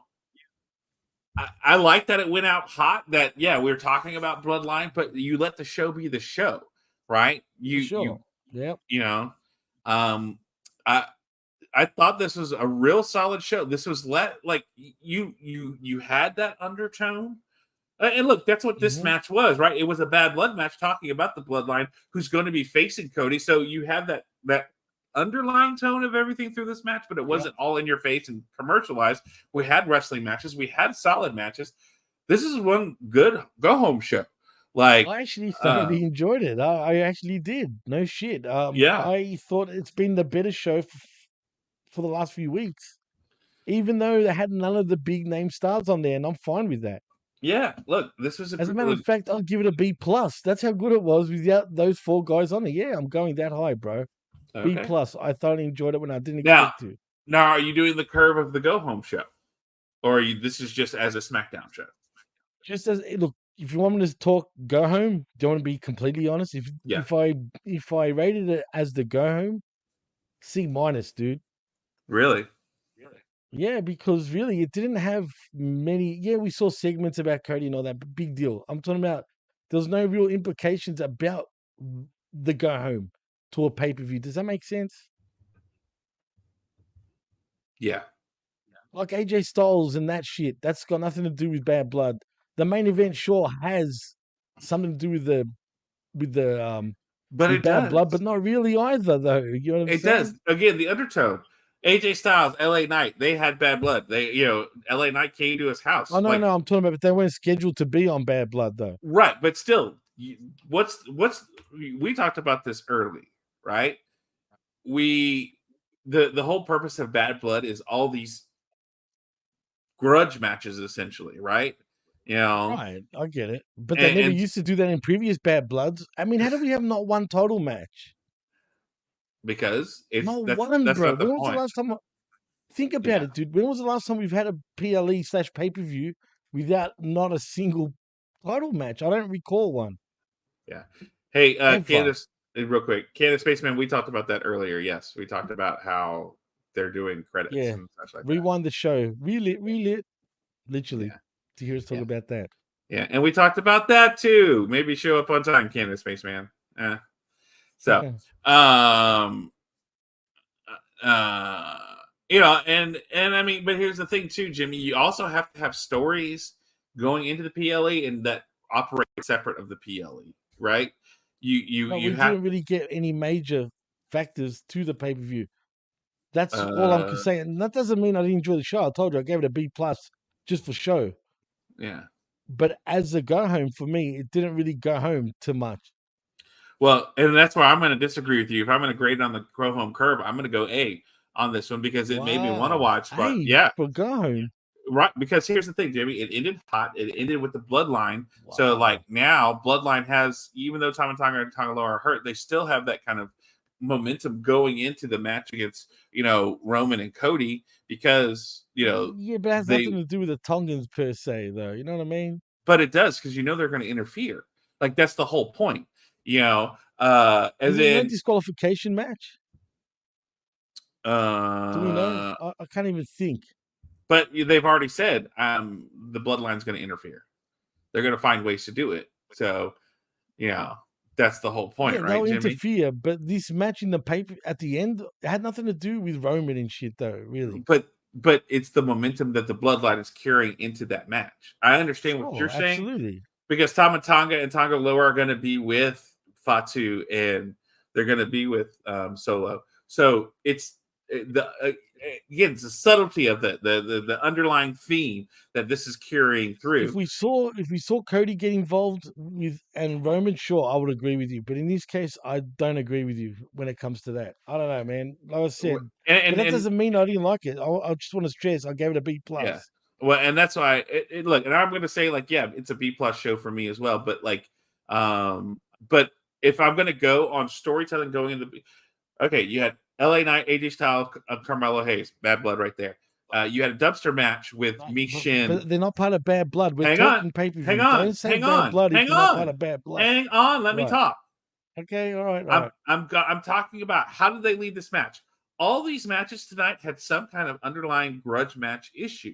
I like that it went out hot. That we were talking about Bloodline, but you let the show be the show, right? For sure. Yep. I I thought this was a real solid show. This was like you had that undertone. And look, that's what this match was, right? It was a bad blood match talking about the bloodline who's going to be facing Cody. So you have that underlying tone of everything through this match, but it wasn't all in your face and commercialized. We had wrestling matches, we had solid matches. This is one good go home show. Like I actually thoroughly enjoyed it. I actually did. No shit. yeah. I thought it's been the better show for the last few weeks, even though they had none of the big name stars on there, and I'm fine with that. Yeah, look, this was As a matter of fact, I'll give it a B plus. That's how good it was without those 4 guys on it. Yeah, I'm going that high, bro. okay. B plus. I thoroughly enjoyed it when I didn't Now, expect to. Now, are you doing the curve of the go home show, or this is just as a SmackDown show? Just as look, if you want me to talk go home, do you want to be completely honest? If I rated it as the go home, C minus, dude. Really? Yeah, because really it didn't have many. Yeah, we saw segments about Cody and all that, but big deal. I'm talking about there's no real implications about the go home to a pay per view. Does that make sense? Yeah. Like AJ Styles and that shit. That's got nothing to do with Bad Blood. The main event sure has something to do with but it Bad does. Blood, but not really either, though. You know what I'm saying? It does. Again, the undertone. AJ Styles, LA Knight, they had Bad Blood. They, LA Knight came to his house. Oh no, no, I'm talking about, but they weren't scheduled to be on Bad Blood, though. Right, but still, what's we talked about this early, right? The whole purpose of Bad Blood is all these grudge matches, essentially, right? Right, I get it, but they never used to do that in previous Bad Bloods. I mean, how do we have not one total match? Because that's bro. When was the last time? Think about it, dude. When was the last time we've had a PLE / pay-per-view without not a single title match? I don't recall one. Yeah. Hey, Candace, real quick. Candace Spaceman, we talked about that earlier. Yes, we talked about how they're doing credits and such like that. Rewind the show. Relit. Literally. To hear us talk about that. Yeah, and we talked about that too. Maybe show up on time, Candace Spaceman. So, and I mean, but here's the thing too, Jimmy. You also have to have stories going into the PLE and that operate separate of the PLE, right? You didn't really get any major factors to the pay-per-view. That's all I'm saying. And that doesn't mean I didn't enjoy the show. I told you I gave it a B plus just for show. Yeah. But as a go home for me, it didn't really go home too much. Well, and that's where I'm going to disagree with you. If I'm going to grade on the go home curve, I'm going to go A on this one because it made me want to watch. But for go home. Right, because here's the thing, Jimmy. It ended hot. It ended with the Bloodline. Wow. So, like now, Bloodline has, even though Tama Tonga and Tonga Loa are hurt, they still have that kind of momentum going into the match against, Roman and Cody because, Yeah, but it has nothing to do with the Tongans per se, though. You know what I mean? But it does because they're going to interfere. Like that's the whole point. Is it a disqualification match? Do we know? I can't even think. But they've already said the Bloodline's going to interfere. They're going to find ways to do it. So, that's the whole point, right, they'll Jimmy? Interfere, but this match in the paper at the end had nothing to do with Roman and shit, though, really. But it's the momentum that the Bloodline is carrying into that match. I understand what you're saying. Absolutely. Because Tama Tonga and Tonga Loa are going to be with Fatu and they're going to be with Solo. So it's again, it's the subtlety of the underlying theme that this is carrying through. If we saw Cody get involved with and Roman, sure, I would agree with you. But in this case, I don't agree with you when it comes to that. I don't know, man. Like I said, but that doesn't mean I didn't like it. I just want to stress I gave it a B plus. Yeah. Well, and that's why look, and I'm going to say like, yeah, it's a B+ show for me as well. But like, but if I'm going to go on storytelling, going into okay, you had LA Knight, AJ Styles, Carmelo Hayes, Bad Blood right there. You had a dumpster match with Michin. But they're not part of Bad Blood. We're Hang talking on, pay-per-view. hang on, Don't say hang Bad on, Blood if hang you're not part on, of Bad Blood. hang on. Let me Right. talk. Okay, all right. I'm talking about how did they lead this match? All these matches tonight had some kind of underlying grudge match issue.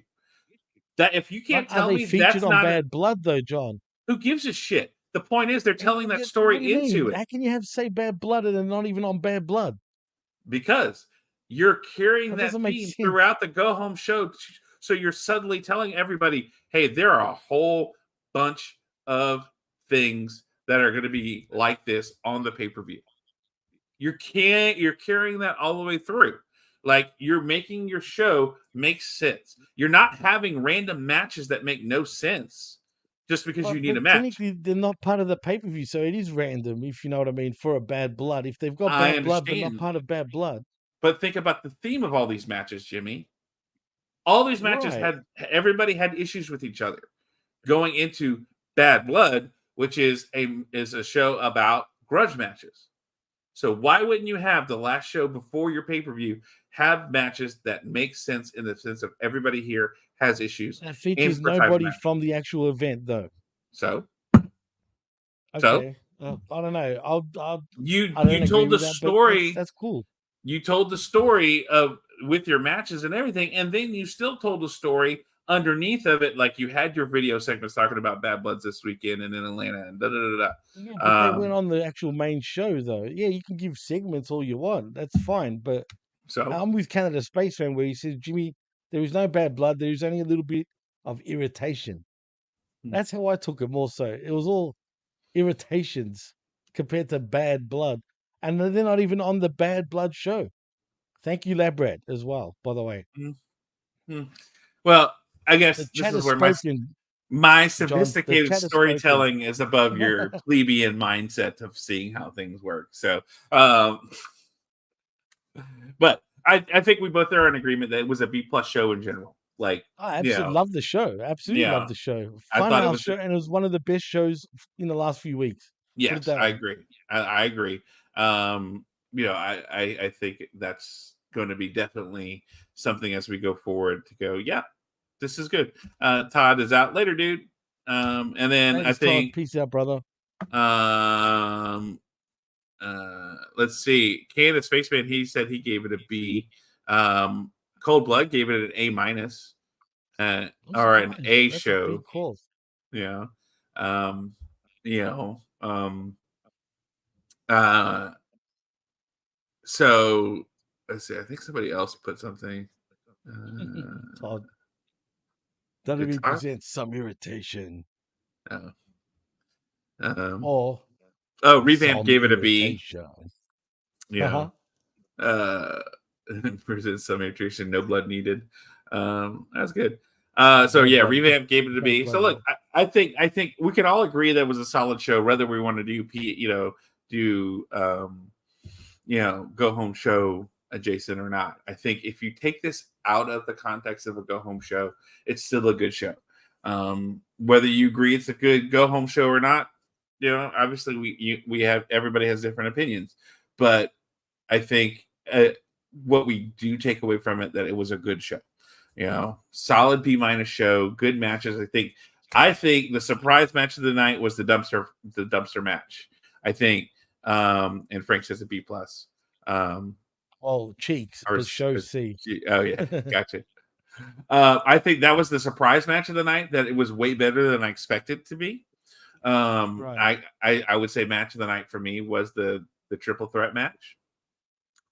That if you can't But are tell they me featured that's on not Bad Blood though, John? who gives a shit? The point is they're telling that What do story you into mean? it How can you have say Bad Blood and they're not even on Bad Blood? because you're carrying That that doesn't make theme sense. throughout the go home show. So you're suddenly telling everybody, hey, there are a whole bunch of things that are going to be like this on the pay-per-view. You're carrying that all the way through. Like you're making your show make sense. You're not having random matches that make no sense just because you need a But match. technically, they're not part of the pay-per-view, so it is random, if you know what I mean, for a Bad Blood. If they've got I Bad Blood but not understand. part of Bad Blood. But think about the theme of all these matches, Jimmy. All these matches Right. everybody had issues with each other. Going into Bad Blood, which is a show about grudge matches. So why wouldn't you have the last show before your pay-per-view have matches that make sense in the sense of everybody here has issues That in features for title nobody match. from the actual event, though. So Okay. I don't know. I you don't agree told the with that, but story. that's cool. You told the story of with your matches and everything, and then you still told the story underneath of it, like you had your video segments talking about Bad Bloods this weekend and in Atlanta and da da da da. Yeah, but they went on the actual main show, though. Yeah, you can give segments all you want. That's fine. But So I'm with Canada Space Fan, where he says, Jimmy, there is no bad blood. There is only a little bit of irritation. That's how I took it more so. It was all irritations compared to Bad Blood. And they're not even on the Bad Blood show. Thank you, Labrat, as well, by the way. well, I guess The this chat is has where spoken. my John, the sophisticated chat has storytelling is above your plebeian mindset of seeing how things work. So, but I think we both are in agreement that it was a B+ show in general. Like, I absolutely love the show. Absolutely love the show. I thought it Funhouse was show, and it was one of the best shows in the last few weeks. Put it yes, that I way. agree. I agree. I think that's going to be definitely something as we go forward to go, yeah, this is good. Todd is out later, dude. And then Thanks, I think Todd. Peace out, brother. let's see. Canada Spaceman, he said he gave it a B. Cold Blood gave it an A-, or an A That's show. a big call. Yeah. So let's see. I think somebody else put something. Todd. WWE presents some irritation. Or Revamp gave it a B. Yeah. Presents some irritation. No blood needed. That's good. So yeah, Revamp gave it a B. So look, I think we can all agree that it was a solid show, whether we want to do go home show adjacent or not. I think if you take this out of the context of a go home show, it's still a good show. Whether you agree it's a good go home show or not, obviously we have everybody has different opinions, but I think what we do take away from it that it was a good show. Solid B- show, good matches. I think the surprise match of the night was the dumpster match. I think, and Frank says a B+. Cheeks, but show C. Oh yeah, gotcha. I think that was the surprise match of the night. That it was way better than I expected it to be. Right. I would say match of the night for me was the triple threat match.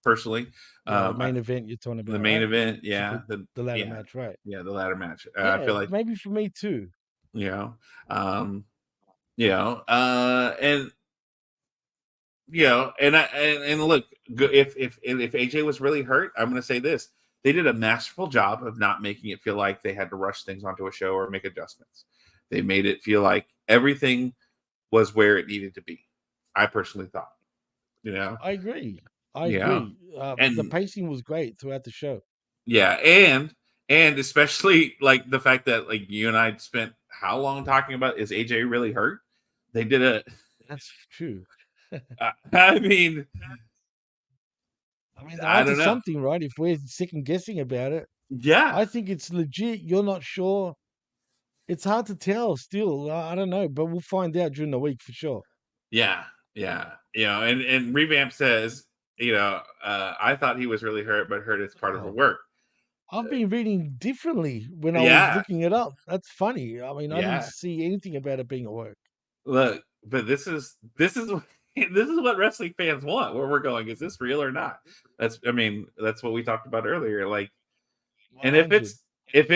Personally, the main event you're talking about. The main event, yeah. The ladder match, right? Yeah, the ladder match. Yeah, I feel like maybe for me too. And look, if AJ was really hurt, I'm going to say this: they did a masterful job of not making it feel like they had to rush things onto a show or make adjustments. They made it feel like everything was where it needed to be. I personally thought, I agree. I agree. And the pacing was great throughout the show. Yeah, and And especially like the fact that like you and I spent how long talking about is AJ really hurt? They did a. That's true. I mean, I mean, they're I onto don't know. something, right? If we're second guessing about it, Yeah, I think it's legit. You're not sure. It's hard to tell still. I don't know, but we'll find out during the week for sure. yeah, yeah. You know, and Revamp says, you know, I thought he was really hurt, but hurt is part of the Oh, work. I've been reading differently when I was Yeah, looking it up. That's funny. I mean, I didn't yeah. see anything about it being at work. Look, but this is this is what wrestling fans want. Where we're going, is this real or not? That's what we talked about earlier. Like, and 100. if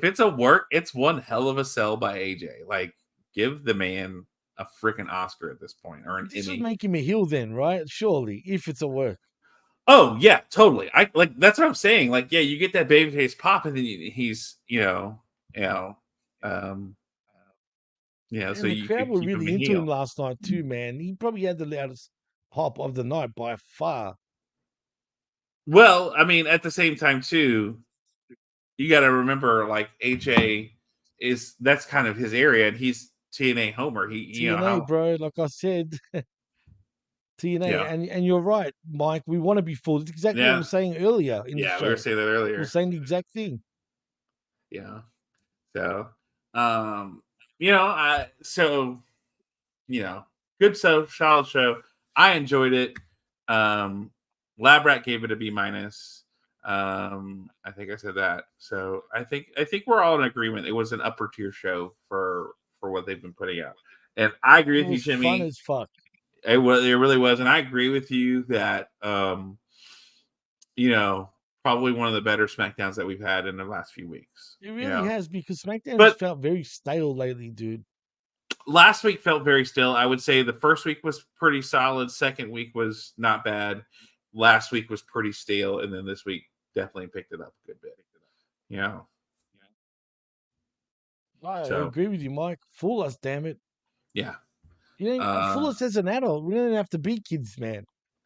it's a work, it's one hell of a sell by AJ. Like, give the man a freaking Oscar at this point, or an This would Emmy. make him a heel then, right? Surely, if it's at work. Oh yeah, totally. I like that's what I'm saying. Like, yeah, you get that babyface pop, and then he's um, so And the you crowd could were keep him really a into him heel. last night too, man. He probably had the loudest pop of the night by far. Well, I mean, at the same time too, you got to remember, like AJ that's kind of his area, and he's TNA Homer. He, TNA, bro, like I said, TNA. yeah, And you're right, Mike. We want to be fooled. It's exactly what we yeah, were saying earlier in the yeah. We were show. saying that We were earlier. saying the exact thing. Yeah. So, um, you know, I so you know, good solid show. I enjoyed it. Lab Rat gave it a B minus. I think I said that. So I think we're all in agreement. It was an upper tier show for what they've been putting out, and I agree And it with you, was fun Jimmy. as fuck. It really was, and I agree with you that you know, probably one of the better SmackDowns that we've had in the last few weeks. It You really know, has because SmackDown has but felt very stale lately, dude. last week felt very still. I would say the first week was pretty solid. Second week was not bad. Last week was pretty stale, and then this week definitely picked it up a good bit. You know, I so agree with you, Mike. Fool us, damn it. yeah, You know, fool us as an adult. We don't have to be kids, man.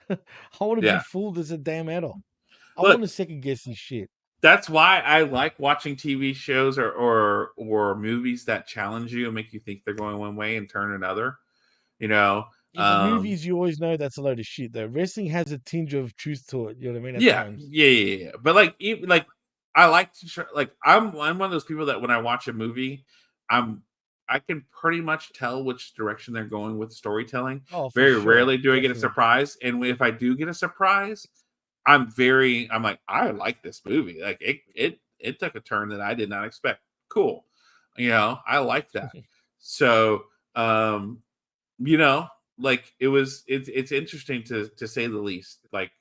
I want to be yeah. fooled as a damn adult. I Look, want to second guess this shit. that's why I like watching TV shows or movies that challenge you and make you think they're going one way and turn another. You know, Yeah, but movies, you always know that's a load of shit, though. Wrestling has a tinge of truth to it. You know what I mean? At times. Yeah. But like, even, like, I like to like. I'm one of those people that when I watch a movie, I can pretty much tell which direction they're going with storytelling. Oh, for Very sure. rarely do I get a Definitely. surprise, and if I do get a surprise, I'm like, I like this movie. Like it took a turn that I did not expect. Cool, I like that. So, you know, like it's interesting to say the least. Like,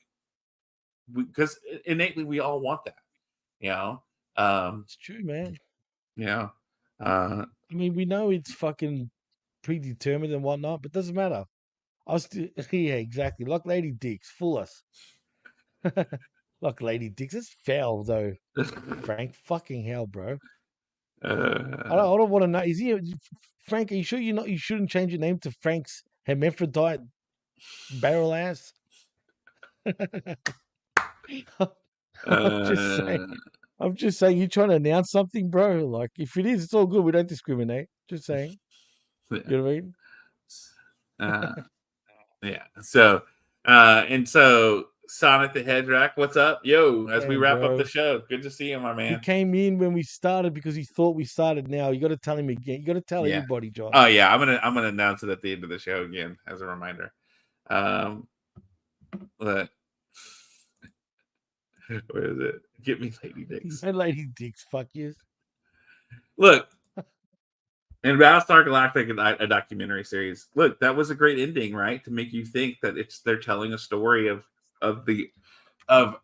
because innately we all want that, you know. It's true, man. Yeah. Uh, I mean, we know it's fucking predetermined and whatnot, but doesn't matter. I still, yeah, exactly. Like Lady Dix, fool us. Like Lady Dix, it's foul though. Frank, fucking hell, bro. I don't want to know. Is he Frank? Are you sure you shouldn't change your name to Frank's hermaphrodite barrel ass? I'm just saying. uh, I'm just saying. You trying to announce something, bro? Like, if it is, it's all good. We don't discriminate. Just saying. yeah. You know what I mean? Uh, yeah. So, and so Sonic the Hedgehog, what's up, yo? As we Damn, wrap up the bro. show, good to see you, my He man. came in when we started because he thought we started now. You got to tell him again. You got to tell Yeah. everybody, John. Oh yeah, I'm gonna announce it at the end of the show again as a reminder. But where is it? Get me Lady Dix. And Lady Dix, fuck you. Look, in Battlestar Galactic, a documentary series. Look, that was a great ending, right? To make you think that they're telling a story of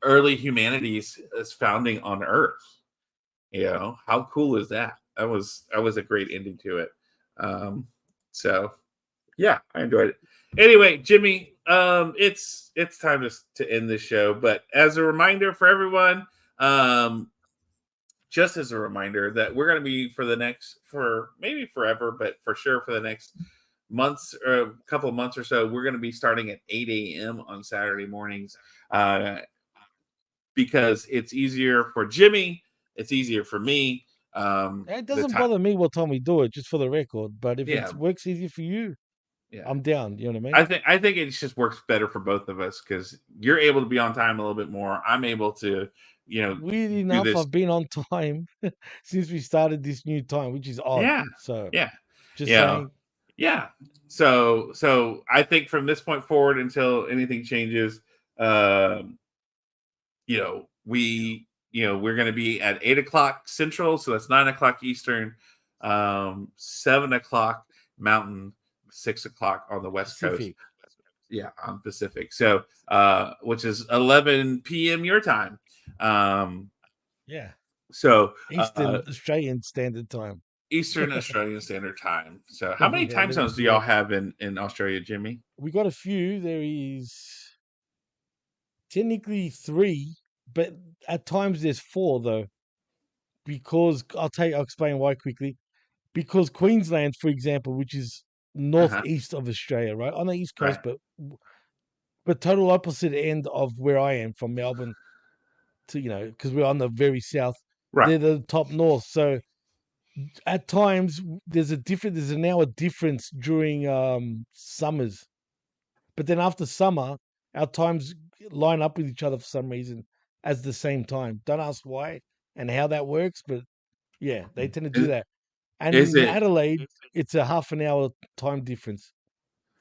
early humanity's founding on Earth. How cool is that? That was a great ending to it. So yeah, I enjoyed it. Anyway, Jimmy, it's time to end this show. But as a reminder for everyone, just as a reminder that we're going to be for maybe forever, but for sure for the next months or a couple of months or so, we're going to be starting at 8 a.m. on Saturday mornings, because it's easier for Jimmy it's easier for me. It doesn't bother me what time we do it, just for the record. But if it works easier for you, I'm down. You know what I mean? I think it just works better for both of us because you're able to be on time a little bit more. I'm able to, weirdly enough, I've been on time since we started this new time, which is odd. So just saying. Yeah. So I think from this point forward until anything changes, we're going to be at 8:00 Central, so that's 9:00 Eastern, 7:00 Mountain, 6:00 on the West Pacific. Coast. Yeah, on Pacific. So, which is 11 p.m. your time. Yeah. So Eastern Australian Standard Time. Eastern Australian Standard Time. So, how many time zones do y'all have in Australia, Jimmy? We got a few. There is technically 3, but at times there's 4 though. Because I'll explain why quickly. Because Queensland, for example, which is northeast of Australia, right on the east coast, but total opposite end of where I am from Melbourne to because we're on the very south. Right. They're the top north, so at times there's now a difference during summers, but then after summer our times line up with each other for some reason as the same time. Don't ask why and how that works, but yeah, they tend to do that. And in Adelaide it's a half an hour time difference,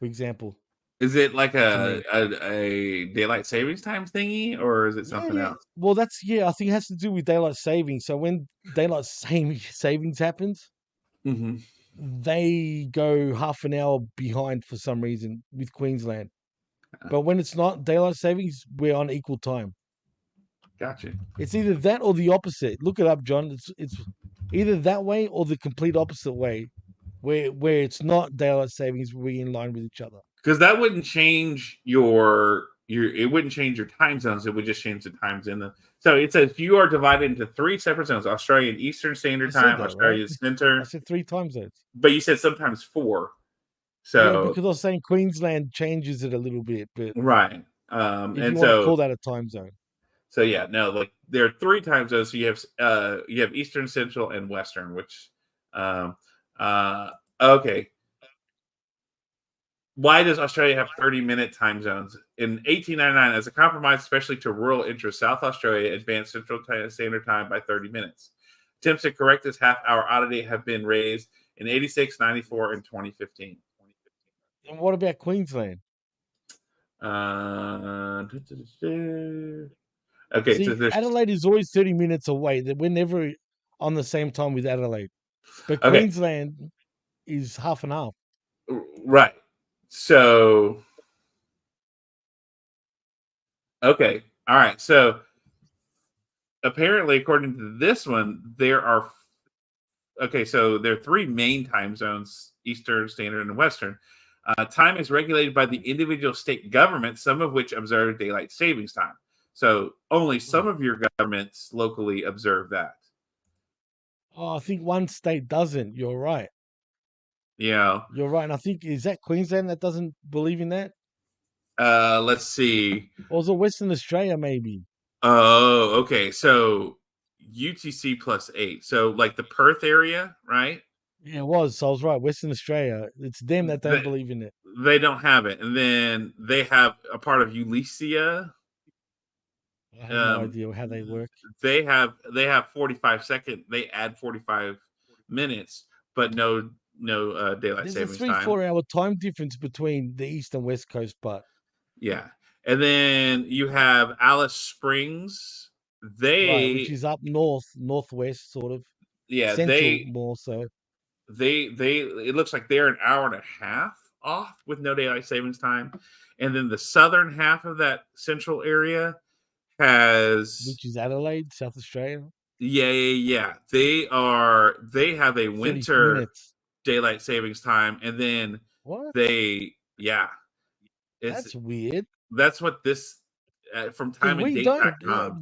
for example. Is it like a daylight savings time thingy, or is it something else? Well, I think it has to do with daylight savings. So when daylight savings happens, they go half an hour behind for some reason with Queensland. But when it's not daylight savings, we're on equal time. Gotcha. It's either that or the opposite. Look it up, John. It's either that way or the complete opposite way, where it's not daylight savings, we're in line with each other. Because that wouldn't change it wouldn't change your time zones. It would just change the times in the. So it says you are divided into 3 separate zones: Australian Eastern Standard Time, Australian Center. I said 3 time zones. But you said sometimes 4. So yeah, because I was saying Queensland changes it a little bit, but right. If you want to call that a time zone. So yeah, no, like there are 3 time zones. So you have Eastern, Central, and Western. Which, okay. Why does Australia have 30-minute time zones? In 1899, as a compromise, especially to rural interests, South Australia advanced Central Standard Time by 30 minutes. Attempts to correct this half-hour oddity have been raised in 86, 94, and 2015. And what about Queensland? Okay, see, so Adelaide is always 30 minutes away. We're never on the same time with Adelaide. But Queensland is half and half. Right. So, okay. All right. So, apparently, according to this one, there are 3 main time zones: Eastern Standard and Western. Time is regulated by the individual state governments, some of which observe daylight savings time. So, only some of your governments locally observe that. Oh, I think one state doesn't. You're right. Yeah. You're right. And I think, is that Queensland that doesn't believe in that? Let's see. Or is it Western Australia, maybe? Oh, okay. So UTC +8. So like the Perth area, right? Yeah, it was. So I was right. Western Australia. It's them that don't believe in it. They don't have it. And then they have a part of Ulysia. I have no idea how they work. They have 45 seconds. They add 45 minutes, but no daylight savings time. There's a 3-4 hour time difference between the east and west coast, but yeah. And then you have Alice Springs. Which is up northwest, sort of. Yeah, central more so. It looks like they're an hour and a half off with no daylight savings time, and then the southern half of that central area which is Adelaide, South Australia. Yeah. They have a winter daylight savings time, and then that's weird. That's what this from time and date.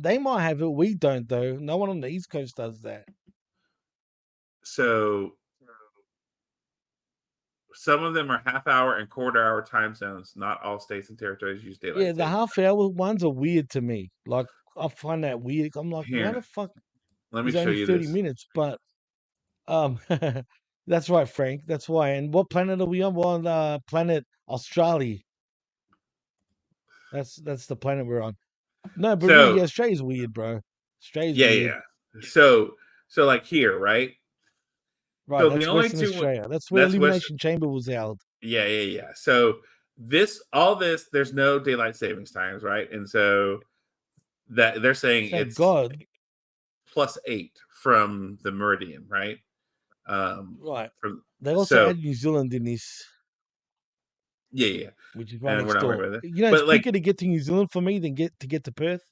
They might have it. We don't though. No one on the East Coast does that. So some of them are half-hour and quarter-hour time zones. Not all states and territories use daylight. Yeah, the half-hour ones are weird to me. Like I find that weird. I'm like, how the fuck? Let me is show only you 30 this. minutes, but that's right, Frank. That's why. And what planet are we on? We're on planet Australia. That's the planet we're on. No, but really, So Australia's weird, bro. Australia's yeah, weird. yeah. So like here, right? Right, So the that's only Western two Australia. That's where that's West. Elimination Chamber was held. Yeah, yeah, yeah. So all this, there's no daylight savings times, right? And so that they're saying Thank it's God. +8 from the meridian, right? Right. From They also so add New Zealand in this, yeah, yeah, which is right and we're next not door. worried about that. You know, it's But like, quicker to get to New Zealand for me than get to Perth.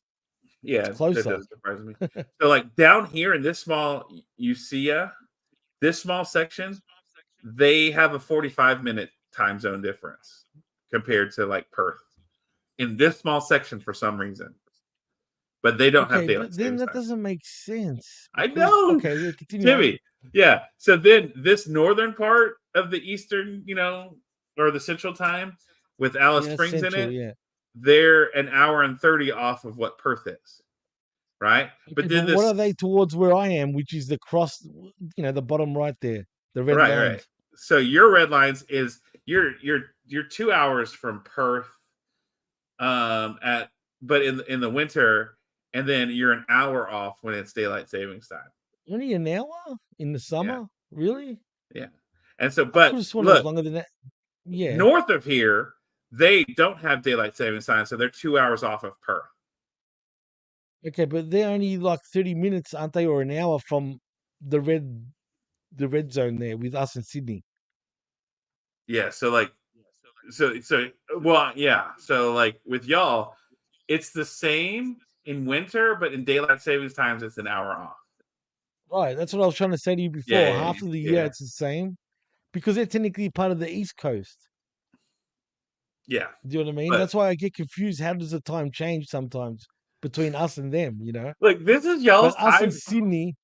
It's yeah, that closer. doesn't surprise me. So like down here in this small UCA, this small section, they have a 45-minute time zone difference compared to like Perth in this small section for some reason. But they don't have Okay, daylight but then savings that time. doesn't make sense I because know, okay, yeah, continue on. Timmy. Yeah. So then this northern part of the eastern, or the central time with Alice Yeah, that's Springs in central, it, yeah. they're an hour and 30 off of what Perth is. Right. Okay, But but then what this, are they towards where I am, which is the cross, the bottom right there, the red right, right. lines. So your red lines is you're 2 hours from Perth, at but in the winter, and then you're an hour off when it's daylight savings time. Only an hour in the Yeah. summer? Really? Yeah. And so, I could but have sworn it was look, longer than that. Yeah. north of here, they don't have daylight savings time, so they're 2 hours off of Perth. Okay, but they're only like 30 minutes, aren't they, or an hour from the red zone there with us in Sydney. Yeah. So like, well, yeah. So like with y'all, it's the same in winter, but in daylight savings times, it's an hour off. Right, that's what I was trying to say to you Yeah, before. yeah, Half of the year yeah, it's the same because they're technically part of the East Coast. yeah. Do you know what I mean? But That's why I get confused. How does the time change sometimes between us and them, like, this is But y'all's us and time. Sydney,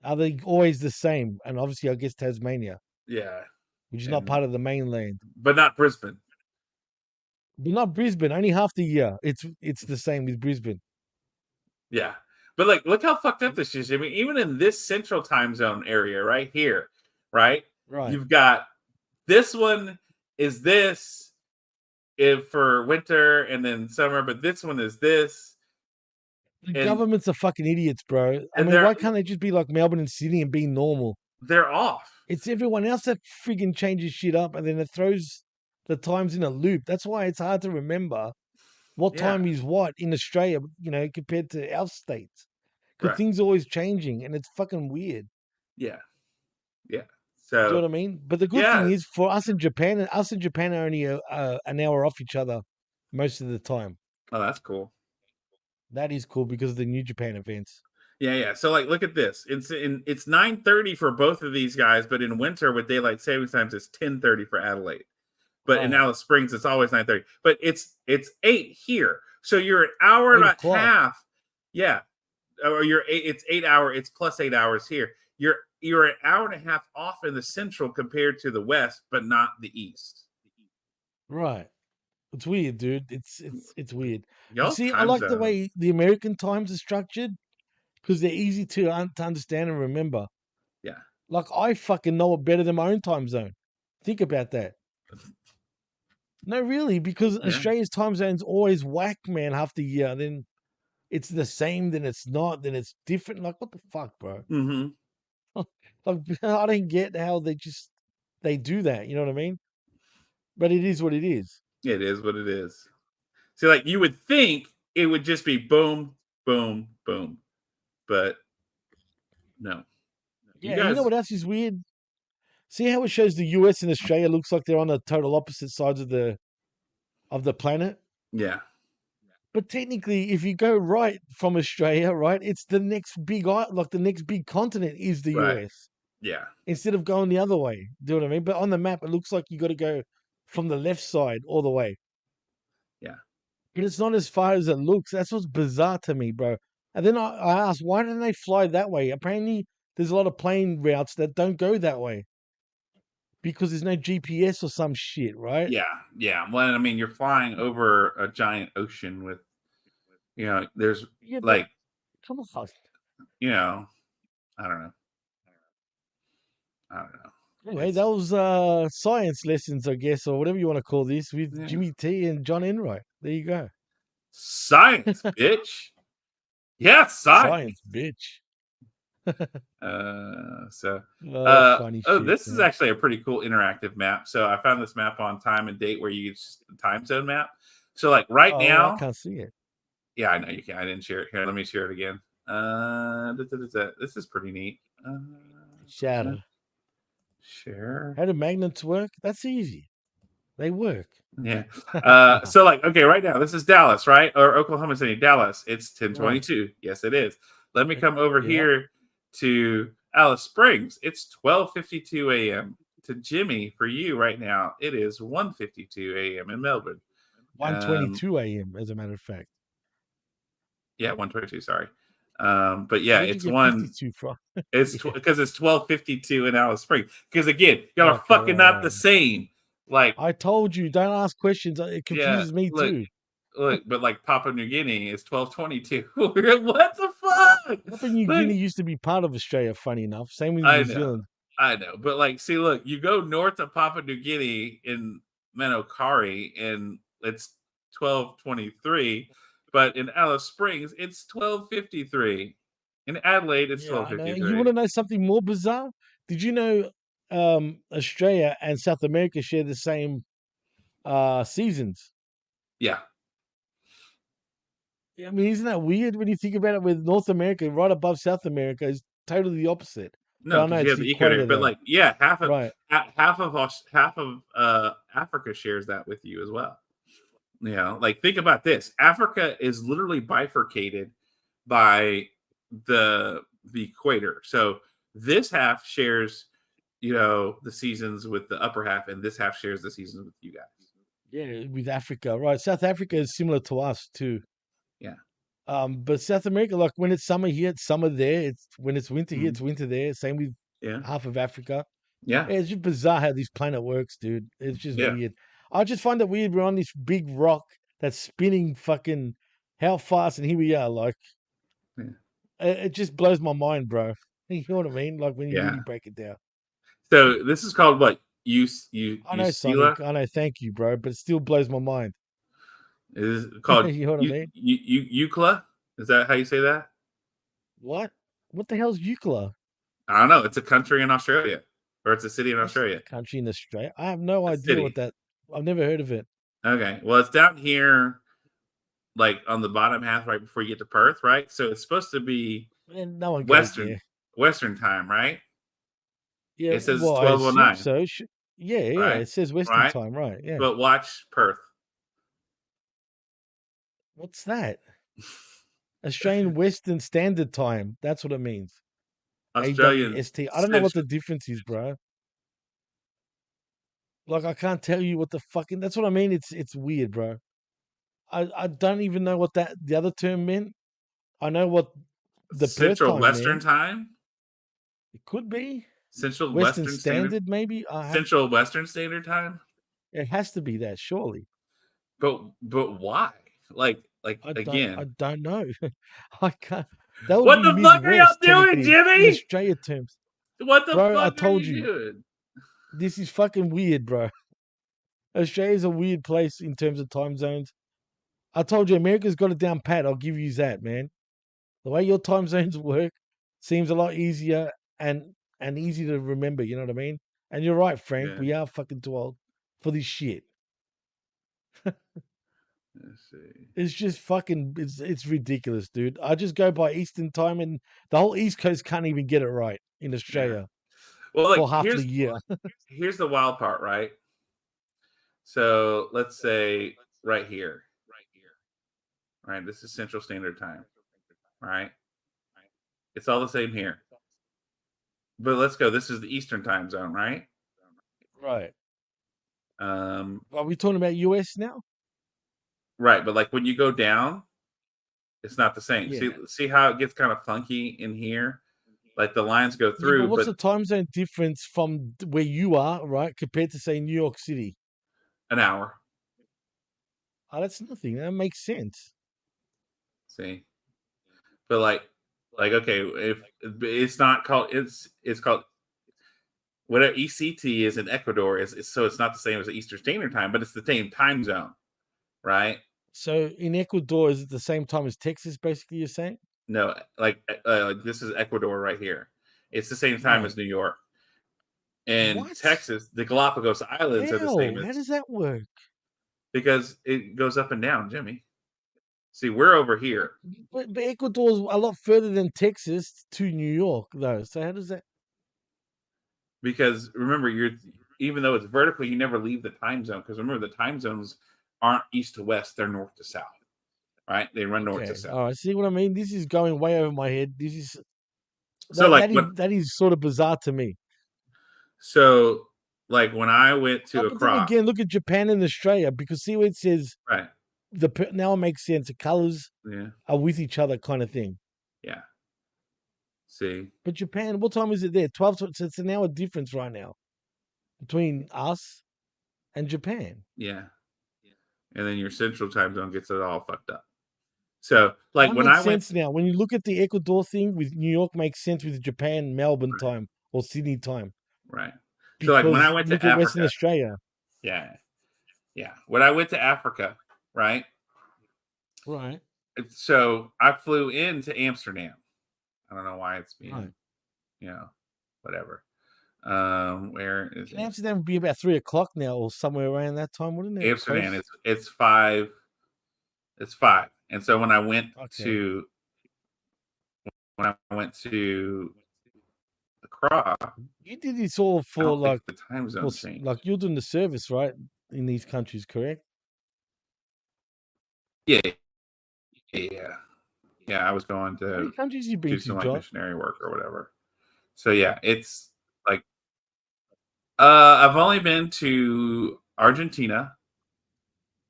are they always the same? And obviously, I guess Tasmania, Yeah, which is not and part of the mainland. but not Brisbane. But not Brisbane, only half the year. It's the same with Brisbane. Yeah. But like, look how fucked up this is. I mean, even in this central time zone area right here, right? Right. You've got this one is this if for winter and then summer, but this one is this. The And governments are fucking idiots, bro. I and mean, they're why can't they just be like Melbourne and Sydney and be normal? they're off. It's everyone else that friggin' changes shit up and then it throws the times in a loop. That's why it's hard to remember what Yeah. time is what in Australia, compared to our states. Because Right. things are always changing and it's fucking weird. Yeah. Yeah. Do you know So what I mean? But the good yeah. thing is for us in Japan are only an hour off each other most of the time. Oh, that's cool. That is cool because of the New Japan events. Yeah, yeah. So like, look at this. It's 9:30 for both of these guys, but in winter with daylight savings times, it's 10:30 for Adelaide. But in Right. Alice Springs, it's always 9:30. But it's 8 here. So you're an hour and 8 a o'clock. half. Yeah. Or it's 8 hour, it's plus 8 hours here. You're an hour and a half off in the central compared to the west, but not the east. Right. It's weird, dude. It's weird. But Y'all's see, I time like the zone. way the American times are structured because they're easy to understand and remember. Yeah. Like I fucking know it better than my own time zone. Think about that. No, really, because Yeah. Australia's time zone's always whack, man, half the year. Then it's the same, then it's not, then it's different. Like, what the fuck, bro? Mm-hmm. Like, I don't get how they do that. You know what I mean? But it is what it is. It is what it is. See, like, you would think it would just be boom, boom, boom. But no. You Yeah, and you know guys, what else is weird? See how it shows the US and Australia looks like they're on the total opposite sides of the planet? yeah. But technically, if you go right from Australia, right, it's the next the next big continent is the Right. US Yeah. instead of going the other way. Do you know what I mean? But on the map, it looks like you got to go from the left side all the way. Yeah. But it's not as far as it looks. That's what's bizarre to me, bro. And then I asked, why don't they fly that way? Apparently, there's a lot of plane routes that don't go that way because there's no GPS or some shit, right? Yeah. Yeah. Well, I mean, you're flying over a giant ocean with, there's Yeah, but like, come on. you know, I don't know. Anyway, It's that was science lessons, I guess, or whatever you want to call this, with yeah. Jimmy T and John Enright. There you go. Science, bitch. Yeah, Science, science. bitch. So Funny oh, shit, this is man. actually a pretty cool interactive map. So I found this map on Time and Date where you use the time zone map. So like right Oh, I now, can't see it. yeah, I know you can. I didn't share it here. Let me share it again. This is pretty neat. Shatter. Share. How do magnets work? That's easy. They work. Yeah. So like, okay, right now this is Dallas, right? Or Oklahoma City, Dallas. It's 10:22. Yes, it is. Let me come over Yeah. here to Alice Springs. It's 12:52 a.m. To Jimmy, for you right now, it is 1:52 a.m. in Melbourne. 1:22 a.m. as a matter of fact. Yeah, 1:22. Sorry. But yeah, Where'd you it's get one. 52 from? It's Yeah. because it's 12:52 in Alice Springs. Because again, y'all are Okay, fucking not the right. same. Like, I told you, don't ask questions. It yeah, confuses me look, too. but like Papua New Guinea is 12:22. What the fuck? Papua New Like, Guinea used to be part of Australia, funny enough. Same with I New know, Zealand. but like, see, look, you go north of Papua New Guinea in Menokari, and it's 12:23, but in Alice Springs, it's 12:53. In Adelaide, it's Yeah, I know. You want 12:53. to know something more bizarre? Did you know Australia and South America share the same seasons? Yeah, I mean, isn't that weird when you think about it? With North America right above South America is totally the opposite. But no, I know because you it's have the the equator. equator But though. like, yeah, Right. half of Africa shares that with you as well. You know, like think about this: Africa is literally bifurcated by the equator. So this half shares, the seasons with the upper half, and this half shares the seasons with you guys. Yeah, with Africa. Right. South Africa is similar to us too. Yeah. But South America, like when it's summer here, it's summer there. It's when it's winter here, Mhm. it's winter there. Same with Yeah. half of Africa. Yeah. Yeah, it's just bizarre how this planet works, dude. It's just Yeah. weird. I just find it weird we're on this big rock that's spinning fucking how fast, and here we are. Like, Yeah. it just blows my mind, bro. You know what I mean? Like when you Yeah. really break it down. So this is called what? I know Usila. Sonic. I know, thank you, bro, but it still blows my mind. It is called You know what I mean? Eucla. Is that how you say that? What? What the hell's Euclid? I don't know. It's a country in Australia, or it's a city in That's not Australia. a country in Australia. I have no A idea what city. that. I've never heard of it. Okay. Well, it's down here, like on the bottom half, right before you get to Perth, right? So it's supposed to be And no one goes Western there. Western time, right? Yeah, It says well, it's I assume 12:09, so. Yeah, yeah. right? It says Western Right. time, right? Yeah. But watch Perth. What's that? Australian Western Standard Time. That's what it means. Australian AWST. I don't know what Central. the difference is, bro. Like I can't tell you what the fucking. That's what I mean. It's weird, bro. I don't even know what that the other term meant. I know what the Perth Central time Western meant. time. It could be Central Western Western Standard. Standard, maybe. Central Western Standard Time. It has to be that, surely. But why? Like I again. don't know. I can't. That would What be the fuck are y'all Midwest, doing, technically, in Jimmy? Australia terms. What the Bro, I fuck are told you you. doing? This is fucking weird, bro. Australia's a weird place in terms of time zones. I told you America's got it down pat. I'll give you that, man. The way your time zones work seems a lot easier and easy to remember, you know what I mean? And you're right, Frank. Yeah. We are fucking too old for this shit. Let's see. It's just fucking it's ridiculous, dude. I just go by Eastern time and the whole East Coast can't even get it right in Yeah. Australia Well, like for half the year. here's the wild part, right? So let's say right here, right? This is Central Standard Time, right? It's all the same here. But let's go. This is the Eastern Time Zone, right? Right. Um, Are we talking about US now? right. But like when you go down, it's not the same. Yeah. See how it gets kind of funky in here? Like the lines go Yeah, but through, what's but the time zone difference from where you are, right, compared to say New York City? an hour. Oh, that's nothing. That makes sense. See, but like Like, okay, if it's not called, it's called whatever ECT is in Ecuador is so it's not the same as the Eastern Standard Time, but it's the same time zone, right? So in Ecuador, is it the same time as Texas? Basically, you're saying? No, like this is Ecuador right here. It's the same time Right. as New York. And What? Texas, the Galapagos Islands are the How? same How as does that work? because it goes up and down, Jimmy. See, we're over here But Ecuador's a lot further than Texas to New York, though. So how does that? because remember, even though it's vertical, you never leave the time zone because remember the time zones aren't east to west; they're north to south, right? They run north to Okay, south. all right. See what I mean? This is going way over my head. This is So, like that is sort of bizarre to me. when I went to But then Accra, again, look at Japan and Australia because see what it says. right? Now it makes sense. The colors Yeah, are with each other, kind of thing. yeah. See, But Japan, what time is it there? 12. So it's an hour difference right now between us and Japan. yeah, and then your central time zone gets it all fucked up. So, like That when makes I went, sense now. When you look at the Ecuador thing with New York, makes sense with Japan, Melbourne right, time or Sydney time right. So, like when I because went look to at Western Africa, Australia. yeah, yeah. When I went to Africa, right? Right. So I flew into Amsterdam. I don't know why it's being, Right. whatever. Where is In Amsterdam would be about 3 o'clock now or somewhere around that time, wouldn't it? Amsterdam? Close. It's 5. It's 5. And so when I went Okay. to Accra, You did this all I for don't think the time zone changed. like you're doing the service, right? In these countries, correct? Yeah, yeah, yeah. I was going How many to countries you been do to, some like John? missionary work or whatever. So yeah, it's like I've only been to Argentina,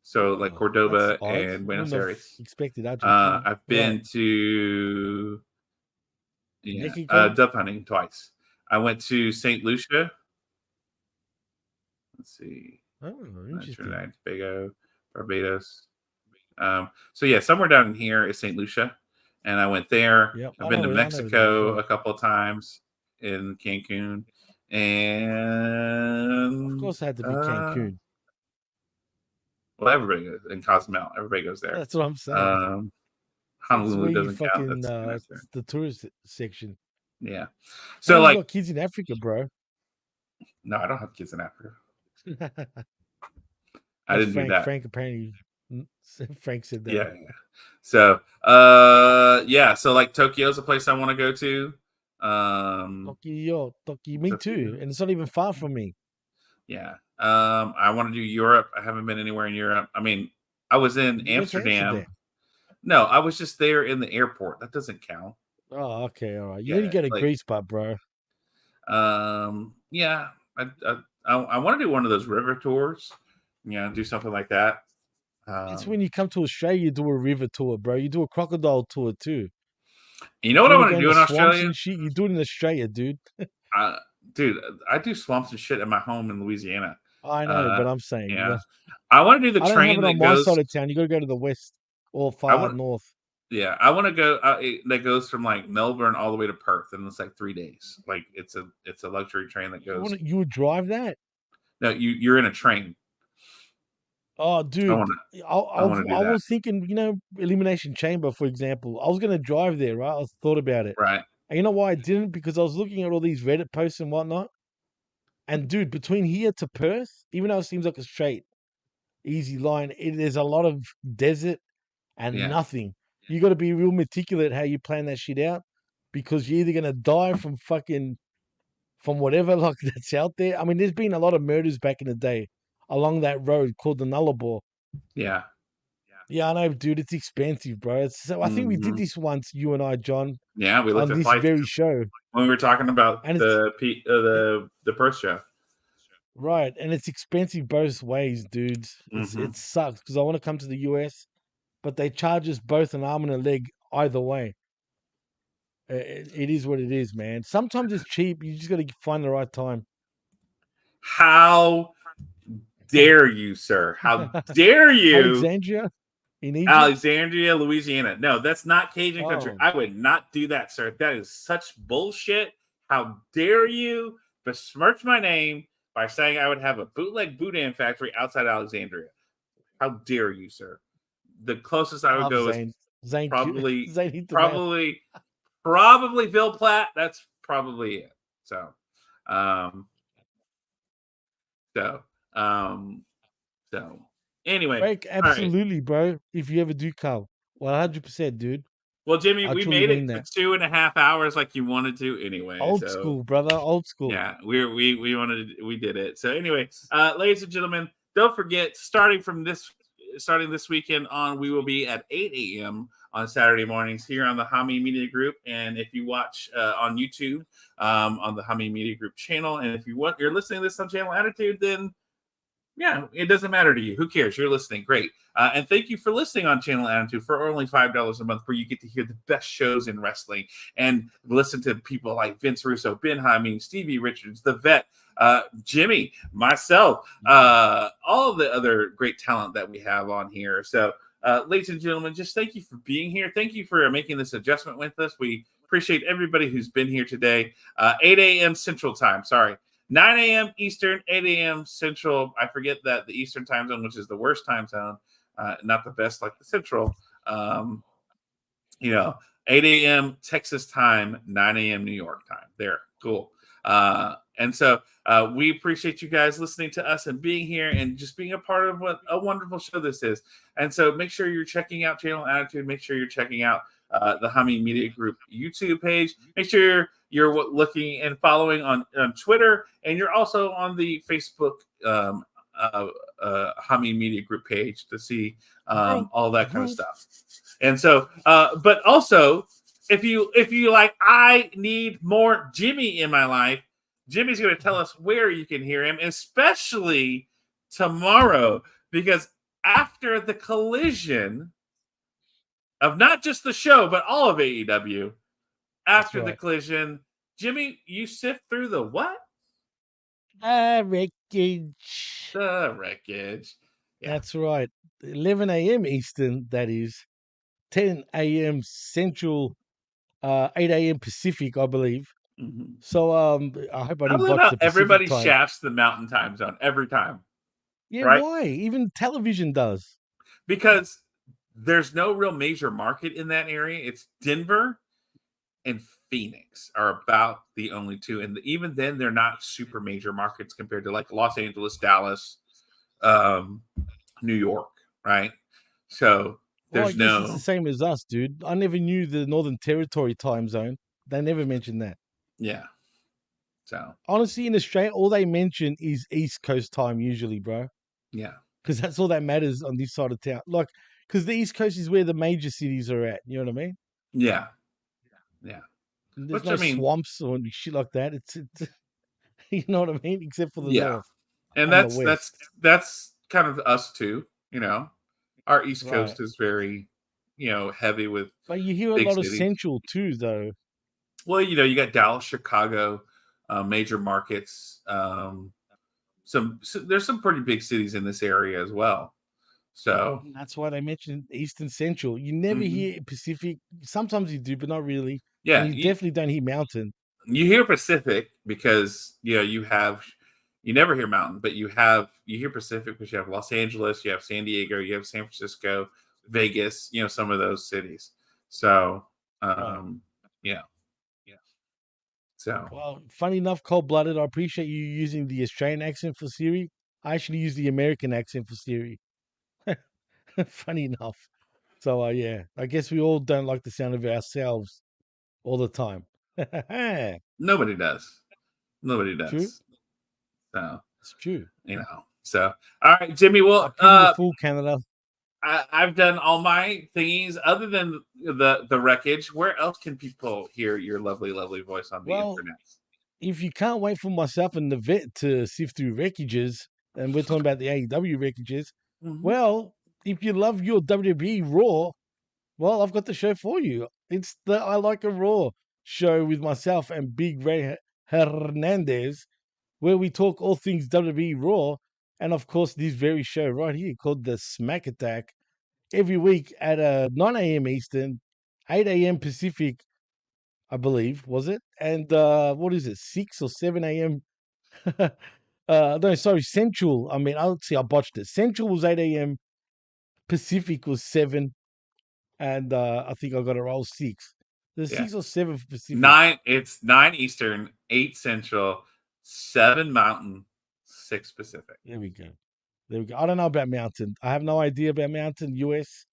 so like Oh, that's Cordoba odd. and Buenos Wouldn't have Aires. expected Argentina. I've Right. been to Mexico. dove hunting twice. I went to St. Lucia. Let's see, Oh, interesting. Trinidad and Tobago, Barbados. So yeah, somewhere down in here is St. Lucia, and I went there. Yep. I've been to I know where that is. Mexico Right. a couple of times in Cancun, Of and course, it had to be Cancun. well, everybody goes in Cozumel. Everybody goes there. That's what I'm saying. That's Honolulu where you doesn't count. fucking That's it's the tourist section. yeah. How So many you like, got kids in Africa, bro? no, I don't have kids in Africa. I That's didn't do that. Frank apparently. Frank said that. Yeah. So yeah. So like Tokyo's a place I want to go to. Tokyo, me too, and it's not even far from me. Yeah. I want to do Europe. I haven't been anywhere in Europe. I mean, I was in You went to Amsterdam. No, I was just there in the airport. That doesn't count. Oh, okay, all right. You Yeah, need to go to like, Greece, bro. yeah. I want to do one of those river tours. Do something like that. That's when you come to Australia, you do a river tour, bro. You do a crocodile tour too. You know what I want to do in swamps Australia? and shit. You do it in Australia, dude. Dude, I do swamps and shit at my home in Louisiana. I know, but I'm saying, yeah. I want to do the I don't have train it that on my goes. side of town. You got to go to the west or far north. Yeah, I want to go. That goes from like Melbourne all the way to Perth, and it's like 3 days. Like it's a luxury train that goes. You would drive that? No, you're in a train. Oh, dude, I was thinking, Elimination Chamber, for example. I was going to drive there, right? I thought about it. Right. And you know why I didn't? Because I was looking at all these Reddit posts and whatnot. And dude, between here to Perth, even though it seems like a straight, easy line, there's a lot of desert and nothing. You got to be real meticulous how you plan that shit out, because you're either going to die from whatever like that's out there. I mean, there's been a lot of murders back in the day along that road called the Nullarbor. Yeah. Yeah, I know, dude. It's expensive, bro. So I think we did this once, you and I, John. Yeah, we looked on at this flights very show when we were talking about the Perth show. Right, and it's expensive both ways, dudes. It sucks because I want to come to the US, but they charge us both an arm and a leg either way. It is what it is, man. Sometimes it's cheap. You just got to find the right time. How dare you, sir? How dare you? Alexandria? in Egypt? Alexandria, Louisiana. No, that's not Cajun country. Oh. I would not do that, sir. That is such bullshit. How dare you besmirch my name by saying I would have a bootleg boudin factory outside Alexandria? How dare you, sir? The closest I would Love go is Zane. Zane, probably, Zane hit the nail. probably Ville Platte. That's probably it. So, so, um, so anyway, Break, all right. absolutely, bro. If you ever do come, 100%, dude. Well, Jimmy, I we truly made mean it for that. 2.5 hours like you wanted to anyway. Old So school, brother. Old school. yeah, we did it. So anyway, ladies and gentlemen, don't forget, starting this weekend on, we will be at 8 a.m. on Saturday mornings here on the Hami Media Group. And if you watch on YouTube, on the Hami Media Group channel, and if you're listening to this on Channel Attitude, then yeah, it doesn't matter to you. Who cares? You're listening. Great. And thank you for listening on Channel Attitude for only $5 a month, where you get to hear the best shows in wrestling and listen to people like Vince Russo, Ben Hyming, Stevie Richards, The Vet, Jimmy, myself, all of the other great talent that we have on here. So, ladies and gentlemen, just thank you for being here. Thank you for making this adjustment with us. We appreciate everybody who's been here today. 8 a.m. Central Time. Sorry. 9 a.m. Eastern, 8 a.m. Central. I forget that the Eastern time zone, which is the worst time zone, not the best like the Central. 8 a.m. Texas time, 9 a.m. New York time. There, cool. And so we appreciate you guys listening to us and being here and just being a part of what a wonderful show this is. And so make sure you're checking out Channel Attitude. Make sure you're checking out the Hami Media Group YouTube page. Make sure you're looking and following on Twitter, and you're also on the Facebook Hami Media Group page to see all that kind of stuff. And so, but also, if you like, I need more Jimmy in my life. Jimmy's going to tell us where you can hear him, especially tomorrow, because after the collision of not just the show, but all of AEW, after the collision, Jimmy, you sift through the what? Wreckage. The wreckage. Yeah. That's right. 11 a.m. Eastern, that is. 10 a.m. Central, 8 a.m. Pacific, I believe. Mm-hmm. So I hope I didn't botch the Pacific everybody time. shafts the Mountain Time Zone every time. Yeah, right? Why? Even television does. Because there's no real major market in that area. It's Denver and Phoenix are about the only two. And even then, they're not super major markets compared to like Los Angeles, Dallas, New York, right? So there's I guess it's the same as us, dude. I never knew the Northern Territory time zone. They never mentioned that. Yeah. So honestly, in Australia, all they mention is East Coast time usually, bro. Yeah. Because that's all that matters on this side of town. Like, because the East Coast is where the major cities are at. You know what I mean? Yeah. Yeah. There's no swamps or shit like that. It's you know what I mean? Except for the north. And that's kind of us too, you know. Our East Coast is very, heavy with. But you hear a lot of Central too, though. Well, you got Dallas, Chicago, major markets. There's some pretty big cities in this area as well. So that's why they mentioned East and Central. You never hear Pacific. Sometimes you do, but not really. Yeah, and you definitely don't hear Mountain. You hear Pacific because you never hear Mountain, but you hear Pacific because you have Los Angeles, you have San Diego, you have San Francisco, Vegas, some of those cities. So yeah. So well, funny enough, Cold Blooded, I appreciate you using the Australian accent for Siri. I actually use the American accent for Siri. Funny enough. So yeah, I guess we all don't like the sound of ourselves all the time. Nobody does. True. So it's true. So all right, Jimmy. Well, the full Canada. I've done all my thingies other than the wreckage. Where else can people hear your lovely, lovely voice on the internet? If you can't wait for myself and the vet to sift through wreckages, and we're talking about the AEW wreckages, well, if you love your WWE Raw, well, I've got the show for you. It's the I Like a Raw show with myself and Big Ray Hernandez, where we talk all things WWE Raw, and of course this very show right here called the Smack Attack every week at 9 a.m. Eastern, 8 a.m. Pacific, I believe, was it? And what is it, 6 or 7 a.m.? No, sorry, Central. I mean, I'll see, I botched it. Central was 8 a.m. Pacific was 7, and I think I got it all 6. The Yeah. 6 or 7 for Pacific. 9. It's 9 Eastern, 8 Central, 7 Mountain, 6 Pacific. There we go. There we go. I don't know about Mountain. I have no idea about Mountain US.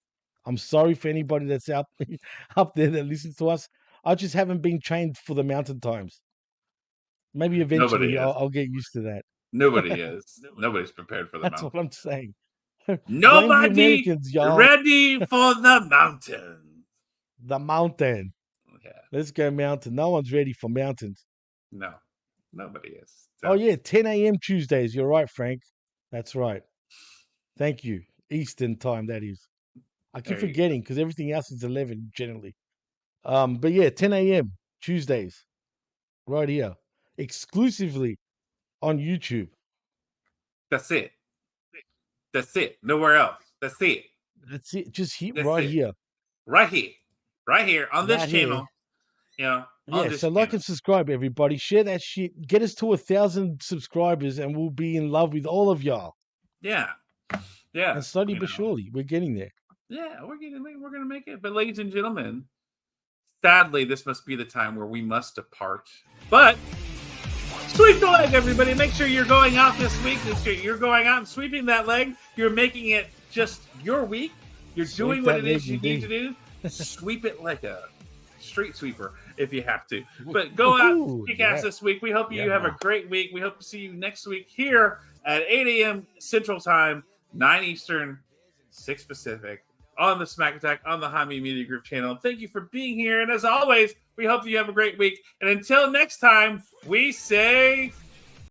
I'm sorry for anybody that's out up there that listens to us. I just haven't been trained for the Mountain times. Maybe eventually Nobody is. I'll get used to that. Nobody is. Nobody's prepared for the That's mountain. what I'm saying. Blame the Nobody Americans, y'all. ready for the mountain. The mountain. Yeah. Let's go mountain. No one's ready for mountains. No, nobody is. Oh, yeah, 10 a.m. Tuesdays. You're right, Frank. That's right. Thank you. Eastern time, that is. I keep There you forgetting because everything else is 11 generally. But yeah, 10 a.m. Tuesdays, right here, exclusively on YouTube. That's it. That's it. Nowhere else. That's it. That's it. Just hit That's right it. here. Right here. Right here on this Right here. channel. You know, on Yeah, this so like channel. and subscribe, everybody. Share that shit. Get us to 1,000 subscribers, and we'll be in love with all of y'all. Yeah. Yeah. And slowly you but know. surely, we're getting there. Yeah, we're gonna make it. But ladies and gentlemen, sadly, this must be the time where we must depart. But sweep the leg, everybody. Make sure you're going out this week. Make sure you're going out and sweeping that leg. You're making it just your week. You're Sweep doing what that it is leg, you need to do. Sweep it like a street sweeper if you have to. But go out, Ooh, kick yeah. ass this week. We hope you Yeah, have a man. great week. We hope to see you next week here at 8 a.m. Central Time, 9 Eastern, 6 Pacific, on the Smack Attack on the Jaime Media Group channel. Thank you for being here. And as always, we hope that you have a great week. And until next time, we say